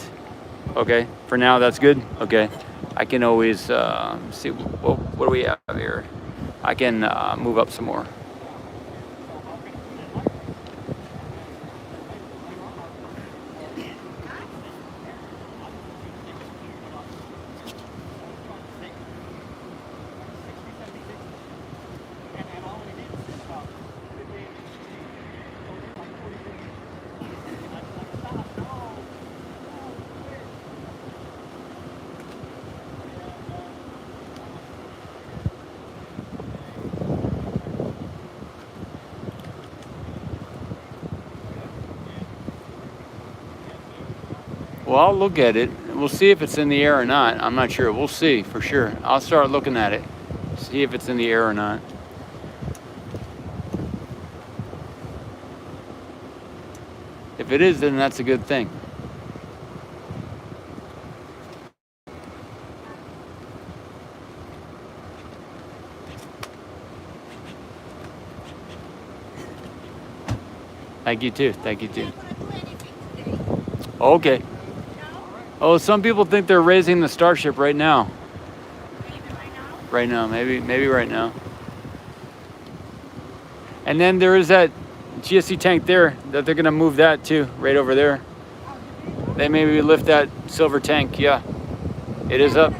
okay, for now that's good. Okay, I can always see, what do we have here? I can move up some more. Well, I'll look at it. We'll see if it's in the air or not. I'm not sure. We'll see for sure. I'll start looking at it. See if it's in the air or not. If it is, then that's a good thing. Thank you too. Thank you too. Okay. Oh, some people think they're raising the Starship right now. Right now, maybe right now. And then there is that GSE tank there that they're gonna move that too, right over there. They maybe lift that silver tank. Yeah, it is up.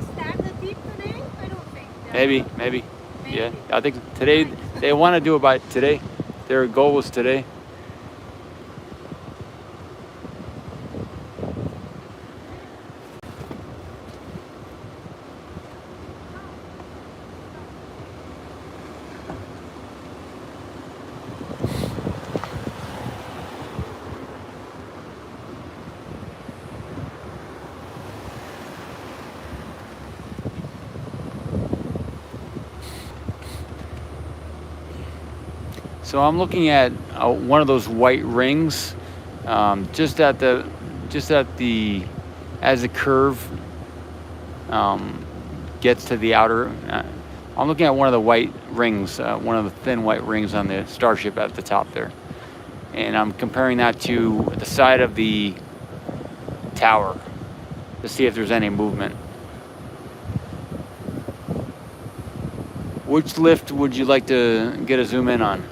Maybe. Yeah, I think today they want to do it by today. Their goal was today. So I'm looking at one of those white rings, just at the as the curve gets to the outer. I'm looking at one of the white rings, one of the thin white rings on the Starship at the top there, and I'm comparing that to the side of the tower to see if there's any movement. Which lift would you like to get a zoom in on?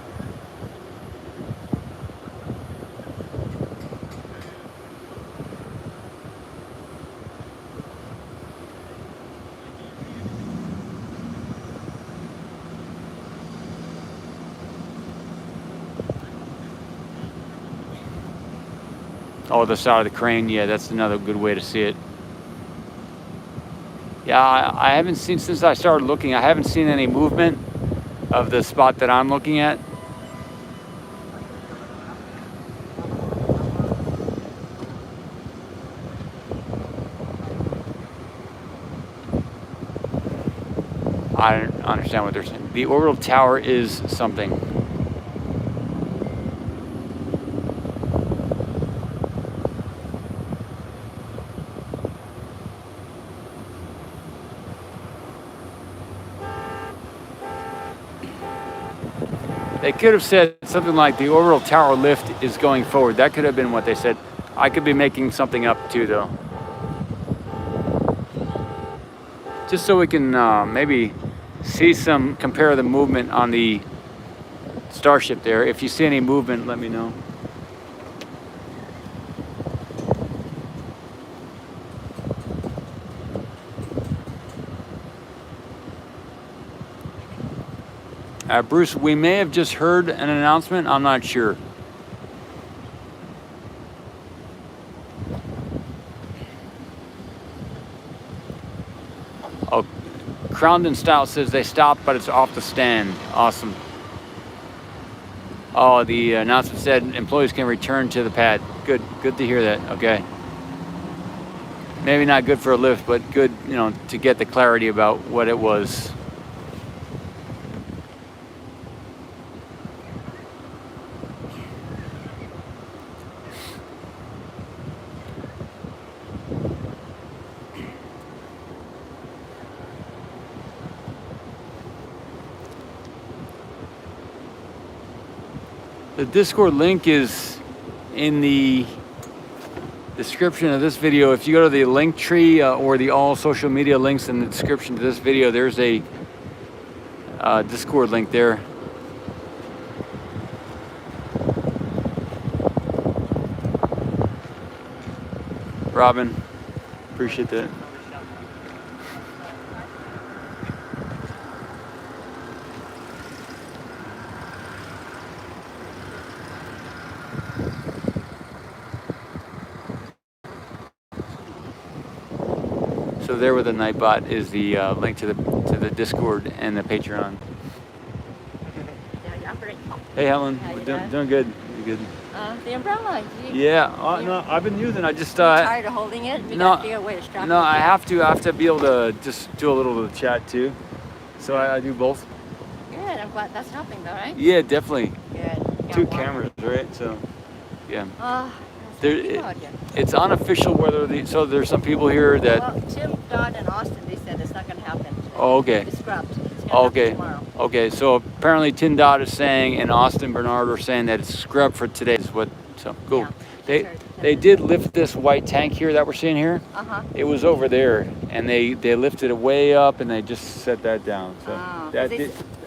Oh, the side of the crane. Yeah, that's another good way to see it. Yeah, I haven't seen, since I started looking, I haven't seen any movement of the spot that I'm looking at. I don't understand what they're saying. The orbital tower is something. They could have said something like the orbital tower lift is going forward. That could have been what they said. I could be making something up too, though. Just so we can maybe see compare the movement on the Starship there. If you see any movement, let me know. Bruce, we may have just heard an announcement. I'm not sure. Oh, Crown Style says they stopped, but it's off the stand. Awesome. Oh, the announcement said employees can return to the pad. Good to hear that. Okay. Maybe not good for a lift, but good, to get the clarity about what it was. The Discord link is in the description of this video. If you go to the link tree or the all social media links in the description to this video, there's a Discord link there. Robin, appreciate that. So there with the Nightbot is the link to the Discord and the Patreon. Hey Helen, we're doing good. You good? The umbrella. Yeah. No, I've been using. I just tired of holding it. You gotta figure a way to strap no, it. I have to be able to just do a little of the chat too. So I do both. Good. I'm glad that's helping, though, right? Yeah, definitely. Good. Two cameras, right? So, yeah. There, it's unofficial whether so there's some people here that. Well, Tim, Dodd, and Austin, they said it's not going to happen. Oh, okay. It's scrubbed. It's gonna happen tomorrow. Okay. So apparently Tim Dodd is saying, and Austin Bernard are saying that it's scrubbed for today. Is what? So cool. Yeah, they did lift this white tank here that we're seeing here. It was over there, and they lifted it way up, and they just set that down. So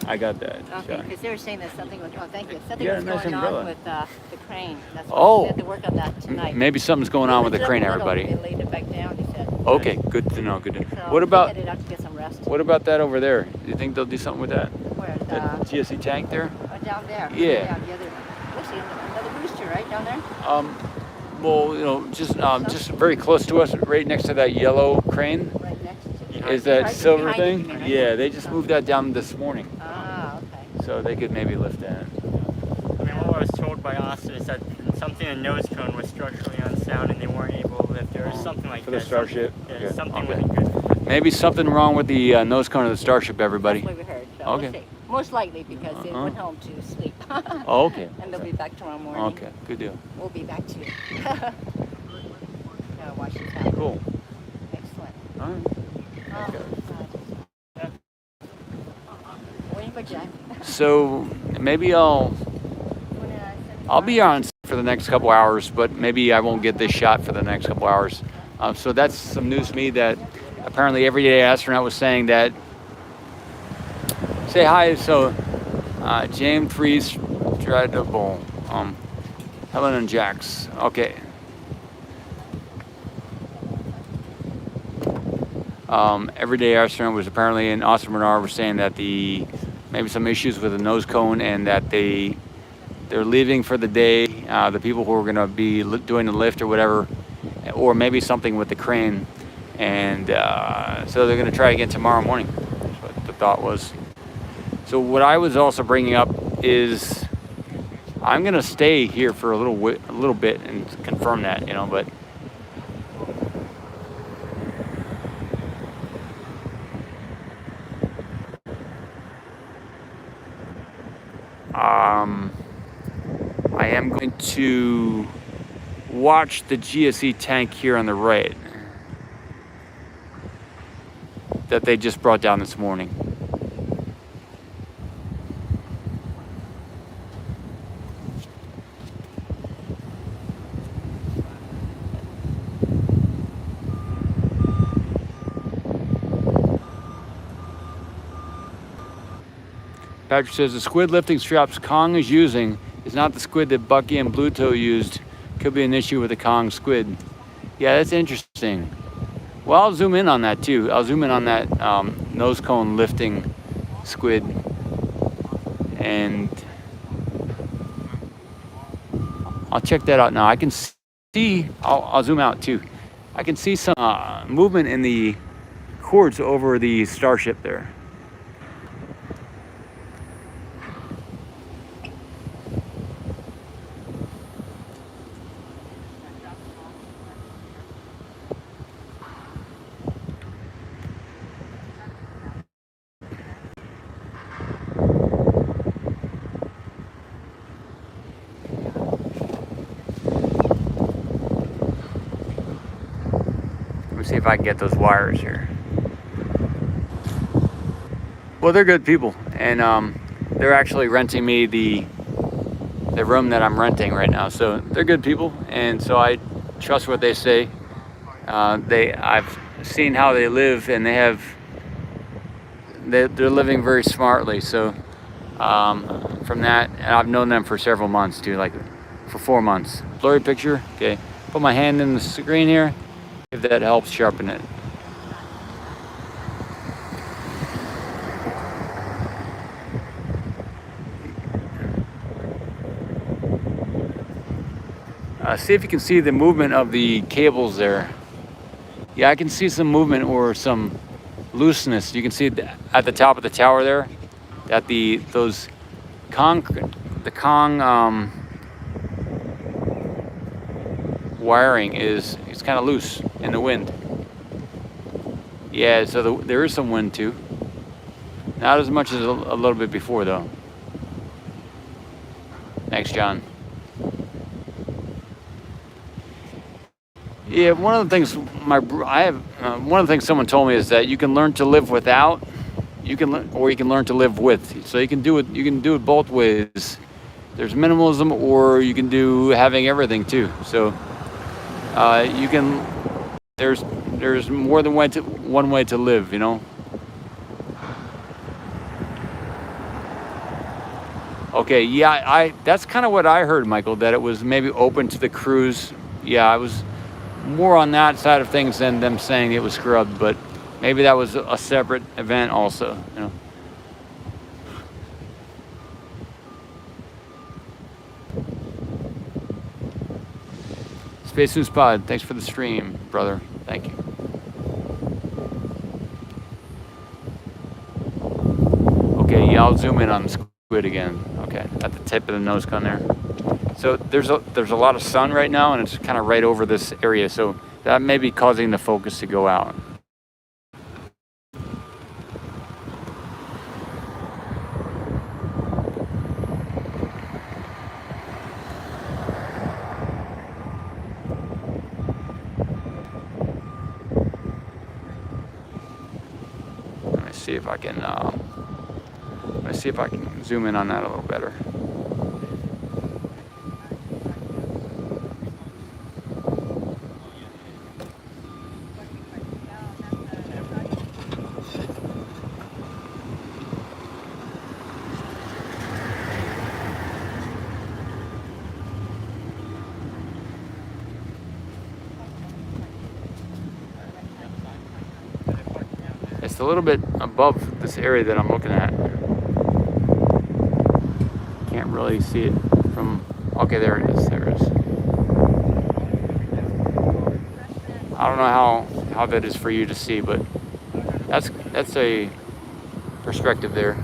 I got that. Okay, because they were saying that something was. Oh, thank you. Something Yeah, was nice going umbrella. on with the crane. That's why they had to work on that tonight. Maybe something's going on with the crane, They everybody. laid it back down. He said. Okay, good to know. Good to know. So What about? Headed out to get some rest. What about that over there? Do you think they'll do something with that? Where? That GSE tank there? Down there. Yeah. The other. Looks like another booster right down there. Well, just very close to us, right next to that yellow crane. Right next to. Is that Right silver behind you, thing? you mean, right? Yeah, they just moved that down this morning, Ah, okay. so they could maybe lift that. I mean, what I was told by Austin is that something in the nose cone was structurally unsound and they weren't able to lift it or something like For that. the Starship? Yeah, Okay. something Okay. wasn't good. Maybe something wrong with the nose cone of the Starship, everybody. That's what we heard. So Okay. we'll see. Most likely because they Uh-huh. went home to sleep. Oh, okay. And they'll be back tomorrow morning. Okay, good deal. We'll be back too. Yeah, Washington. Cool. Excellent. All right. Oh, God. Waiting for Jack. So maybe I'll be on for the next couple hours, but maybe I won't get this shot for the next couple hours. So that's some news to me that apparently Everyday Astronaut was saying that. Say hi. So James 3 Stradable, Helen and Jax. Okay. Everyday Astronaut was apparently in Austin Bernard was saying that maybe some issues with the nose cone and that they're leaving for the day. The people who are going to be doing the lift or whatever, or maybe something with the crane, and so they're going to try again tomorrow morning. That's what the thought was. So what I was also bringing up is I'm going to stay here for a little bit and confirm that, but. I am going to watch the GSE tank here on the right that they just brought down this morning. Patrick says the squid lifting straps Kong is using is not the squid that Bucky and Bluto used. Could be an issue with the Kong squid. Yeah, that's interesting. Well, I'll zoom in on that too. I'll zoom in on that nose cone lifting squid. And I'll check that out now. I can see, I'll zoom out too. I can see some movement in the cords over the Starship there. See if I can get those wires here. Well, they're good people, and they're actually renting me the room that I'm renting right now. So they're good people, and so I trust what they say. I've seen how they live, and they're living very smartly. So from that, and I've known them for several months too, like for 4 months. Blurry picture. Okay, put my hand in the screen here. If that helps sharpen it. See if you can see the movement of the cables there. Yeah, I can see some movement or some looseness. You can see at the top of the tower there that the Kong wiring is kind of loose in the wind. Yeah, so there is some wind too. Not as much as a little bit before though. Thanks, John. Yeah, one of the things one of the things someone told me is that you can learn to live without, or you can learn to live with. So you can do it. You can do it both ways. There's minimalism, or you can do having everything too. So you can. There's more than one way to live. Okay, yeah, that's kind of what I heard, Michael. That it was maybe open to the crews. Yeah, I was more on that side of things than them saying it was scrubbed, but maybe that was a separate event also, Space News Pod, thanks for the stream, brother. Thank you. Okay, yeah, I'll zoom in on the squid again. Okay, at the tip of the nose cone there. So there's a lot of sun right now, and it's kind of right over this area, so that may be causing the focus to go out. see if I can. Let's see if I can zoom in on that a little better. It's a little bit above this area that I'm looking at. Can't really see it from. Okay, there it is. There it is. I don't know how that is for you to see, but that's a perspective there.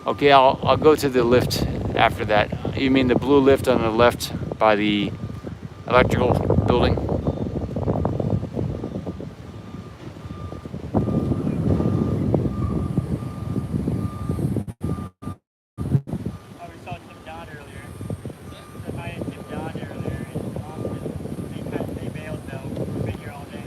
Okay, I'll go to the lift after that. You mean the blue lift on the left by the electrical building? Oh, we saw Tim Don earlier. So I had Tim Don earlier in Austin. They bailed though. We've been here all day.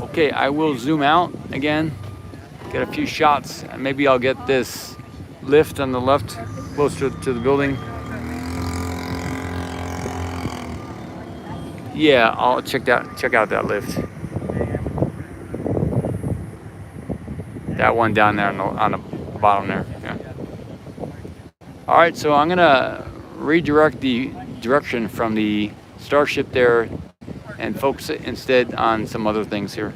Okay, I will zoom out again, get a few shots, and maybe I'll get this lift on the left closer to the building. Yeah, I'll check out that lift. That one down there on the bottom there. Yeah. All right, so I'm gonna redirect the direction from the Starship there and focus it instead on some other things here.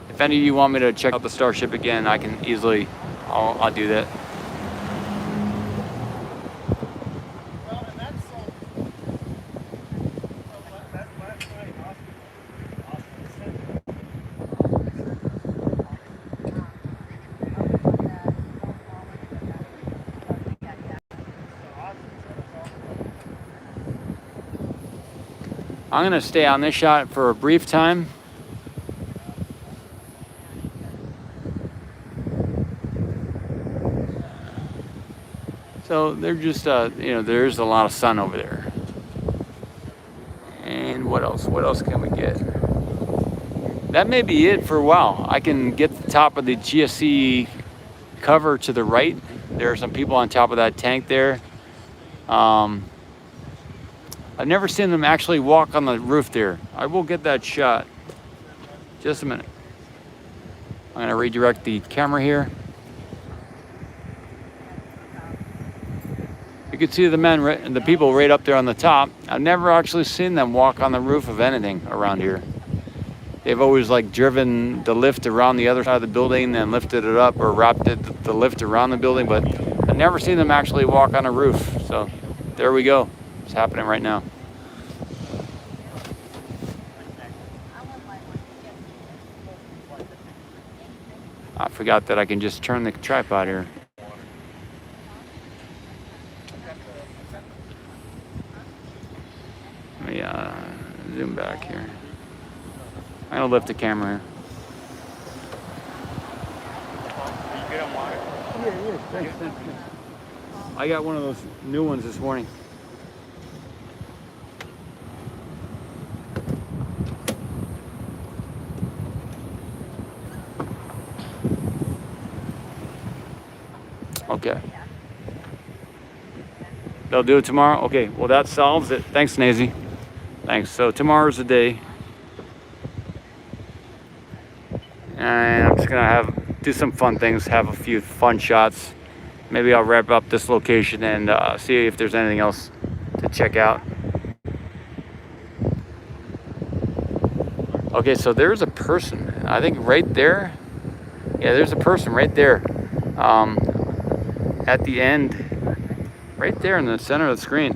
If any of you want me to check out the Starship again, I can easily, I'll do that. I'm gonna stay on this shot for a brief time. So they're just, there's a lot of sun over there. And what else? What else can we get? That may be it for a while. I can get the top of the GSE cover to the right. There are some people on top of that tank there. I've never seen them actually walk on the roof there. I will get that shot. Just a minute. I'm gonna redirect the camera here. You can see the people right up there on the top. I've never actually seen them walk on the roof of anything around here. They've always like driven the lift around the other side of the building and lifted it up or wrapped the lift around the building, but I've never seen them actually walk on a roof. So there we go. It's happening right now. I forgot that I can just turn the tripod here. Let me zoom back here. I'm gonna lift the camera here. Are you good on water? Yeah, thanks. I got one of those new ones this morning. Okay. They'll do it tomorrow? Okay, well that solves it. Thanks, Nazy. Thanks. So tomorrow's the day. And I'm just gonna do some fun things, have a few fun shots. Maybe I'll wrap up this location and see if there's anything else to check out. Okay, so there's a person, I think right there. Yeah, there's a person right there. At the end, right there in the center of the screen.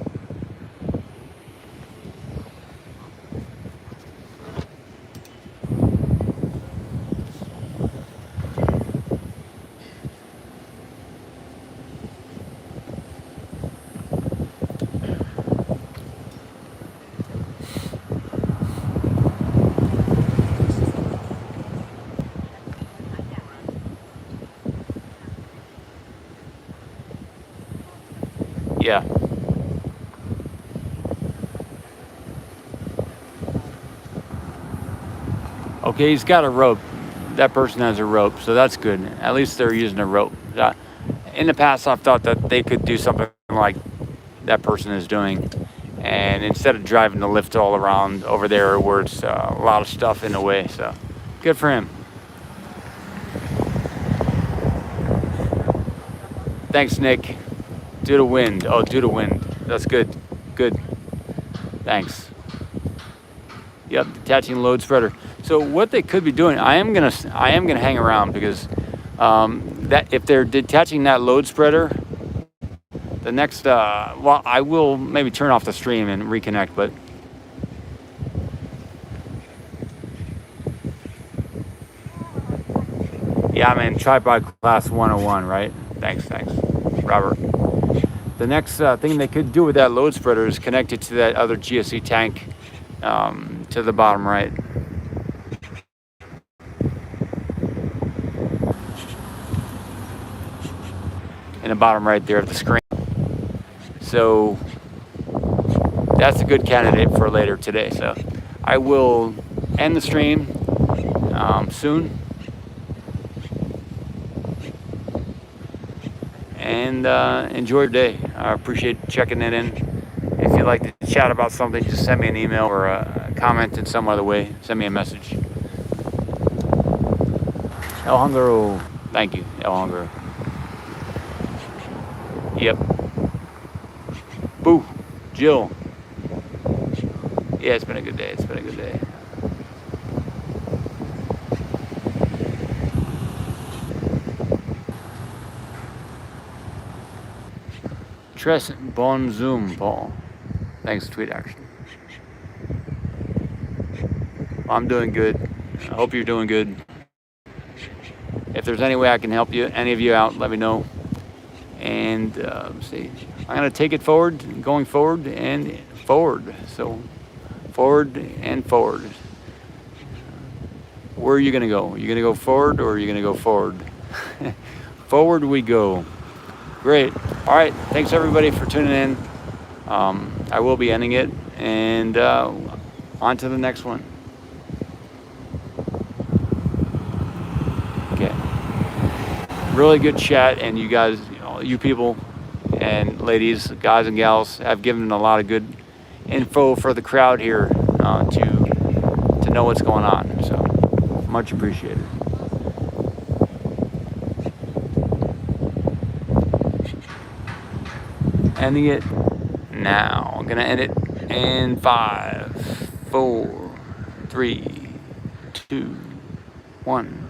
Okay, he's got a rope. That person has a rope, so that's good. At least they're using a rope. In the past, I've thought that they could do something like that person is doing. And instead of driving the lift all around over there where it's a lot of stuff in the way, so good for him. Thanks, Nick. Due to wind. Oh, due to wind. That's good. Good. Thanks. Yep, detaching load spreader. So what they could be doing, I am gonna hang around because that if they're detaching that load spreader, the next well, I will maybe turn off the stream and reconnect, but yeah, I'm in tripod class 101, right? Thanks, Robert. The next thing they could do with that load spreader is connect it to that other GSE tank to the bottom right. In the bottom right there of the screen. So that's a good candidate for later today. So I will end the stream soon. And enjoy your day. I appreciate checking it in. If you'd like to chat about something, just send me an email or a comment in some other way. Send me a message. El Hungaro. Thank you, El Hungaro. Yep. Boo. Jill. Yeah, it's been a good day. It's been a good day. Tres bon zoom, Paul. Thanks, Tweet Action. I'm doing good. I hope you're doing good. If there's any way I can help you, any of you out, let me know. And see, I'm gonna take it forward, going forward and forward. So forward and forward. Where are you gonna go? Are you gonna go forward or are you gonna go forward? Forward we go. Great. All right. Thanks everybody for tuning in. I will be ending it, and on to the next one. Okay. Really good chat, and you guys, you people and ladies, guys and gals, have given a lot of good info for the crowd here to know what's going on. So much appreciated. Ending it now. I'm gonna end it in 5, 4, 3, 2, 1.